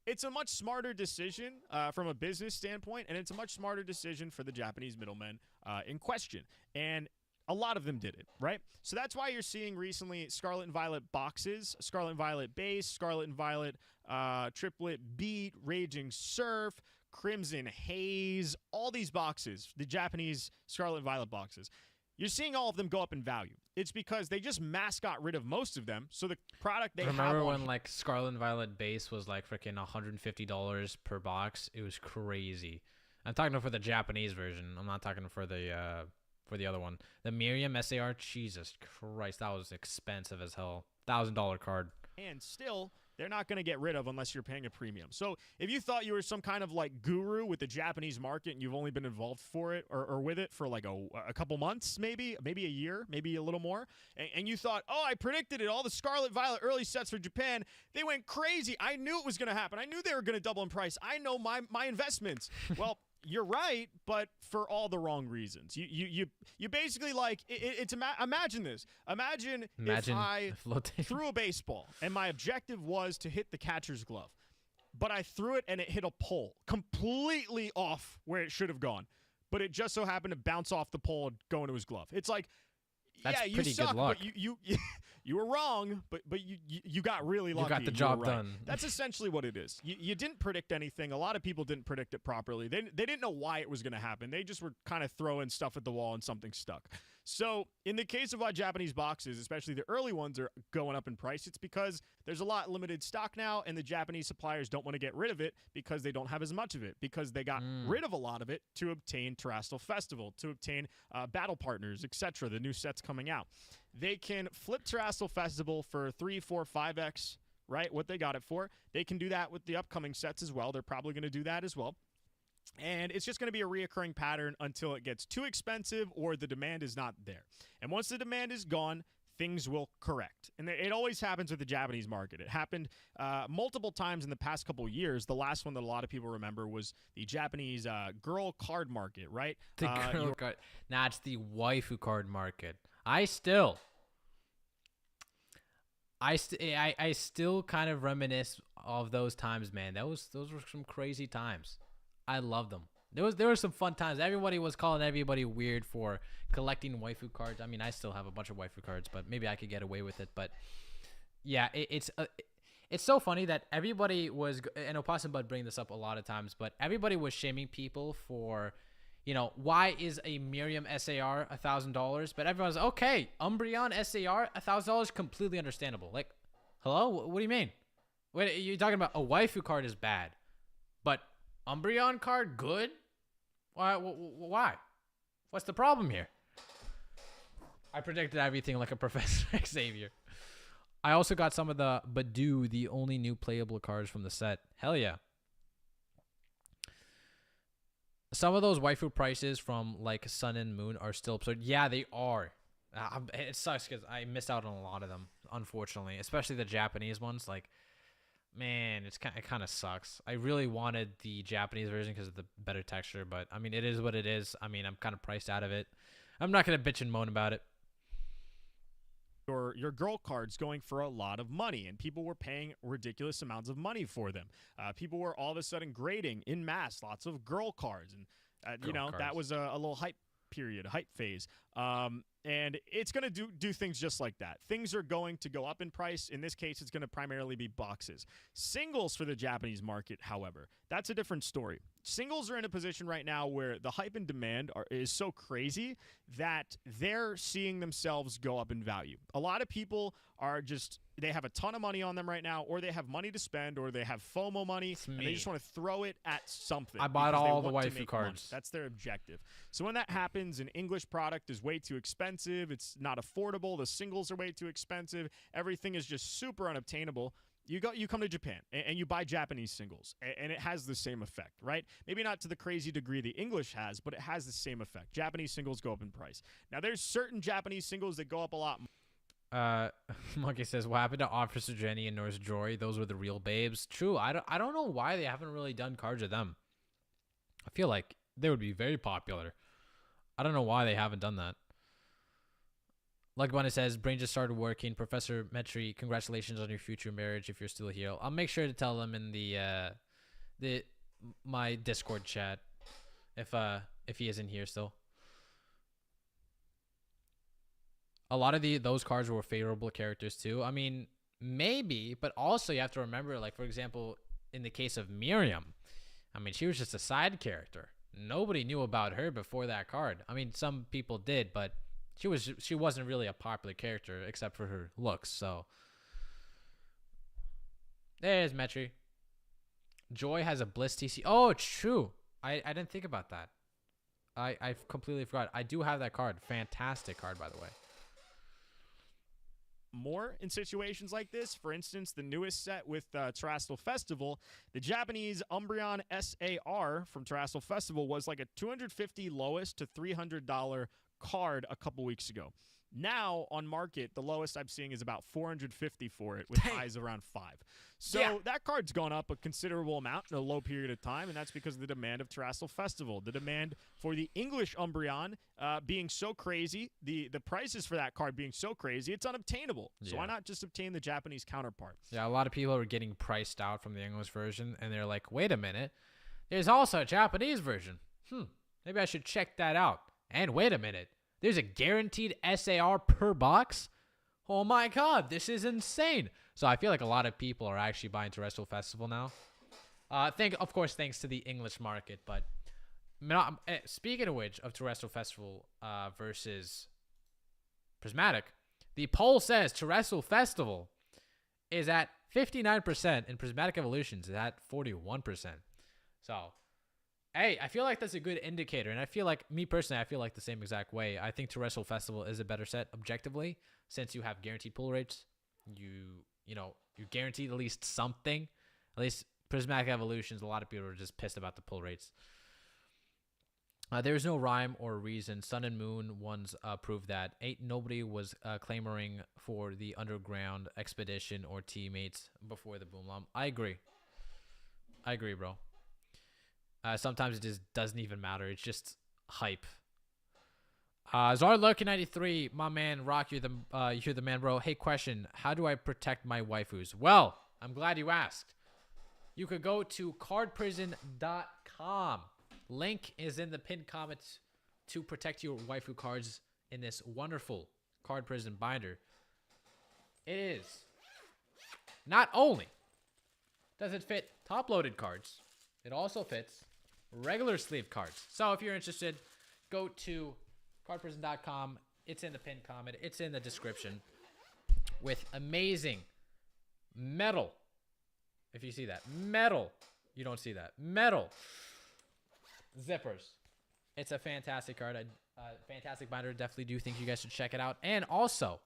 It's a much smarter decision from a business standpoint, and it's a much smarter decision for the Japanese middlemen in question. And a lot of them did it, right? So that's why you're seeing recently Scarlet and Violet boxes, Scarlet and Violet base, Scarlet and Violet triplet beat, Raging Surf, Crimson Haze, all these boxes, the Japanese Scarlet and Violet boxes. you're seeing all of them go up in value. It's because they just mass got rid of most of them. So the product they Remember have when like Scarlet and Violet base was like freaking $150 per box? It was crazy. I'm talking for the Japanese version. I'm not talking for the other one. The Miriam SAR, Jesus Christ, that was expensive as hell. $1,000 card. and still they're not going to get rid of unless you're paying a premium. So if you thought you were some kind of like guru with the Japanese market and you've only been involved for it or with it for like a couple months, maybe a year, maybe a little more, and you thought, oh, I predicted it, all the Scarlet Violet early sets for Japan, they went crazy. I knew it was going to happen. I knew they were going to double in price. I know my investments. Well, you're right, but for all the wrong reasons. You basically like it's imagine this. Imagine if I threw a baseball and my objective was to hit the catcher's glove, but I threw it and it hit a pole completely off where it should have gone, but it just so happened to bounce off the pole and go into his glove. It's like, that's yeah, pretty you suck, good luck. but you were wrong, but you got really lucky. You got the job done. That's essentially what it is. You didn't predict anything. A lot of people didn't predict it properly. They didn't know why it was going to happen. They just were kind of throwing stuff at the wall and something stuck. So in the case of why Japanese boxes, especially the early ones, are going up in price, it's because there's a lot limited stock now, and the Japanese suppliers don't want to get rid of it because they don't have as much of it, because they got rid of a lot of it to obtain Terrestrial Festival, to obtain Battle Partners, etc., the new sets coming out. They can flip Terrestrial Festival for 3, 4, 5x, right, what they got it for. They can do that with the upcoming sets as well. They're probably going to do that as well. And it's just going to be a reoccurring pattern until it gets too expensive or the demand is not there. And once the demand is gone, things will correct. And it always happens with the Japanese market. It happened multiple times in the past couple of years. The last one that a lot of people remember was the Japanese girl card market, right? The girl card. Nah, it's the waifu card market. I still kind of reminisce of those times, man. Those were some crazy times. I love them. There were some fun times. Everybody was calling everybody weird for collecting waifu cards. I mean, I still have a bunch of waifu cards, but maybe I could get away with it. But yeah, it's so funny that everybody was, and Opossum Bud bring this up a lot of times, but everybody was shaming people for, you know, why is a Miriam SAR $1,000? But everyone's okay. Umbreon SAR $1,000, completely understandable. Like, hello, what do you mean? Wait, you're talking about a waifu card is bad, but Umbreon card good? Why? What's the problem here? I predicted everything like a Professor Xavier. I also got some of the Badoo, the only new playable cards from the set. Hell yeah. Some of those waifu prices from like Sun and Moon are still absurd. Yeah, they are. It sucks because I missed out on a lot of them, unfortunately, especially the Japanese ones. Like, man, it kind of sucks. I really wanted the Japanese version because of the better texture, but I mean, it is what it is. I mean, I'm kind of priced out of it. I'm not gonna bitch and moan about it. Your girl cards going for a lot of money, and people were paying ridiculous amounts of money for them. People were all of a sudden grading in mass lots of girl cards, and that was a little hype period, a hype phase. And it's going to do things just like that. Things are going to go up in price. In this case, it's going to primarily be boxes. Singles for the Japanese market, however, that's a different story. Singles are in a position right now where the hype and demand is so crazy that they're seeing themselves go up in value. A lot of people are they have a ton of money on them right now, or they have money to spend, or they have FOMO money, and they just want to throw it at something. I bought all the waifu cards. Money. That's their objective. So when that happens, an English product is way too expensive. It's not affordable. The singles are way too expensive. Everything is just super unobtainable. You come to Japan and you buy Japanese singles, and it has the same effect, right? Maybe not to the crazy degree the English has, but it has the same effect. Japanese singles go up in price. Now, there's certain Japanese singles that go up a lot more. Monkey says, what happened to Officer Jenny and Nurse Joy? Those were the real babes. True. I don't know why they haven't really done cards of them. I feel like they would be very popular. I don't know why they haven't done that. Like Bunny says, Brain just started working. Professor Metri, congratulations on your future marriage if you're still here. I'll make sure to tell them in my Discord chat if he isn't here still. A lot of those cards were favorable characters too. I mean, maybe, but also you have to remember, like, for example, in the case of Miriam, I mean, she was just a side character. Nobody knew about her before that card. I mean, some people did, but she wasn't really a popular character except for her looks. So there's Metri. Joy has a Bliss TC. Oh, it's true. I didn't think about that. I completely forgot. I do have that card. Fantastic card, by the way. More in situations like this. For instance, the newest set with Terrestrial Festival, the Japanese Umbreon SAR from Terrestrial Festival was like a $250 lowest to $300 card a couple weeks ago. Now on market, the lowest I'm seeing is about $450 for it, with highs around 5. So that card's gone up a considerable amount in a low period of time, and that's because of the demand of Terrestrial Festival. The demand for the English Umbreon being so crazy, the prices for that card being so crazy, it's unobtainable. So why not just obtain the Japanese counterpart? Yeah, a lot of people are getting priced out from the English version, and they're like, wait a minute, there's also a Japanese version. Maybe I should check that out. And wait a minute, there's a guaranteed SAR per box? Oh my god, this is insane. So I feel like a lot of people are actually buying Terrestrial Festival now. Of course, thanks to the English market. But speaking of which, of Terrestrial Festival versus Prismatic, the poll says Terrestrial Festival is at 59% and Prismatic Evolutions is at 41%. So, hey, I feel like that's a good indicator. And I feel like, me personally, I feel like the same exact way. I think Terrestrial Festival is a better set objectively, since you have guaranteed pull rates. You know, you're guaranteed at least something. At least Prismatic Evolutions, a lot of people are just pissed about the pull rates. There's no rhyme or reason. Sun and Moon ones prove that. Nobody was clamoring for the underground expedition or teammates before the Boomlom. I agree, bro. Sometimes it just doesn't even matter. It's just hype. Zarlucky 93, my man, Rock, you're the man, bro. Hey, question: how do I protect my waifus? Well, I'm glad you asked. You could go to cardprison.com. Link is in the pinned comments to protect your waifu cards in this wonderful Card Prison binder. It is not only does it fit top-loaded cards, it also fits regular sleeve cards. So if you're interested, go to cardprison.com. It's in the pinned comment. It's in the description with amazing metal. If you see that. Metal. You don't see that. Metal zippers. It's a fantastic card. Fantastic binder. Definitely do think you guys should check it out. And also,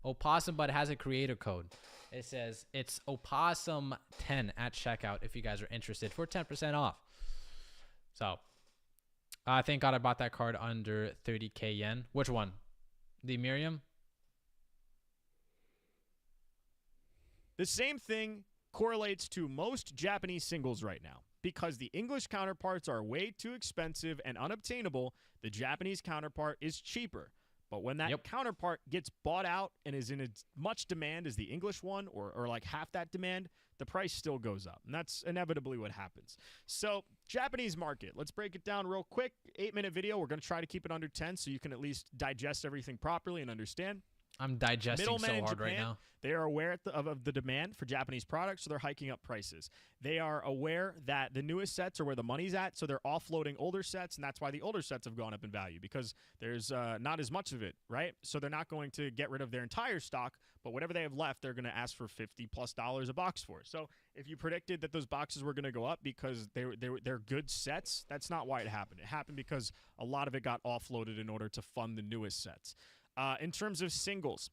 Opossum Bud has a creator code. It says it's Opossum10 at checkout if you guys are interested for 10% off. So, thank God I bought that card under 30k yen. Which one? The Miriam? The same thing correlates to most Japanese singles right now. Because the English counterparts are way too expensive and unobtainable, the Japanese counterpart is cheaper. But when that counterpart gets bought out and is in as much demand as the English one, or like half that demand, the price still goes up. And that's inevitably what happens. So, Japanese market. Let's break it down real quick. 8-minute video. We're going to try to keep it under 10 so you can at least digest everything properly and understand. I'm digesting so hard Japan, right now. They are aware of the demand for Japanese products, so they're hiking up prices. They are aware that the newest sets are where the money's at, so they're offloading older sets, and that's why the older sets have gone up in value, because there's not as much of it, right? So they're not going to get rid of their entire stock, but whatever they have left, they're going to ask for $50+ a box for. So if you predicted that those boxes were going to go up because they're good sets, that's not why it happened. It happened because a lot of it got offloaded in order to fund the newest sets. In terms of singles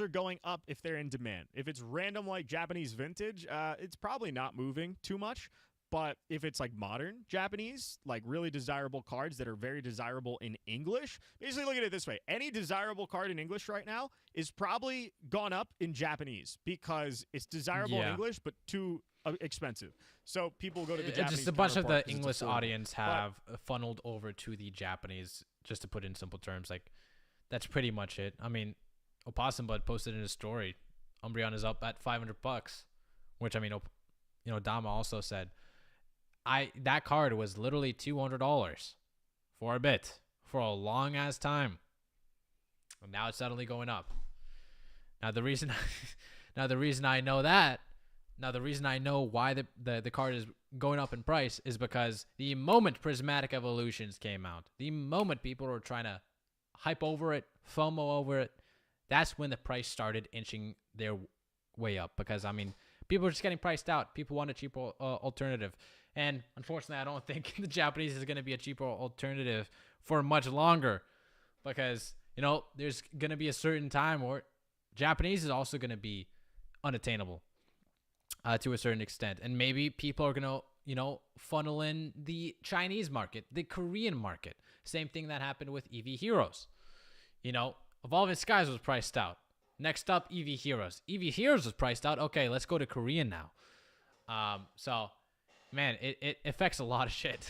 are going up if they're in demand. If it's random like Japanese vintage, it's probably not moving too much. But if it's like modern Japanese, like really desirable cards that are very desirable in English, basically look at it this way. Any desirable card in English right now is probably gone up in Japanese because it's desirable in English, but too expensive. So people go to the Japanese. Just a bunch of the English audience have funneled over to the Japanese, just to put it in simple terms. Like, that's pretty much it. I mean, Opossum Bud posted in his story, Umbreon is up at $500, which, I mean, you know, Dama also said, that card was literally $200 for a bit, for a long ass time. And now it's suddenly going up. Now the reason I know that, the reason I know why the card is going up in price is because the moment Prismatic Evolutions came out, the moment people were trying to hype over it, FOMO over it, that's when the price started inching their way up. Because, I mean, people are just getting priced out. People want a cheaper alternative. And unfortunately, I don't think the Japanese is going to be a cheaper alternative for much longer. Because, you know, there's going to be a certain time where Japanese is also going to be unattainable to a certain extent. And maybe people are going to, you know, funnel in the Chinese market, the Korean market. Same thing that happened with EV Heroes. You know, Evolving Skies was priced out. Next up, EV Heroes. EV Heroes was priced out. Okay, let's go to Korean now. So, man, it affects a lot of shit.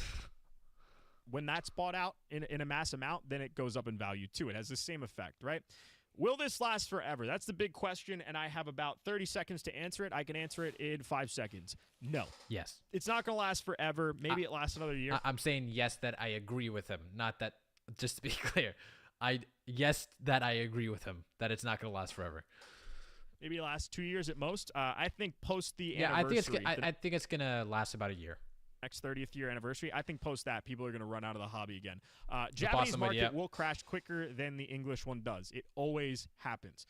When that's bought out in a mass amount, then it goes up in value too. It has the same effect, right? Will this last forever? That's the big question, and I have about 30 seconds to answer it. I can answer it in 5 seconds. No. Yes. It's not going to last forever. Maybe it lasts another year. I'm saying yes that I agree with him. Not that, just to be clear. Yes that I agree with him that it's not going to last forever. Maybe it lasts 2 years at most. I think post the Yeah, anniversary. I think it's going to last about a year. Next 30th year anniversary. I think post that, people are going to run out of the hobby again. Japanese market will crash quicker than the English one does. It always happens.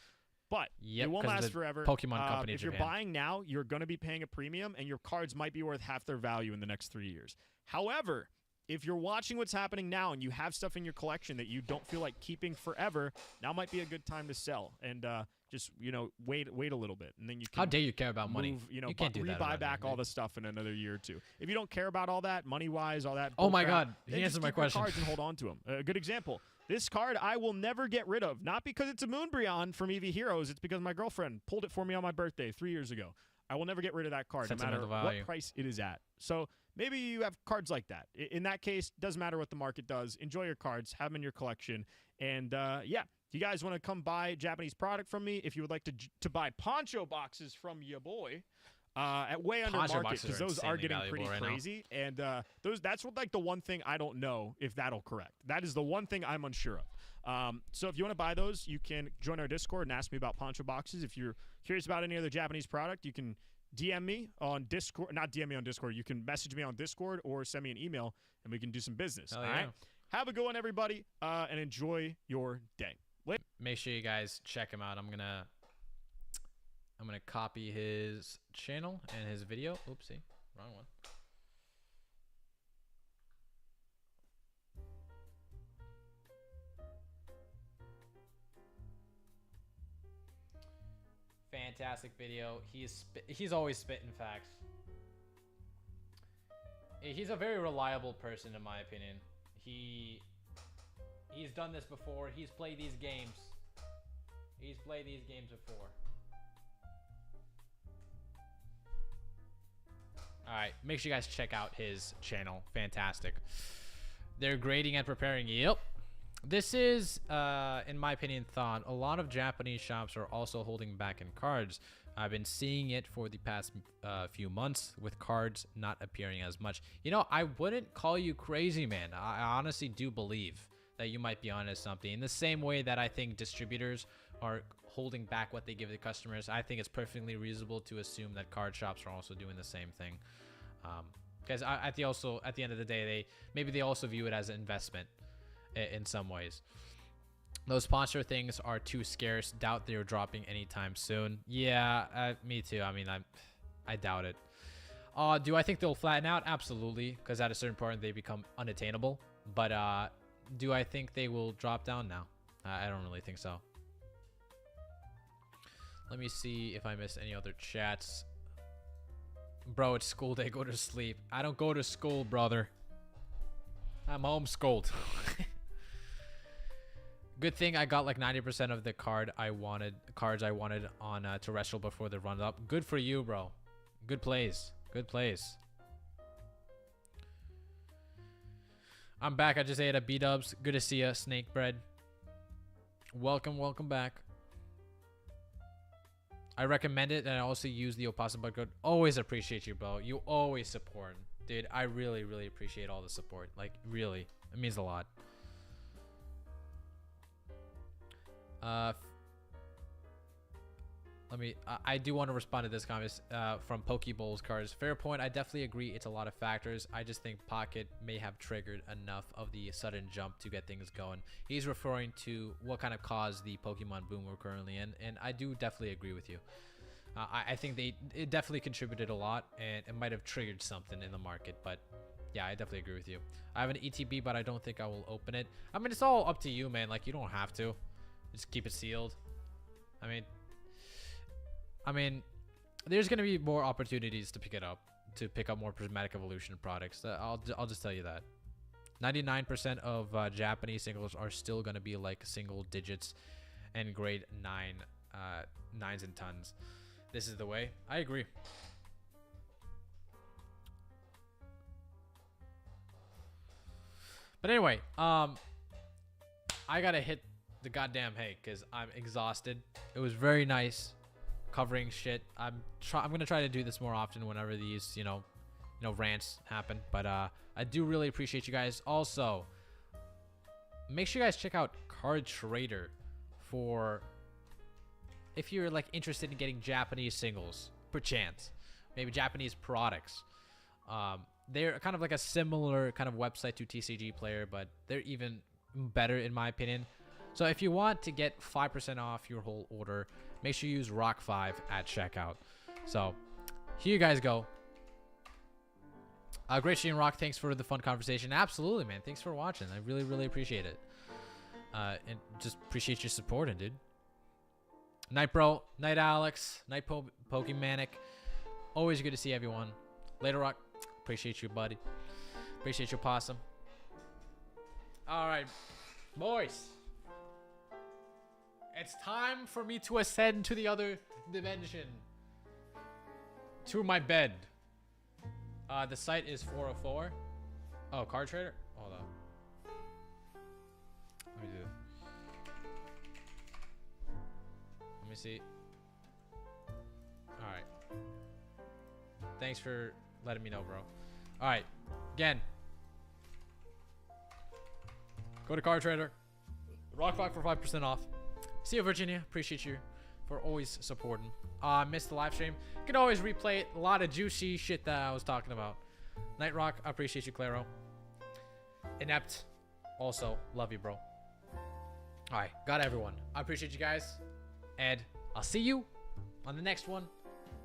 But it won't last forever. Pokemon company if you're buying now, you're going to be paying a premium, and your cards might be worth half their value in the next 3 years. However, if you're watching what's happening now and you have stuff in your collection that you don't feel like keeping forever, now might be a good time to sell. And just, you know, wait a little bit, and then you can. How dare you care about money? You know, you can't do that. Rebuy back all the stuff in another year or two. If you don't care about all that, money wise, all that. Oh my bullcrap, God, then he just answered my keep your question. Cards and hold on to them. A good example. This card I will never get rid of, not because it's a Moonbryon from EV Heroes. It's because my girlfriend pulled it for me on my birthday 3 years ago. I will never get rid of that card, no matter what price it is at. So maybe you have cards like that. In that case, doesn't matter what the market does. Enjoy your cards, have them in your collection, and yeah. If you guys want to come buy Japanese product from me, if you would like to buy poncho boxes from your boy, at way under Poncho market, because those are getting pretty crazy, and that's what, like, the one thing I don't know if that'll correct. That is the one thing I'm unsure of. So if you want to buy those, you can join our Discord and ask me about poncho boxes. If you're curious about any other Japanese product, you can DM me on Discord. Not DM me on Discord. You can message me on Discord or send me an email, and we can do some business. All right. Have a good one, everybody, and enjoy your day. Make sure you guys check him out. I'm gonna copy his channel and his video. Oopsie, wrong one. Fantastic video. He's always spitting facts. He's a very reliable person, in my opinion. He's done this before. He's played these games. He's played these games before. Alright, make sure you guys check out his channel. Fantastic. They're grading and preparing. Yep. This is, in my opinion, thought. A lot of Japanese shops are also holding back in cards. I've been seeing it for the past few months with cards not appearing as much. You know, I wouldn't call you crazy, man. I honestly do believe that you might be onto something. In the same way that I think distributors are holding back what they give the customers, I think it's perfectly reasonable to assume that card shops are also doing the same thing. Because at the end of the day, they also view it as an investment in some ways. Those sponsor things are too scarce. Doubt they're dropping anytime soon. Yeah, me too. I mean, I doubt it. Do I think they'll flatten out? Absolutely, because at a certain point they become unattainable. But do I think they will drop down now? I don't really think so. Let me see if I missed any other chats. Bro, it's school day. Go to sleep. I don't go to school, brother. I'm homeschooled. Good thing I got like 90% of the cards I wanted on terrestrial before the run up. Good for you, bro. Good plays. Good plays. I'm back. I just ate a B-dubs. Good to see ya, Snake Bread. Welcome back. I recommend it, and I also use the Opasa bug code. Always appreciate you, bro. You always support. Dude, I really appreciate all the support. Like, really. It means a lot. I do want to respond to this comment from Pokeballs cards. Fair point. I definitely agree. It's a lot of factors. I just think Pocket may have triggered enough of the sudden jump to get things going. He's referring to what kind of caused the Pokemon boom we're currently in, and I do definitely agree with you. I think it definitely contributed a lot, and it might have triggered something in the market. But yeah, I definitely agree with you. I have an ETB, but I don't think I will open it. I mean, it's all up to you, man. Like, you don't have to. Just keep it sealed. I mean, there's gonna be more opportunities to pick up more Prismatic Evolution products. I'll just tell you that. 99% of Japanese singles are still gonna be like single digits and grade 9s and tons. This is the way. I agree. But anyway, I gotta hit the goddamn hay because I'm exhausted. It was very nice covering shit. I'm gonna try to do this more often whenever these rants happen. But I do really appreciate you guys. Also, make sure you guys check out Card Trader for if you're like interested in getting Japanese singles, perchance, maybe Japanese products. They're kind of like a similar kind of website to TCG Player, but they're even better in my opinion. So if you want to get 5% off your whole order, make sure you use Rock5 at checkout. So here you guys go. Great stream, Rock. Thanks for the fun conversation. Absolutely, man. Thanks for watching. I really, really appreciate it. And just appreciate your support, dude. Night, bro. Night, Alex. Night, Pokemanic. Always good to see everyone. Later, Rock. Appreciate you, buddy. Appreciate your possum. All right, boys. It's time for me to ascend to the other dimension. To my bed. The site is 404. Oh, Card Trader? Hold on. Let me do. Let me see. Alright. Thanks for letting me know, bro. Alright. Again. Go to Card Trader. Rock5 for 5% off. See you, Virginia. Appreciate you for always supporting. Missed the live stream. You can always replay it. A lot of juicy shit that I was talking about. Night Rock, I appreciate you, Claro. Inept, also love you, bro. All right, got everyone. I appreciate you guys, and I'll see you on the next one.